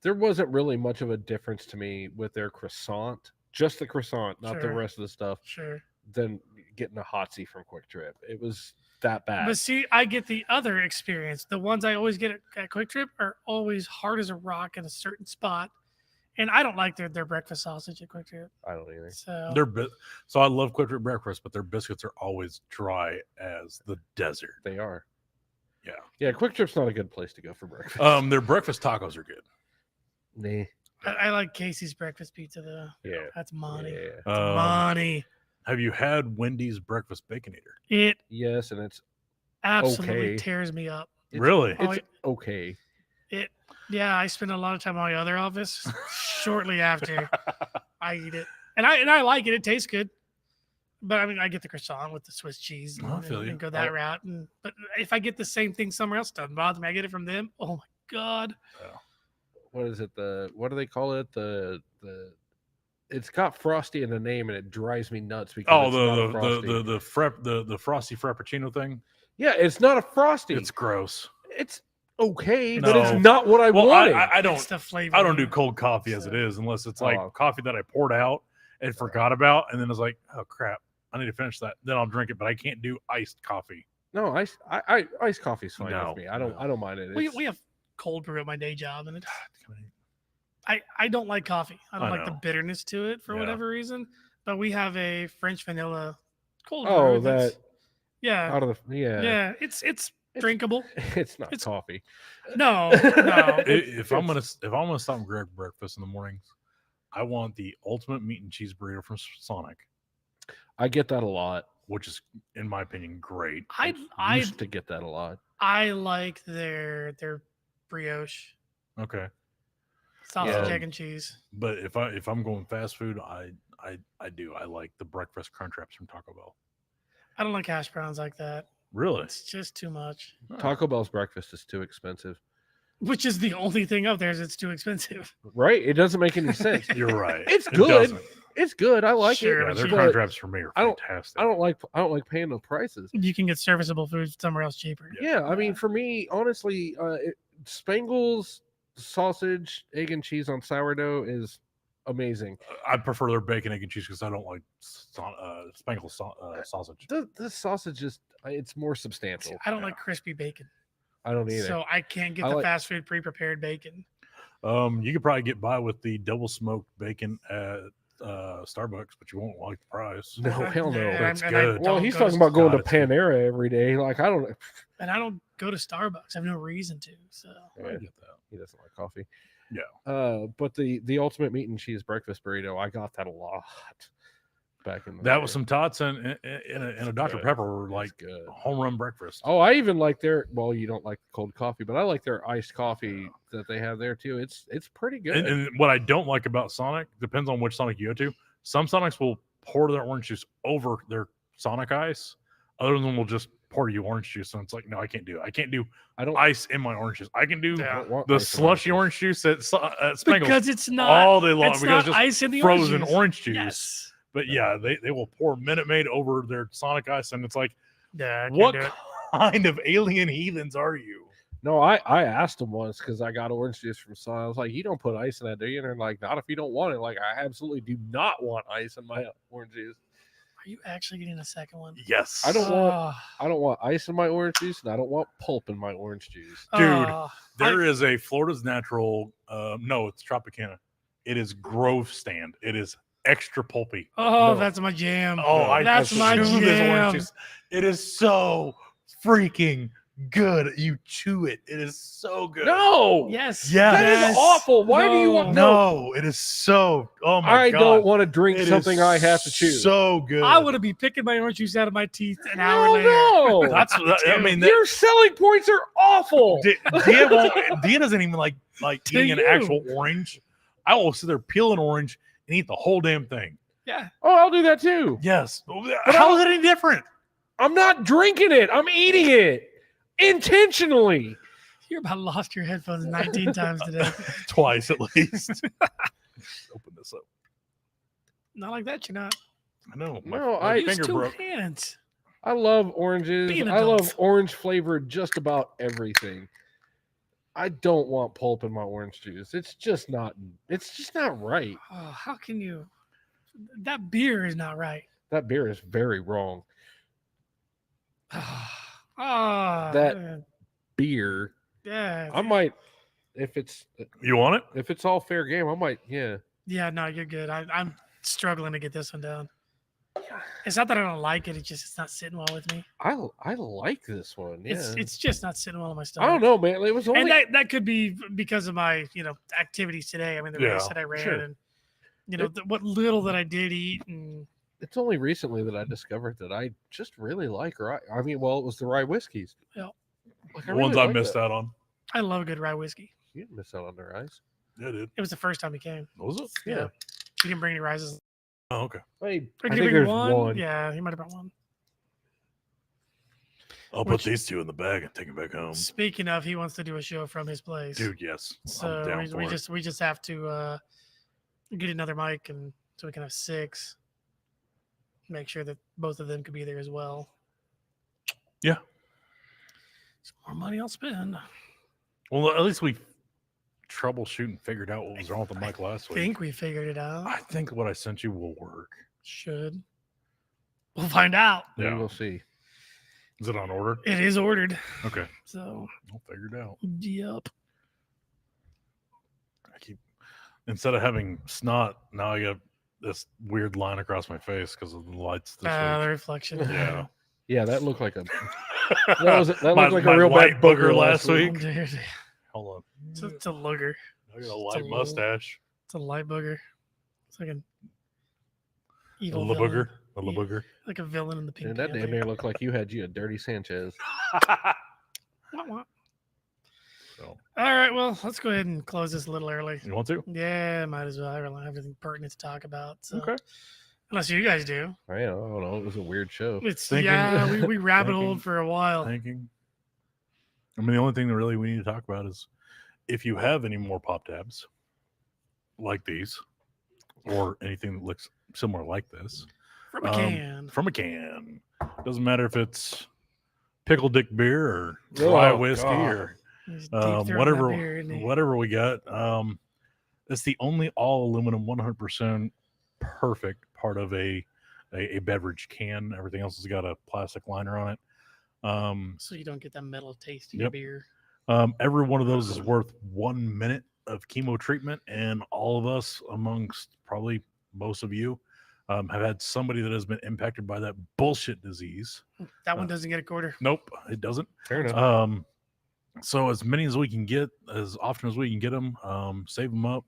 Speaker 11: There wasn't really much of a difference to me with their croissant, just the croissant, not the
Speaker 8: Sure.
Speaker 11: rest of the stuff.
Speaker 8: Sure.
Speaker 11: Than getting a Hotsy from Quick Trip. It was that bad.
Speaker 8: But see, I get the other experience. The ones I always get at Quick Trip are always hard as a rock in a certain spot. And I don't like their breakfast sausage at Quick Trip.
Speaker 11: I don't either.
Speaker 8: So
Speaker 10: So I love Quick Trip breakfast, but their biscuits are always dry as the desert.
Speaker 11: They are.
Speaker 10: Yeah.
Speaker 11: Yeah, Quick Trip's not a good place to go for breakfast.
Speaker 10: Their breakfast tacos are good.
Speaker 11: Nah.
Speaker 8: I like Casey's breakfast pizza though.
Speaker 11: Yeah.
Speaker 8: That's money.
Speaker 11: Yeah.
Speaker 8: It's money.
Speaker 10: Have you had Wendy's breakfast baconator?
Speaker 8: It
Speaker 11: Yes, and it's
Speaker 8: absolutely
Speaker 11: okay.
Speaker 8: tears me up.
Speaker 10: Really?
Speaker 8: Oh,
Speaker 11: It's okay.
Speaker 8: Yeah, I spend a lot of time in my other office. Shortly after I eat it, and I like it. It tastes good, but I mean, I get the croissant with the Swiss cheese
Speaker 10: I feel you.
Speaker 8: and go that route. But if I get the same thing somewhere else, it doesn't bother me. I get it from them. Oh my god!
Speaker 11: What is it? What do they call it? It's got frosty in the name, and it drives me nuts because it's not a frosty.
Speaker 10: the frosty frappuccino thing.
Speaker 11: Yeah, it's not a frosty.
Speaker 10: It's gross.
Speaker 11: It's okay,
Speaker 10: No.
Speaker 11: but it's not what I
Speaker 10: Well,
Speaker 11: wanted.
Speaker 10: I don't.
Speaker 8: It's the flavor.
Speaker 10: I don't do cold coffee as it is, unless it's like
Speaker 11: Oh.
Speaker 10: coffee that I poured out and forgot about, and then it's like, oh crap, I need to finish that. Then I'll drink it, but I can't do iced coffee.
Speaker 11: No, iced coffee's fine
Speaker 10: No,
Speaker 11: with me. I don't mind it.
Speaker 8: We
Speaker 11: It's-
Speaker 8: have cold brew at my day job, and it's I don't like coffee. I don't
Speaker 10: I
Speaker 8: like the
Speaker 10: know.
Speaker 8: bitterness to it for
Speaker 10: Yeah.
Speaker 8: whatever reason. But we have a French vanilla cold
Speaker 11: Oh,
Speaker 8: brew. that's-
Speaker 11: that
Speaker 8: yeah,
Speaker 11: out of the
Speaker 8: yeah. It's drinkable.
Speaker 11: It's not coffee.
Speaker 8: No, no.
Speaker 10: If I'm gonna stop and grab breakfast in the mornings, I want the ultimate meat and cheese burrito from Sonic,
Speaker 11: I get that a lot.
Speaker 10: which is, in my opinion, great.
Speaker 8: I
Speaker 11: Used to get that a lot.
Speaker 8: I like their brioche
Speaker 10: Okay,
Speaker 8: sausage,
Speaker 10: Yeah.
Speaker 8: egg, and cheese.
Speaker 10: but if I'm going fast food, I like the breakfast crunch wraps from Taco Bell.
Speaker 8: I don't like hash browns like that.
Speaker 10: Really?
Speaker 8: It's just too much.
Speaker 11: Taco Bell's breakfast is too expensive.
Speaker 8: Which is the only thing up there is it's too expensive.
Speaker 11: Right? It doesn't make any sense.
Speaker 10: You're right.
Speaker 11: It's
Speaker 10: It
Speaker 11: good.
Speaker 10: doesn't.
Speaker 11: It's good. I like
Speaker 8: Sure,
Speaker 11: it.
Speaker 10: Yeah, their
Speaker 8: but
Speaker 10: crunch wraps for me are
Speaker 11: I don't-
Speaker 10: fantastic.
Speaker 11: I don't like paying the prices.
Speaker 8: You can get serviceable food somewhere else cheaper.
Speaker 11: Yeah, I mean, for me, honestly, Spangles sausage, egg, and cheese on sourdough is amazing.
Speaker 10: I prefer their bacon, egg, and cheese because I don't like spangled sausage.
Speaker 11: The sausage is it's more substantial.
Speaker 8: I don't like crispy bacon.
Speaker 11: I don't either.
Speaker 8: So I can't get
Speaker 11: I
Speaker 8: the
Speaker 11: like-
Speaker 8: fast food pre-prepared bacon.
Speaker 10: You could probably get by with the double smoked bacon at Starbucks, but you won't like the price.
Speaker 11: No, hell no.
Speaker 10: It's
Speaker 8: and I
Speaker 10: good.
Speaker 11: Well,
Speaker 8: don't
Speaker 11: he's
Speaker 8: go
Speaker 11: talking
Speaker 8: to
Speaker 11: about going to
Speaker 10: God, it's good.
Speaker 11: Panera every day. Like, I don't.
Speaker 8: And I don't go to Starbucks. I have no reason to. So
Speaker 11: Yeah,
Speaker 10: I get that.
Speaker 11: he doesn't like coffee.
Speaker 10: Yeah.
Speaker 11: But the ultimate meat and cheese breakfast burrito, I got that a lot back in the
Speaker 10: That
Speaker 11: day.
Speaker 10: was some tots and a Dr.
Speaker 11: good.
Speaker 10: Pepper,
Speaker 11: It's
Speaker 10: like
Speaker 11: good.
Speaker 10: home run breakfast.
Speaker 11: Oh, I even like their. Well, you don't like cold coffee, but I like their iced coffee that they have there too. It's pretty good.
Speaker 10: And what I don't like about Sonic, depends on which Sonic you go to. Some Sonics will pour their orange juice over their Sonic ice. Other than will just pour you orange juice. And it's like, no, I can't do it. I can't do ice in my orange juice. I can do
Speaker 8: Yeah.
Speaker 10: the slushy orange juice at Spangles
Speaker 8: because it's not
Speaker 10: all day long
Speaker 8: it's
Speaker 10: because
Speaker 8: not
Speaker 10: just
Speaker 8: ice in the
Speaker 10: frozen
Speaker 8: orange juice.
Speaker 10: orange juice.
Speaker 8: Yes.
Speaker 10: But yeah, they will pour Minute Maid over their Sonic ice, and it's like,
Speaker 8: Yeah. I can't
Speaker 10: what
Speaker 8: do it.
Speaker 10: kind of alien heathens are you?
Speaker 11: No, I asked them once because I got orange juice from Sonic. I was like, "You don't put ice in that, do you?" And they're like, "Not if you don't want it." Like, I absolutely do not want ice in my orange juice.
Speaker 8: Are you actually getting a second one?
Speaker 10: Yes.
Speaker 11: I don't want ice in my orange juice, and I don't want pulp in my orange juice.
Speaker 10: Dude, there is a Florida's Natural. No, it's Tropicana. It is Grove Stand. It is extra pulpy.
Speaker 8: Oh, that's my jam. That's my
Speaker 10: chew this orange
Speaker 8: jam.
Speaker 10: juice. It is so freaking good. You chew it. It is so good.
Speaker 11: No.
Speaker 8: Yes.
Speaker 10: Yes.
Speaker 11: That is awful. Why do you want?
Speaker 10: No, it is so. Oh my god.
Speaker 11: I don't want to drink
Speaker 10: It
Speaker 11: something
Speaker 10: is
Speaker 11: I have to chew.
Speaker 10: So good.
Speaker 8: I would be picking my orange juice out of my teeth an hour later.
Speaker 11: No.
Speaker 10: That's. I mean,
Speaker 11: Your selling points are awful.
Speaker 10: Dia doesn't even like
Speaker 8: To
Speaker 10: eating an
Speaker 8: you.
Speaker 10: actual orange. I will sit there, peel an orange, and eat the whole damn thing.
Speaker 8: Yeah.
Speaker 11: Oh, I'll do that too.
Speaker 10: Yes. How is it any different?
Speaker 11: I'm not drinking it. I'm eating it intentionally.
Speaker 8: You about lost your headphones 19 times today.
Speaker 10: Twice at least. Open this up.
Speaker 8: Not like that, you're not.
Speaker 10: I know.
Speaker 11: No,
Speaker 10: my
Speaker 8: Use
Speaker 10: finger
Speaker 8: two
Speaker 10: broke.
Speaker 8: hands.
Speaker 11: I love oranges.
Speaker 8: Be an
Speaker 11: I
Speaker 8: adult.
Speaker 11: love orange flavored just about everything. I don't want pulp in my orange juice. It's just not right.
Speaker 8: Oh, how can you? That beer is not right.
Speaker 11: That beer is very wrong.
Speaker 8: Ah,
Speaker 11: That beer.
Speaker 8: yeah.
Speaker 11: I might if it's
Speaker 10: You want it?
Speaker 11: if it's all fair game, I might, yeah.
Speaker 8: Yeah, no, you're good. I'm struggling to get this one down. It's not that I don't like it. It's not sitting well with me.
Speaker 11: I like this one. Yeah.
Speaker 8: It's just not sitting well in my stomach.
Speaker 11: I don't know, man. It was only
Speaker 8: And that could be because of my activities today. I mean, the race that I ran,
Speaker 11: sure.
Speaker 8: and what little that I did eat, and
Speaker 11: it's only recently that I discovered that I just really like rye. I mean, well, it was the rye whiskeys.
Speaker 8: Yeah.
Speaker 11: Like,
Speaker 10: The ones
Speaker 11: really
Speaker 10: I
Speaker 11: like
Speaker 10: missed
Speaker 11: that.
Speaker 10: out on.
Speaker 8: I love a good rye whiskey.
Speaker 11: You didn't miss out on the ryes.
Speaker 10: Yeah, dude.
Speaker 8: It was the first time he came.
Speaker 10: Was it?
Speaker 8: Yeah. He didn't bring any rises.
Speaker 10: Oh, okay.
Speaker 11: I
Speaker 8: Or
Speaker 11: think
Speaker 8: did he bring
Speaker 11: there's
Speaker 8: one?
Speaker 11: one.
Speaker 8: Yeah, he might have brought one.
Speaker 10: I'll put these two in the bag and take them back home.
Speaker 8: Speaking of, he wants to do a show from his place.
Speaker 10: Dude, yes. I'm
Speaker 8: So
Speaker 10: down for
Speaker 8: we
Speaker 10: it.
Speaker 8: just have to get another mic, and so we can have 6. Make sure that both of them could be there as well.
Speaker 10: Yeah.
Speaker 8: Some more money I'll spend.
Speaker 10: Well, at least we troubleshoot and figured out what was wrong with the mic last
Speaker 8: I
Speaker 10: week.
Speaker 8: think we figured it out.
Speaker 10: I think what I sent you will work.
Speaker 8: Should. We'll find out.
Speaker 10: Yeah.
Speaker 11: We'll see.
Speaker 10: Is it on order?
Speaker 8: It is ordered.
Speaker 10: Okay.
Speaker 8: So,
Speaker 10: I'll figure it out.
Speaker 8: yep.
Speaker 10: Instead of having snot, now I got this weird line across my face because of the lights this
Speaker 8: The
Speaker 10: week.
Speaker 8: reflection.
Speaker 10: Yeah.
Speaker 11: Yeah, that looked like a that looked like
Speaker 10: my
Speaker 11: a real
Speaker 10: light
Speaker 11: bad booger
Speaker 10: last week.
Speaker 8: Dude,
Speaker 10: Hold on.
Speaker 8: it's a looger.
Speaker 10: I got a light mustache.
Speaker 8: It's a light booger. It's like an
Speaker 10: A
Speaker 8: evil
Speaker 10: little
Speaker 8: villain.
Speaker 10: booger. A little booger.
Speaker 8: Like a villain in the Pink
Speaker 11: And that damn
Speaker 8: Panther.
Speaker 11: near looked like you had you a dirty Sanchez.
Speaker 8: Wah, wah.
Speaker 10: So,
Speaker 8: All right, well, let's go ahead and close this a little early.
Speaker 10: you want to?
Speaker 8: Yeah, might as well. I don't have anything pertinent to talk about. So.
Speaker 10: Okay.
Speaker 8: Unless you guys do.
Speaker 11: I don't know. It was a weird show.
Speaker 8: It's
Speaker 10: Thinking-
Speaker 8: yeah, we rabbit
Speaker 10: thinking-
Speaker 8: holed for a while.
Speaker 10: Thinking. I mean, the only thing that really we need to talk about is if you have any more pop tabs like these or anything that looks similar like this
Speaker 8: From a can.
Speaker 10: from a can. Doesn't matter if it's pickle dick beer or rye
Speaker 11: Oh,
Speaker 10: whiskey
Speaker 11: God.
Speaker 10: or
Speaker 8: He's deep throating that beer, isn't he?
Speaker 10: whatever we got. It's the only all aluminum 100% perfect part of a beverage can. Everything else has got a plastic liner on it.
Speaker 8: So you don't get that metal taste in
Speaker 10: Yep.
Speaker 8: your beer.
Speaker 10: Every one of those is worth 1 minute of chemo treatment, and all of us, amongst probably most of you have had somebody that has been impacted by that bullshit disease.
Speaker 8: That one doesn't get a quarter.
Speaker 10: Nope, it doesn't.
Speaker 11: Fair enough.
Speaker 10: So as many as we can get, as often as we can get them, save them up,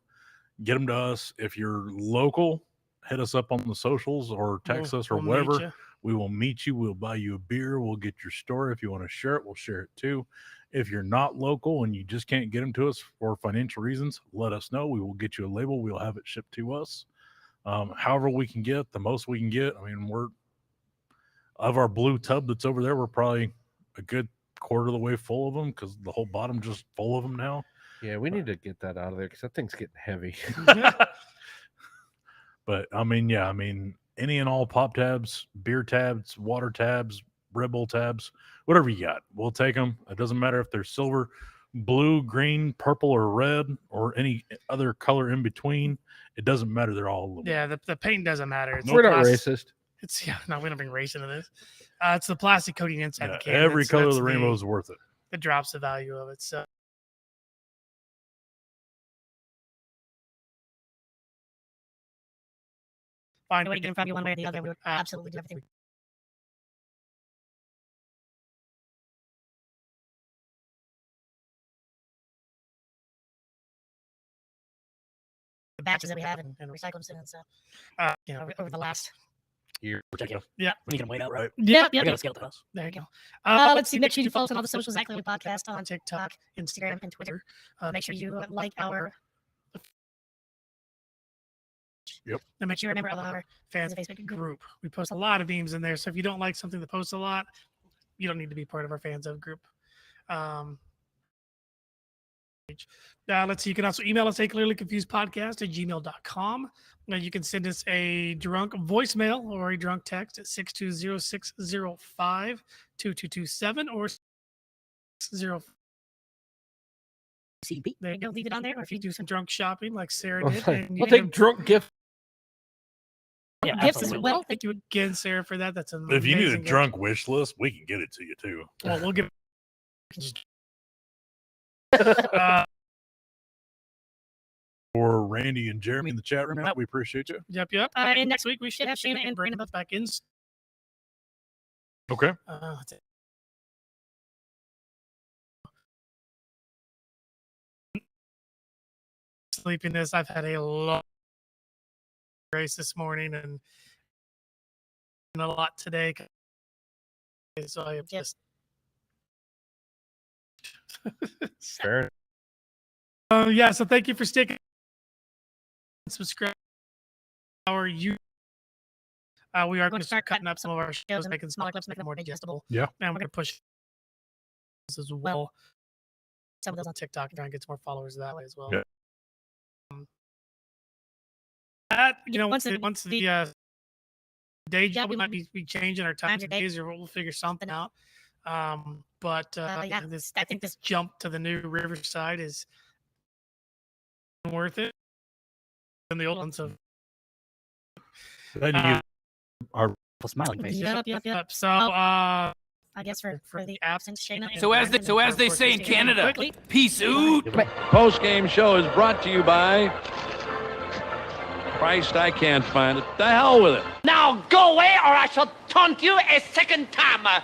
Speaker 10: get them to us. If you're local, hit us up on the socials or text us or
Speaker 8: we'll meet
Speaker 10: whatever.
Speaker 8: ya.
Speaker 10: We will meet you. We'll buy you a beer. We'll get your story. If you want to share it, we'll share it too. If you're not local and you just can't get them to us for financial reasons, let us know. We will get you a label. We'll have it shipped to us. However we can get, the most we can get. I mean, we're of our blue tub that's over there, we're probably a good quarter of the way full of them because the whole bottom just full of them now.
Speaker 11: Yeah, we need to get that out of there because that thing's getting heavy.
Speaker 10: But I mean, yeah, I mean, any and all pop tabs, beer tabs, water tabs, Red Bull tabs, whatever you got, we'll take them. It doesn't matter if they're silver, blue, green, purple, or red, or any other color in between. It doesn't matter. They're all aluminum.
Speaker 8: Yeah, the paint doesn't matter. It's
Speaker 11: We're not
Speaker 8: plastic-
Speaker 11: racist.
Speaker 8: It's no, we don't bring race into this. It's the plastic coating inside the can.
Speaker 10: Every
Speaker 8: That's-
Speaker 10: color of
Speaker 8: that's
Speaker 10: the rainbow is worth it.
Speaker 8: That drops the value of it. So find a way to get in front of you one way or the other. We would absolutely do everything. The batches that we have and recycle them soon. So, over the last
Speaker 11: Year.
Speaker 8: Yeah.
Speaker 12: When you can wait out, right?
Speaker 8: Yep.
Speaker 12: I gotta scale the house.
Speaker 8: There you go. Let's see. Make sure you follow us on all the socials. Exactly Podcast on TikTok, Instagram, and Twitter. Make sure you like our.
Speaker 10: Yep.
Speaker 8: And make sure you're a member of our fans Facebook group. We post a lot of memes in there. So if you don't like something that posts a lot, you don't need to be part of our fans of group. Let's see. You can also email us a clearlyconfusedpodcast@gmail.com. You can send us a drunk voicemail or a drunk text at 620-605-2227 or 60.
Speaker 12: CP.
Speaker 8: There you go. Leave it on there. Or if you do some drunk shopping like Sarah
Speaker 11: I'll
Speaker 8: did. and you
Speaker 11: take
Speaker 8: have
Speaker 11: drunk gift.
Speaker 12: Yeah,
Speaker 8: gifts as
Speaker 12: absolutely.
Speaker 8: well. Thank you again, Sarah, for that. That's an
Speaker 10: If you need a
Speaker 8: amazing gift.
Speaker 10: drunk wish list, we can get it to you too.
Speaker 8: Well, we'll give.
Speaker 10: For Randy and Jeremy in the chat room, we appreciate you.
Speaker 8: Yep. And next week we should have Shaina and Brandon both back in.
Speaker 10: Okay.
Speaker 8: That's it. Sleepiness. I've had a long race this morning and a lot today. So I have just.
Speaker 11: Fair.
Speaker 8: Yeah. So thank you for sticking. Subscribe to our YouTube. We are going to start cutting up some of our shows and making smaller clips, making them more digestible.
Speaker 10: Yeah.
Speaker 8: And we're going to push this as well. Some of those on TikTok and try and get some more followers that way as well.
Speaker 10: Yeah.
Speaker 8: Once the day job, we might be changing our times of days, or we'll figure something out. I think this jump to the new Riverside is worth it. And the old ones of
Speaker 10: Then you get our
Speaker 12: smiling face.
Speaker 8: Yep. So I guess for the absence, Shaina.
Speaker 9: So as they say in Canada, peace out.
Speaker 13: Post-game show is brought to you by Christ, I can't find it. The hell with it.
Speaker 14: Now go away or I shall taunt you a second time.